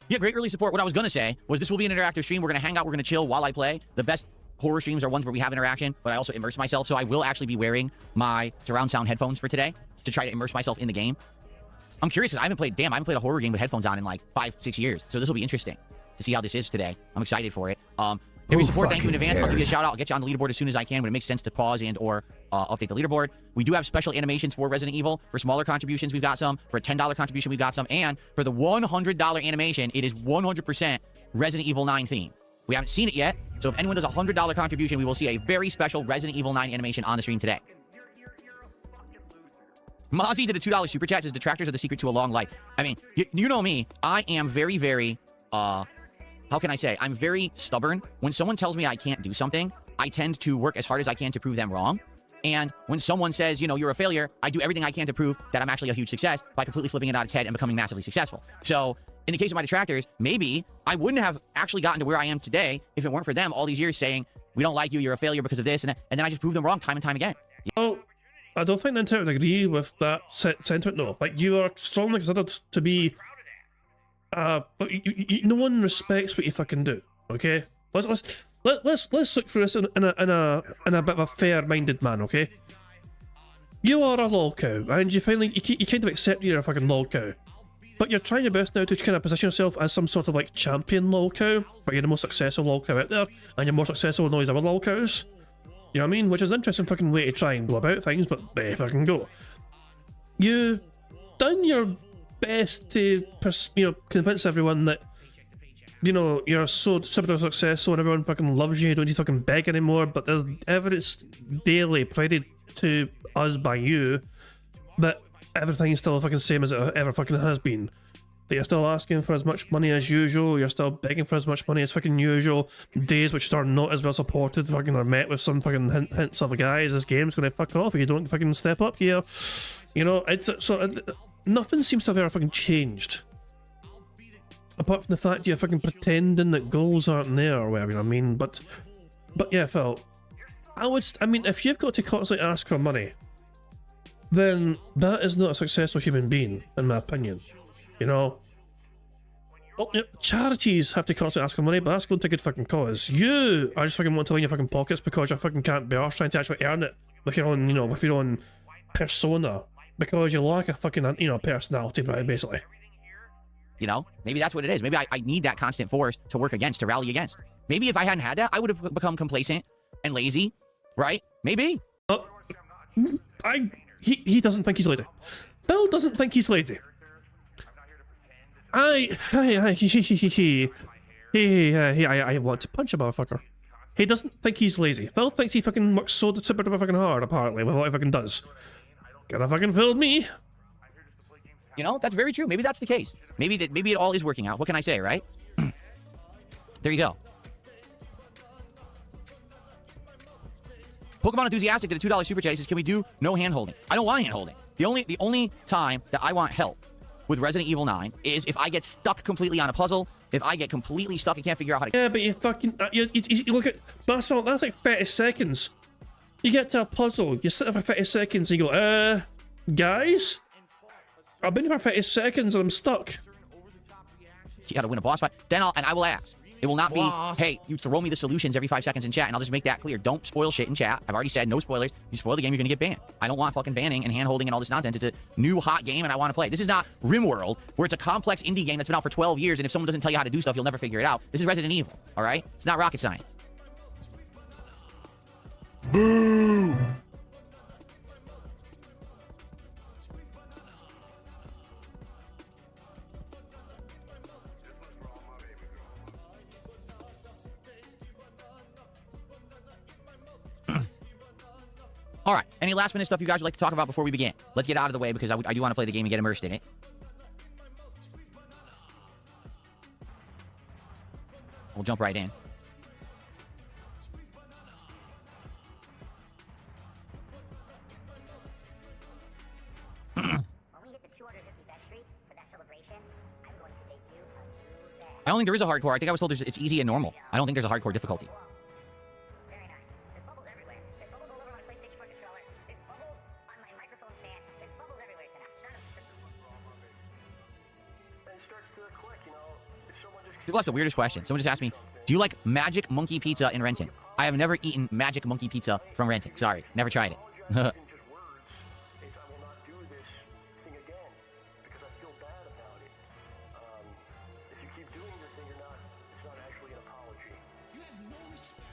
Yeah, great early support. What I was going to say was this will be an interactive stream. We're going to hang out. We're going to chill while I play. The best horror streams are ones where we have interaction, but I also immerse myself. So I will actually be wearing my surround sound headphones for today to try to immerse myself in the game. I'm curious because I haven't played a horror game with headphones on in like 5-6 years. So this will be interesting to see how this is today. I'm excited for it. Every support, thank you in advance. I'll give you a shout out. I'll get you on the leaderboard as soon as I can when it makes sense to pause and or update the leaderboard. We do have special animations for Resident Evil. For smaller contributions, we've got some. For a $10 contribution, we've got some. And for the $100 animation, it is 100% Resident Evil 9 theme. We haven't seen it yet, so if anyone does a $100 contribution, we will see a very special Resident Evil 9 animation on the stream today. Mozzie did a $2 super chat. Says detractors are the secret to a long life. I mean, you know me. I am very, very, how can I say? I'm very stubborn. When someone tells me I can't do something, I tend to work as hard as I can to prove them wrong. And when someone says, you know, you're a failure, I do everything I can to prove that I'm actually a huge success by completely flipping it on its head and becoming massively successful. So in the case of my detractors, maybe I wouldn't have actually gotten to where I am today if it weren't for them all these years saying, we don't like you, you're a failure because of this. And then I just prove them wrong time and time again. Oh, I don't think Nintendo would agree with that sentiment, no. Like, you are strongly considered to be, but no one respects what you fucking do, okay? Let's look through this in a bit of a fair-minded man, okay? You are a lol cow, and you finally, you kind of accept you're a fucking lol cow. But you're trying your best now to kind of position yourself as some sort of, like, champion lol cow, but you're the most successful lol cow out there, and you're more successful than all these other lol cows. You know what I mean? Which is an interesting fucking way to try and go about things, but there fucking go. You done your best to, convince everyone that, you know, you're so super successful and everyone fucking loves you, you don't need to fucking beg anymore, but there's evidence daily provided to us by you that everything's still fucking same as it ever fucking has been. That you're still asking for as much money as usual, you're still begging for as much money as fucking usual, days which are not as well supported fucking are met with some fucking hints of, guys, this game's gonna fuck off if you don't fucking step up here. You know, nothing seems to have ever fucking changed. Apart from the fact you're fucking pretending that goals aren't there or whatever, you know what I mean? But yeah, Phil, I mean, if you've got to constantly ask for money, then that is not a successful human being, in my opinion. You know? Well, charities have to constantly ask for money, but that's going to a good fucking cause. You are just fucking wanting to line your fucking pockets because you fucking can't be arsed trying to actually earn it with your own, you know, with your own persona. Because you lack a fucking, you know, personality, right, basically. You know, maybe that's what it is. Maybe I need that constant force to work against, to rally against. Maybe if I hadn't had that, I would have become complacent and lazy, right? Maybe. He doesn't think he's lazy. Bill doesn't think he's lazy. I want to punch a motherfucker. He doesn't think he's lazy. Phil thinks he fucking works so super fucking hard, apparently, with what he fucking does. Gonna fucking fill me. You know, that's very true. Maybe that's the case. Maybe it all is working out. What can I say, right? There you go. Pokemon Enthusiastic did a $2 super chat. He says, can we do no hand-holding? I don't want hand-holding. The only time that I want help with Resident Evil 9 is if I get stuck completely on a puzzle, if I get completely stuck and can't figure out how to... Yeah, but you fucking... you look at... That's like 30 seconds. You get to a puzzle, you sit there for 30 seconds and you go, guys? I've been here for 30 seconds and I'm stuck. You gotta win a boss fight. Then I will ask. It will not be, hey, you throw me the solutions every 5 seconds in chat, and I'll just make that clear. Don't spoil shit in chat. I've already said no spoilers. You spoil the game, you're gonna get banned. I don't want fucking banning and hand-holding and all this nonsense. It's a new hot game, and I want to play. This is not RimWorld, where it's a complex indie game that's been out for 12 years, and if someone doesn't tell you how to do stuff, you'll never figure it out. This is Resident Evil, all right? It's not rocket science. Boo! All right. Any last minute stuff you guys would like to talk about before we begin? Let's get out of the way because I do want to play the game and get immersed in it. We'll jump right in. I don't think there is a hardcore. I think I was told it's easy and normal. I don't think there's a hardcore difficulty. People ask the weirdest question. Someone just asked me, do you like Magic Monkey Pizza in Renton? I have never eaten Magic Monkey Pizza from Renton. Sorry, never tried it.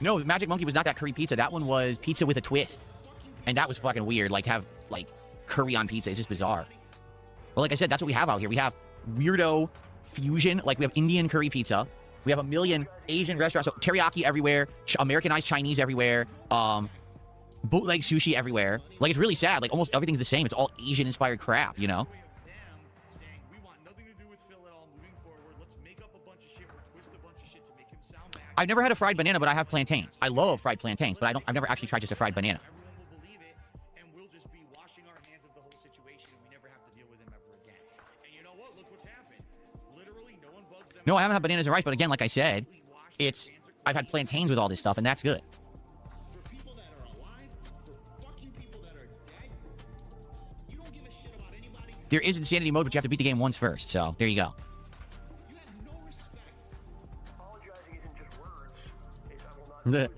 No, Magic Monkey was not that curry pizza. That one was pizza with a twist. And that was fucking weird. Like, to have, like, curry on pizza. It's just bizarre. But like I said, that's what we have out here. We have weirdo fusion. Like, we have Indian curry pizza. We have a million Asian restaurants. So, teriyaki everywhere. Americanized Chinese everywhere. Bootleg sushi everywhere. Like, it's really sad. Like, almost everything's the same. It's all Asian-inspired crap, you know? I've never had a fried banana, but I have plantains. I love fried plantains, but I've never actually tried just a fried banana. No, I haven't had bananas and rice, but again, like I said, I've had plantains with all this stuff, and that's good. There is insanity mode, but you have to beat the game once first, so there you go. The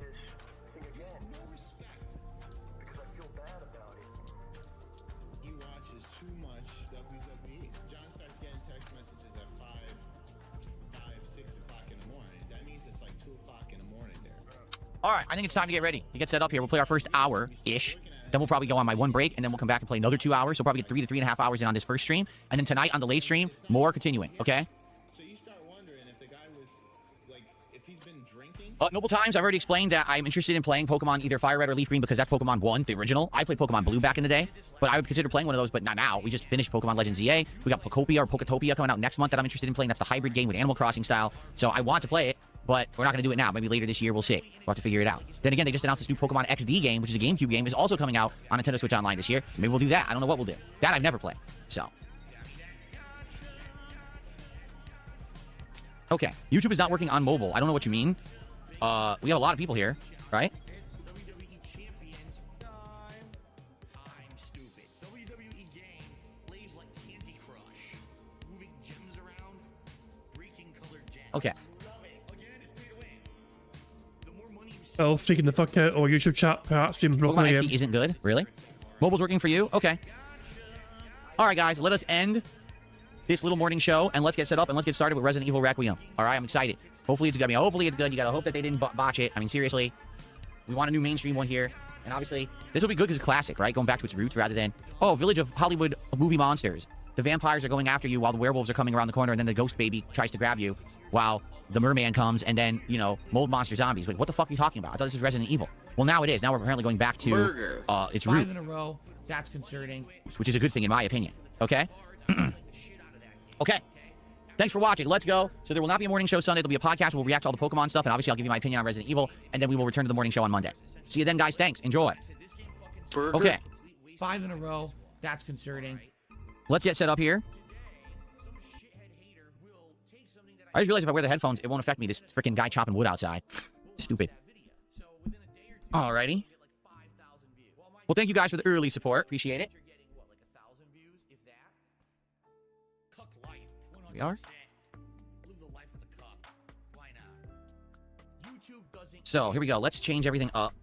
All right, I think it's time to get ready to get set up here. We'll play our first hour-ish. Then we'll probably go on my one break, and then we'll come back and play another 2 hours. So we'll probably get 3 to 3.5 hours in on this first stream. And then tonight on the late stream, more continuing, okay? So you start wondering if the guy was, like, if he's been drinking? Noble Times, I've already explained that I'm interested in playing Pokemon either Fire Red or Leaf Green because that's Pokemon 1, the original. I played Pokemon Blue back in the day, but I would consider playing one of those, but not now. We just finished Pokemon Legends ZA. We got Pokopia or Poketopia coming out next month that I'm interested in playing. That's the hybrid game with Animal Crossing style. So I want to play it. But we're not going to do it now. Maybe later this year, we'll see. We'll have to figure it out. Then again, they just announced this new Pokemon XD game, which is a GameCube game, is also coming out on Nintendo Switch Online this year. Maybe we'll do that. I don't know what we'll do. That I've never played. So. Okay. YouTube is not working on mobile. I don't know what you mean. We have a lot of people here, right? Okay. Oh, freaking the fuck out. Or YouTube chat perhaps being broken Pokemon again. XD isn't good? Really? Mobile's working for you? Okay. All right, guys. Let us end this little morning show, and let's get set up, and let's get started with Resident Evil Requiem. All right? I'm excited. Hopefully it's good. I mean, hopefully it's good. You got to hope that they didn't botch it. I mean, seriously. We want a new mainstream one here. And obviously, this will be good because it's classic, right? Going back to its roots rather than, oh, Village of Hollywood movie monsters. The vampires are going after you while the werewolves are coming around the corner, and then the ghost baby tries to grab you while the merman comes, and then, you know, mold monster zombies. Wait, what the fuck are you talking about? I thought this was Resident Evil. Well, now it is. Now we're apparently going back to its root. 5 in a row. That's concerning. Which is a good thing in my opinion. Okay? Okay. Thanks for watching. Let's go. So there will not be a morning show Sunday. There'll be a podcast. We'll react to all the Pokemon stuff, and obviously I'll give you my opinion on Resident Evil, and then we will return to the morning show on Monday. See you then, guys. Thanks. Enjoy. Burger. Okay. 5 in a row. That's concerning. Let's get set up here. I just realized if I wear the headphones, it won't affect me. This freaking guy chopping wood outside. Stupid. Alrighty. Well, thank you guys for the early support. Appreciate it. Here we are. So, here we go. Let's change everything up.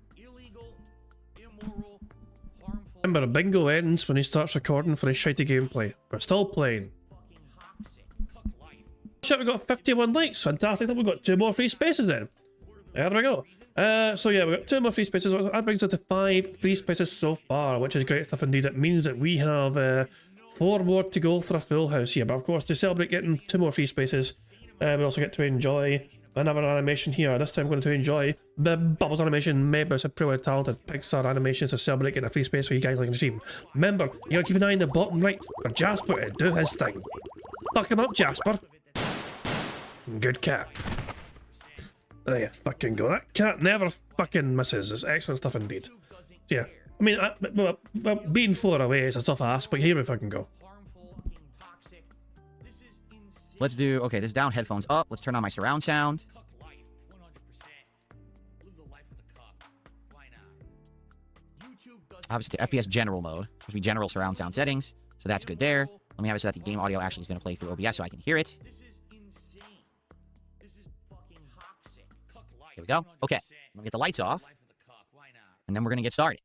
Remember, bingo ends when he starts recording for his shitty gameplay. We're still playing. Shit, we got 51 likes. Fantastic. I think we've got 2 more free spaces then. There we go. So yeah, we've got 2 more free spaces. That brings us to 5 free spaces so far, which is great stuff indeed. It means that we have 4 more to go for a full house here. But of course, to celebrate getting 2 more free spaces, we also get to enjoy another animation here. This time we're going to enjoy the Bubbles animation made by some pretty talented Pixar animations to celebrate getting a free space for you guys like the stream. Remember, you gotta keep an eye on the bottom right for Jasper to do his thing. Fuck him up, Jasper. Good cat. There you fucking go. That cat never fucking misses. It's excellent stuff indeed. So yeah. I mean, well, being 4 away is a tough ass, but here we fucking go. Let's do, okay, this is down, headphones up. Let's turn on my surround sound. Obviously, the FPS general mode. Supposed to be general surround sound settings. So that's good there. Let me have it so that the game audio actually is going to play through OBS so I can hear it. Here we go. Okay. I'm going to get the lights off. And then we're going to get started.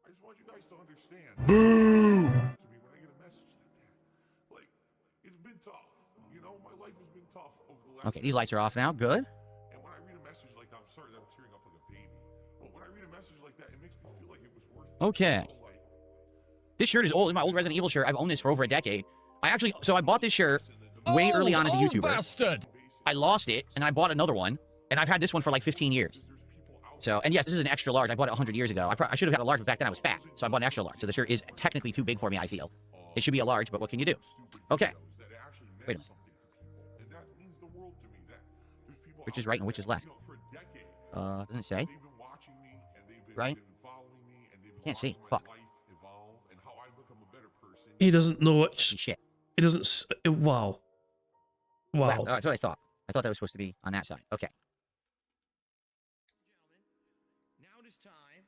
I just want you guys to understand. Boo! It's been tough. You know, my life has been tough over the last. Okay, these lights are off now. Good. And when I read a message like that, I'm sorry that I'm tearing up like a baby. But when I read a message like that, it makes me feel like it was worth it. Okay. This shirt is old. My old Resident Evil shirt. I've owned this for over a decade. I bought this shirt way early on as a YouTuber. Bastard. I lost it, and I bought another one, and I've had this one for like 15 years. So, and yes, this is an extra large. I bought it 100 years ago. I should have had a large, but back then I was fat, so I bought an extra large. So the shirt is technically too big for me, I feel. It should be a large, but what can you do? Okay. Wait a minute. Which is right and which is left? Doesn't it say? Right? I can't see. Fuck. He doesn't know which... Shit. He doesn't... Wow. Wow. Left. Oh, that's what I thought. I thought that was supposed to be on that side. Okay. Now it is time.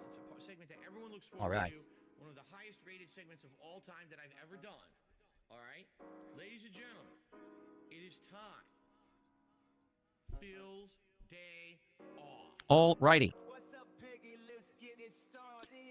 It's a segment that everyone looks forward All right. to. One of the highest rated segments of all time that I've ever done. All right? Ladies and gentlemen, it is time. Phil's Day Off. Alrighty.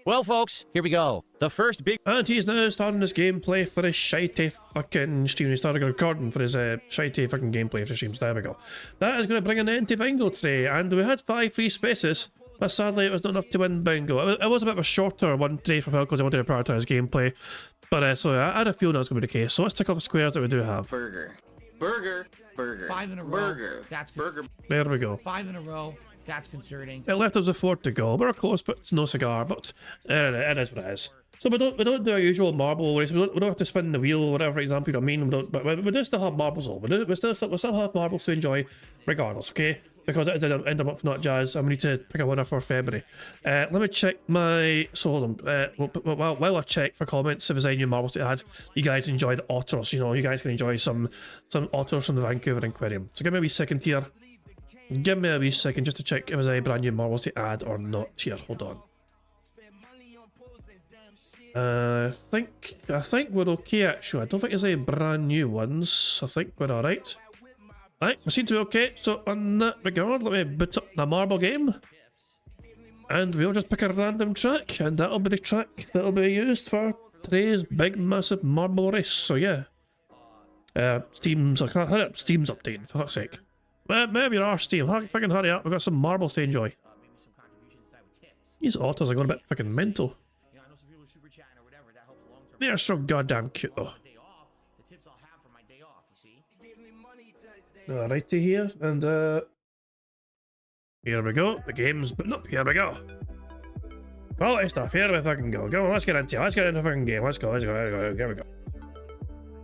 Well, folks, here we go. The first big... And he's now starting his gameplay for his shitey fucking stream. He started recording for his shitey fucking gameplay for streams. There we go. That is going to bring an end to Bingo today. And we had 5 free spaces, but sadly it was not enough to win Bingo. It was a bit of a shorter one today for Phil because I wanted to prioritize gameplay. But so I had a feeling that was going to be the case. So let's tick off the squares that we do have. Burger. 5 in a row. Burger. That's burger. There we go. 5 in a row. That's concerning. It left us with 4 to go. We're close, but it's no cigar. But it is what it is. So we don't do our usual marble race. We don't have to spin the wheel or whatever. For example, you know what I mean. We do still have marbles on. We still have marbles to enjoy, regardless. Okay, because it is the end of month, not jazz, and we need to pick a winner for February. Let me check my. So hold on. While I check for comments, if there's any new marbles to add, you guys enjoy the otters. You know, you guys can enjoy some otters from the Vancouver Aquarium. So give me a wee second here. Give me a wee second just to check if there's any brand new marbles to add or not here. Hold on. I think we're okay actually. I don't think there's any brand new ones. I think we're alright. Right, we seem to be okay. So on that regard, let me boot up the marble game. And we'll just pick a random track, and that'll be the track that'll be used for today's big massive marble race. So yeah. Steam's updating, for fuck's sake. Maybe you are, Steam. Fucking hurry up, we've got some marbles to enjoy. These otters are going a bit fucking mental. They're so goddamn cute though. Alrighty here, and here we go. The game's booting up. Here we go. Quality stuff. Here we fucking go. Go on, let's get into it. Let's get into the fucking game. Let's go. Here we go.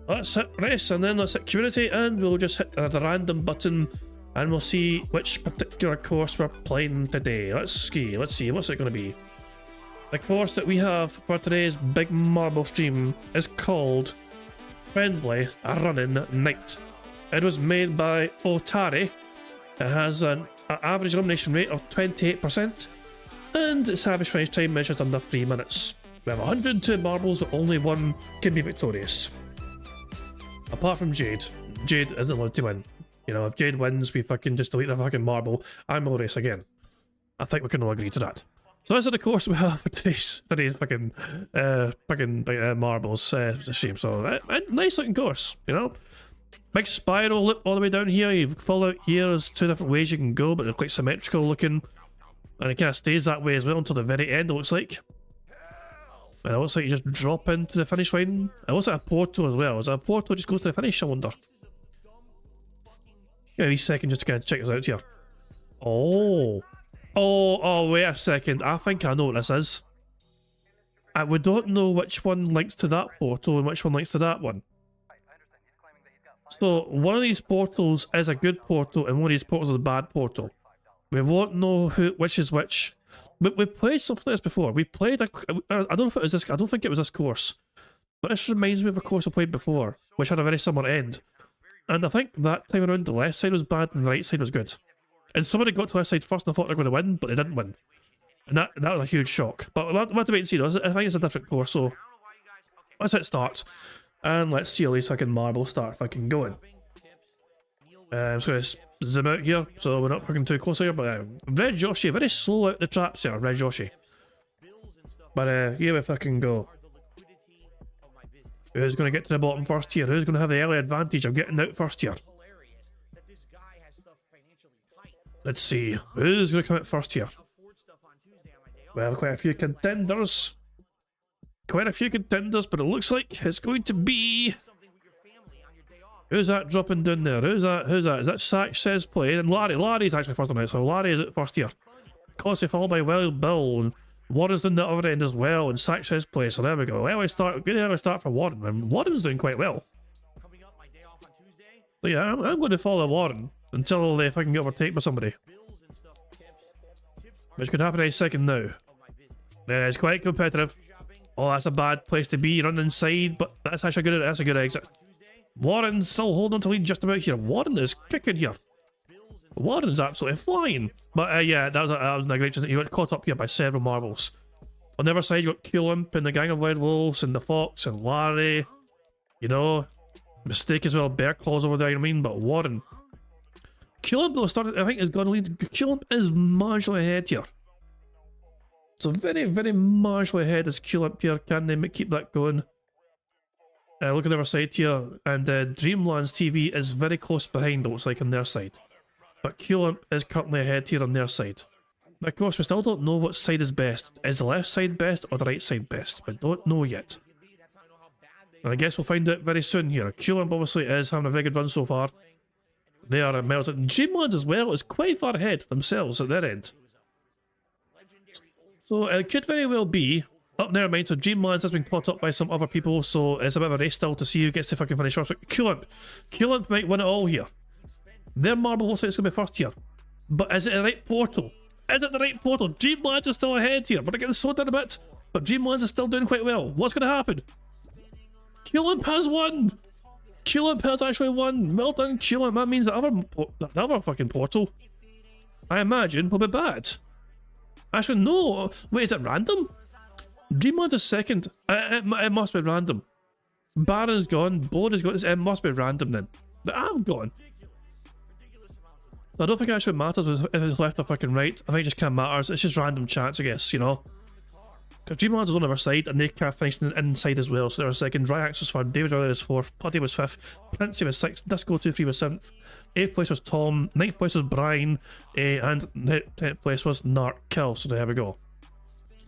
Let's hit race, and then let's hit community, and we'll just hit the random button, and we'll see which particular course we're playing today. Let's see. What's it going to be? The course that we have for today's big marble stream is called Friendly Running Night. It was made by Otari. It has an average elimination rate of 28%, and its average finish time measured under 3 minutes. We have 102 marbles, but only one can be victorious. Apart from Jade. Jade isn't allowed to win. You know, if Jade wins, we fucking just delete the fucking marble and we'll race again. I think we can all agree to that. So this is the course we have for today's fucking marbles stream. So nice looking course, you know. Big spiral loop all the way down here. You've followed here. There's 2 different ways you can go, but they're quite symmetrical looking, and it kind of stays that way as well until the very end. It looks like. And it looks like you just drop into the finish line. It looks like a portal as well. Is that a portal just goes to the finish, I wonder? Give me a second just to kind of check this out here. Oh, wait a second. I think I know what this is. We don't know which one links to that portal and which one links to that one. So, one of these portals is a good portal and one of these portals is a bad portal. We won't know which is which. We've played something like this before. We played I don't know if it was this. I don't think it was this course. But this reminds me of a course I played before, which had a very similar end. And I think that time around the left side was bad and the right side was good. And somebody got to the left side first and I thought they were going to win, but they didn't win. And that was a huge shock. But we'll have to wait and see though. I think it's a different course, so let's hit start. And let's see all these fucking marbles start fucking going. I'm just going to zoom out here so we're not fucking too close here. But Red Yoshi, very slow out the traps here, Red Yoshi. But here we fucking go. Who's going to get to the bottom first here? Who's going to have the early advantage of getting out first here? Let's see. Who's going to come out first here? Well, quite a few contenders. Quite a few contenders, but it looks like it's going to be... Who's that dropping down there? Who's that? Is that Sack Says Play? And Larry's actually first on it, so Larry is at first here. Closely followed by Wild Bill, and Warren's doing the other end as well, and Sack Says Play, so there we go. Good early start for Warren, and Warren's doing quite well. So yeah, I'm going to follow Warren until if I can get overtaken by somebody. Which could happen any second now. Yeah, it's quite competitive. Oh, that's a bad place to be, run inside, but that's actually good. That's a good exit. Warren's still holding on to lead just about here. Warren is kicking here. Warren's absolutely flying. But yeah, that was a great chance. He got caught up here by several marbles. On the other side, you got Q-Limp and the Gang of Werewolves and the Fox and Larry. You know, Mistake as well. Bear Claws over there, you know what I mean? But Warren. Q-Limp though started, I think, has gone lead. Q-Limp is marginally ahead here. So very, very marginally ahead is Q-Limp here. Can they keep that going? Look at the other side here, and Dreamlands TV is very close behind, it looks like, on their side. But Q-Limp is currently ahead here on their side. Of course, we still don't know what side is best. Is the left side best or the right side best? We don't know yet. And I guess we'll find out very soon here. Q-Limp obviously is having a very good run so far. They are at miles. And Dreamlands as well is quite far ahead themselves at their end. So it could very well be... Oh, never mind, so Dreamlands has been caught up by some other people, so it's a bit of a race still to see who gets to fucking finish first. Q-Limp might win it all here. Their marble looks like it's going to be first here. But is it the right portal? Is it the right portal? Dreamlands is still ahead here, but they're getting slowed down a bit. But Dreamlands is still doing quite well. What's going to happen? Q-Limp has won! Q-Limp has actually won. Well done, Q-Limp. That means the other fucking portal, I imagine, will be bad. Actually, no. Wait, is it random? Dreamlands is second. It must be random. Baron's gone. Board has got this. It must be random then. But I'm gone. I don't think it actually matters if it's left or fucking right. I think it just kind of matters. It's just random chance, I guess, you know. Because Dreamlands is on the other side and they can't finish inside as well. So they're second. Dryax was third. David Riley was fourth. Puddy was fifth. Princey was sixth. Disco23 was seventh. 8th place was Tom. 9th place was Brian. And 10th place was Narc Kill. So there we go.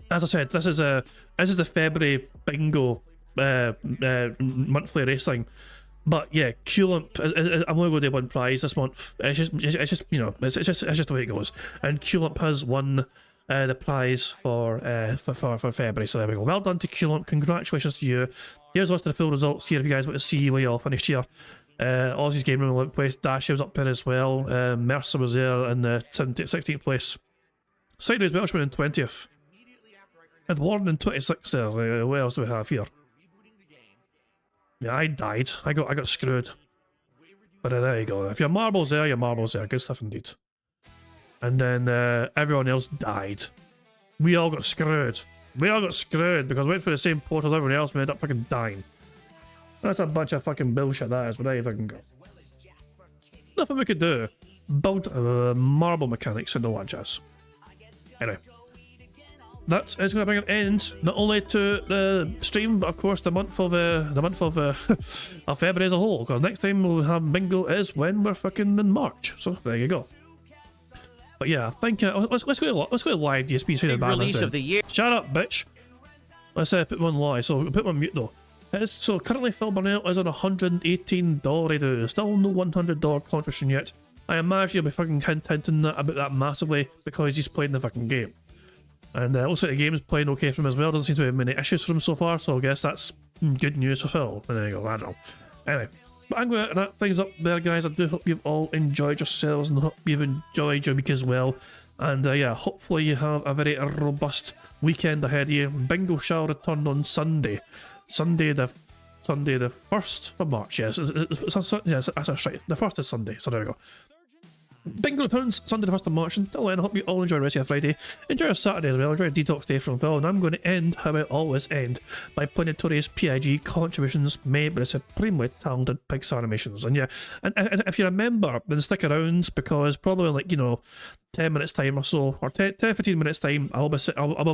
As I said, this is the February bingo monthly racing, but yeah, Q-Limp. I'm only going to do one prize this month. It's just you know, it's just the way it goes. And Q-Limp has won the prize for February. So there we go. Well done to Q-Limp. Congratulations to you. Here's a list of the full results here if you guys want to see where you all finished here. Aussie's Game Room 11th place. Dash was up there as well. Mercer was there in 16th place. Sideways Welshman in 20th. And Warren in 26th there. What else do we have here? Yeah, I died. I got screwed. But there you go. If your marbles there, your marbles there. Good stuff indeed. And then everyone else died. We all got screwed. We all got screwed because we went through the same portal as everyone else and we ended up fucking dying. That's a bunch of fucking bullshit that is, but there you fucking go. Nothing we could do. Build marble mechanics and all that jazz. Anyway. That is going to bring an end not only to the stream, but of course the month of of February as a whole. Because next time we'll have bingo is when we're fucking in March. So there you go. But yeah, I think let's go to live DSP. Big release of the year. Shut up, bitch. Let's put one lie, so I'll put one mute though. So currently Phil Burnell is on $118 redo. Still no $100 contribution yet. I imagine he'll be fucking hinting about that massively because he's playing the fucking game. And looks like the game's playing okay for him as well. Doesn't seem to have many issues for him so far, so I guess that's good news for Phil. And there you go, I don't know. Anyway, but I'm going to wrap things up there, guys. I do hope you've all enjoyed yourselves and hope you've enjoyed your week as well. And yeah, hopefully you have a very robust weekend ahead of you. Bingo shall return on Sunday. Sunday the 1st of March, yes. Yes, that's right. The 1st is Sunday, so there we go. Bingo returns Sunday the 1st of March. Until then, I hope you all enjoy the rest of your Friday. Enjoy your Saturday as well. Enjoy a detox day from Phil. And I'm going to end how I always end, by playing notorious PIG contributions made by the supremely talented Pigs Animations. And yeah, and if you're a member, then stick around, because probably like, you know, 10 minutes time or so, or 10-15 minutes time, I'll be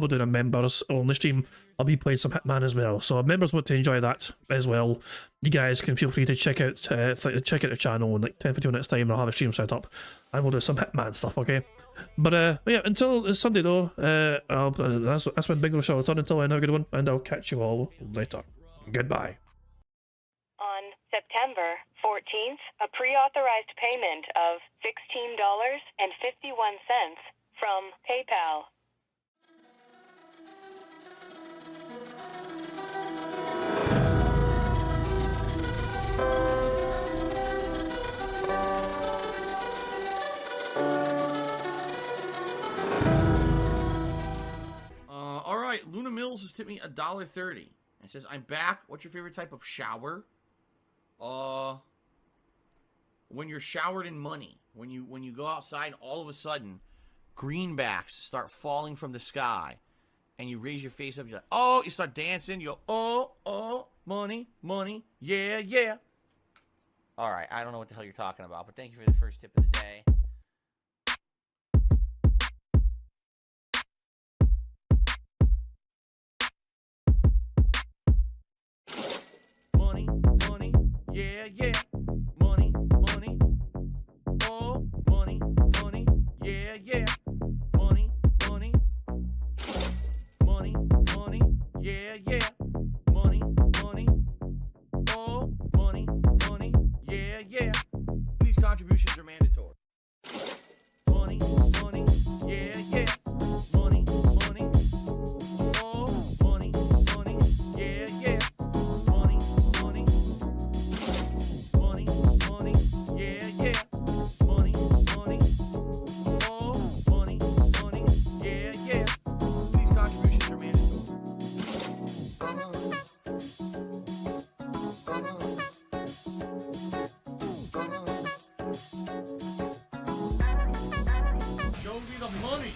doing a members only stream. I'll be playing some Hitman as well, so if members want to enjoy that as well, you guys can feel free to check out the channel in like 10-15 minutes time. I'll have a stream set up and we'll do some Hitman stuff, okay? But yeah, until Sunday though, that's when Bingo shall return. Until then, have a good one, and I'll catch you all later. Goodbye. On September 14th, a pre-authorized payment of $16.51 from PayPal. All right, Luna Mills has tipped me $1.30. It says, "I'm back. What's your favorite type of shower?" When you're showered in money. When you go outside and all of a sudden greenbacks start falling from the sky and you raise your face up, you're like, oh, you start dancing, you go, oh, money, money, yeah, yeah. All right, I don't know what the hell you're talking about, but thank you for the first tip of the day. Money, money, yeah, yeah. Money, money, oh, money, money, yeah, yeah. Money, money, money, money, yeah, yeah. Money, money, oh, money, money, yeah, yeah. These contributions are mandatory. Money, money, yeah, yeah. Money, money, oh, money, money, yeah, yeah. Money, money, money, money, yeah, yeah. Money, money, oh, money, money, yeah, yeah. These contributions are mandatory. Show me the money.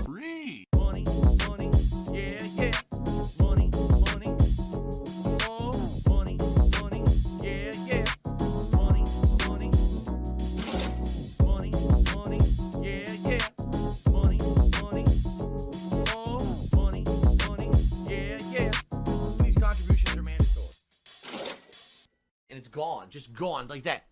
Free. Money, money, yeah, yeah. Money, money, oh, money, money, yeah, yeah. Money, money, money, money, yeah, yeah. Money, money, oh, money, money, yeah, yeah. These contributions are mandatory. And it's gone, just gone like that.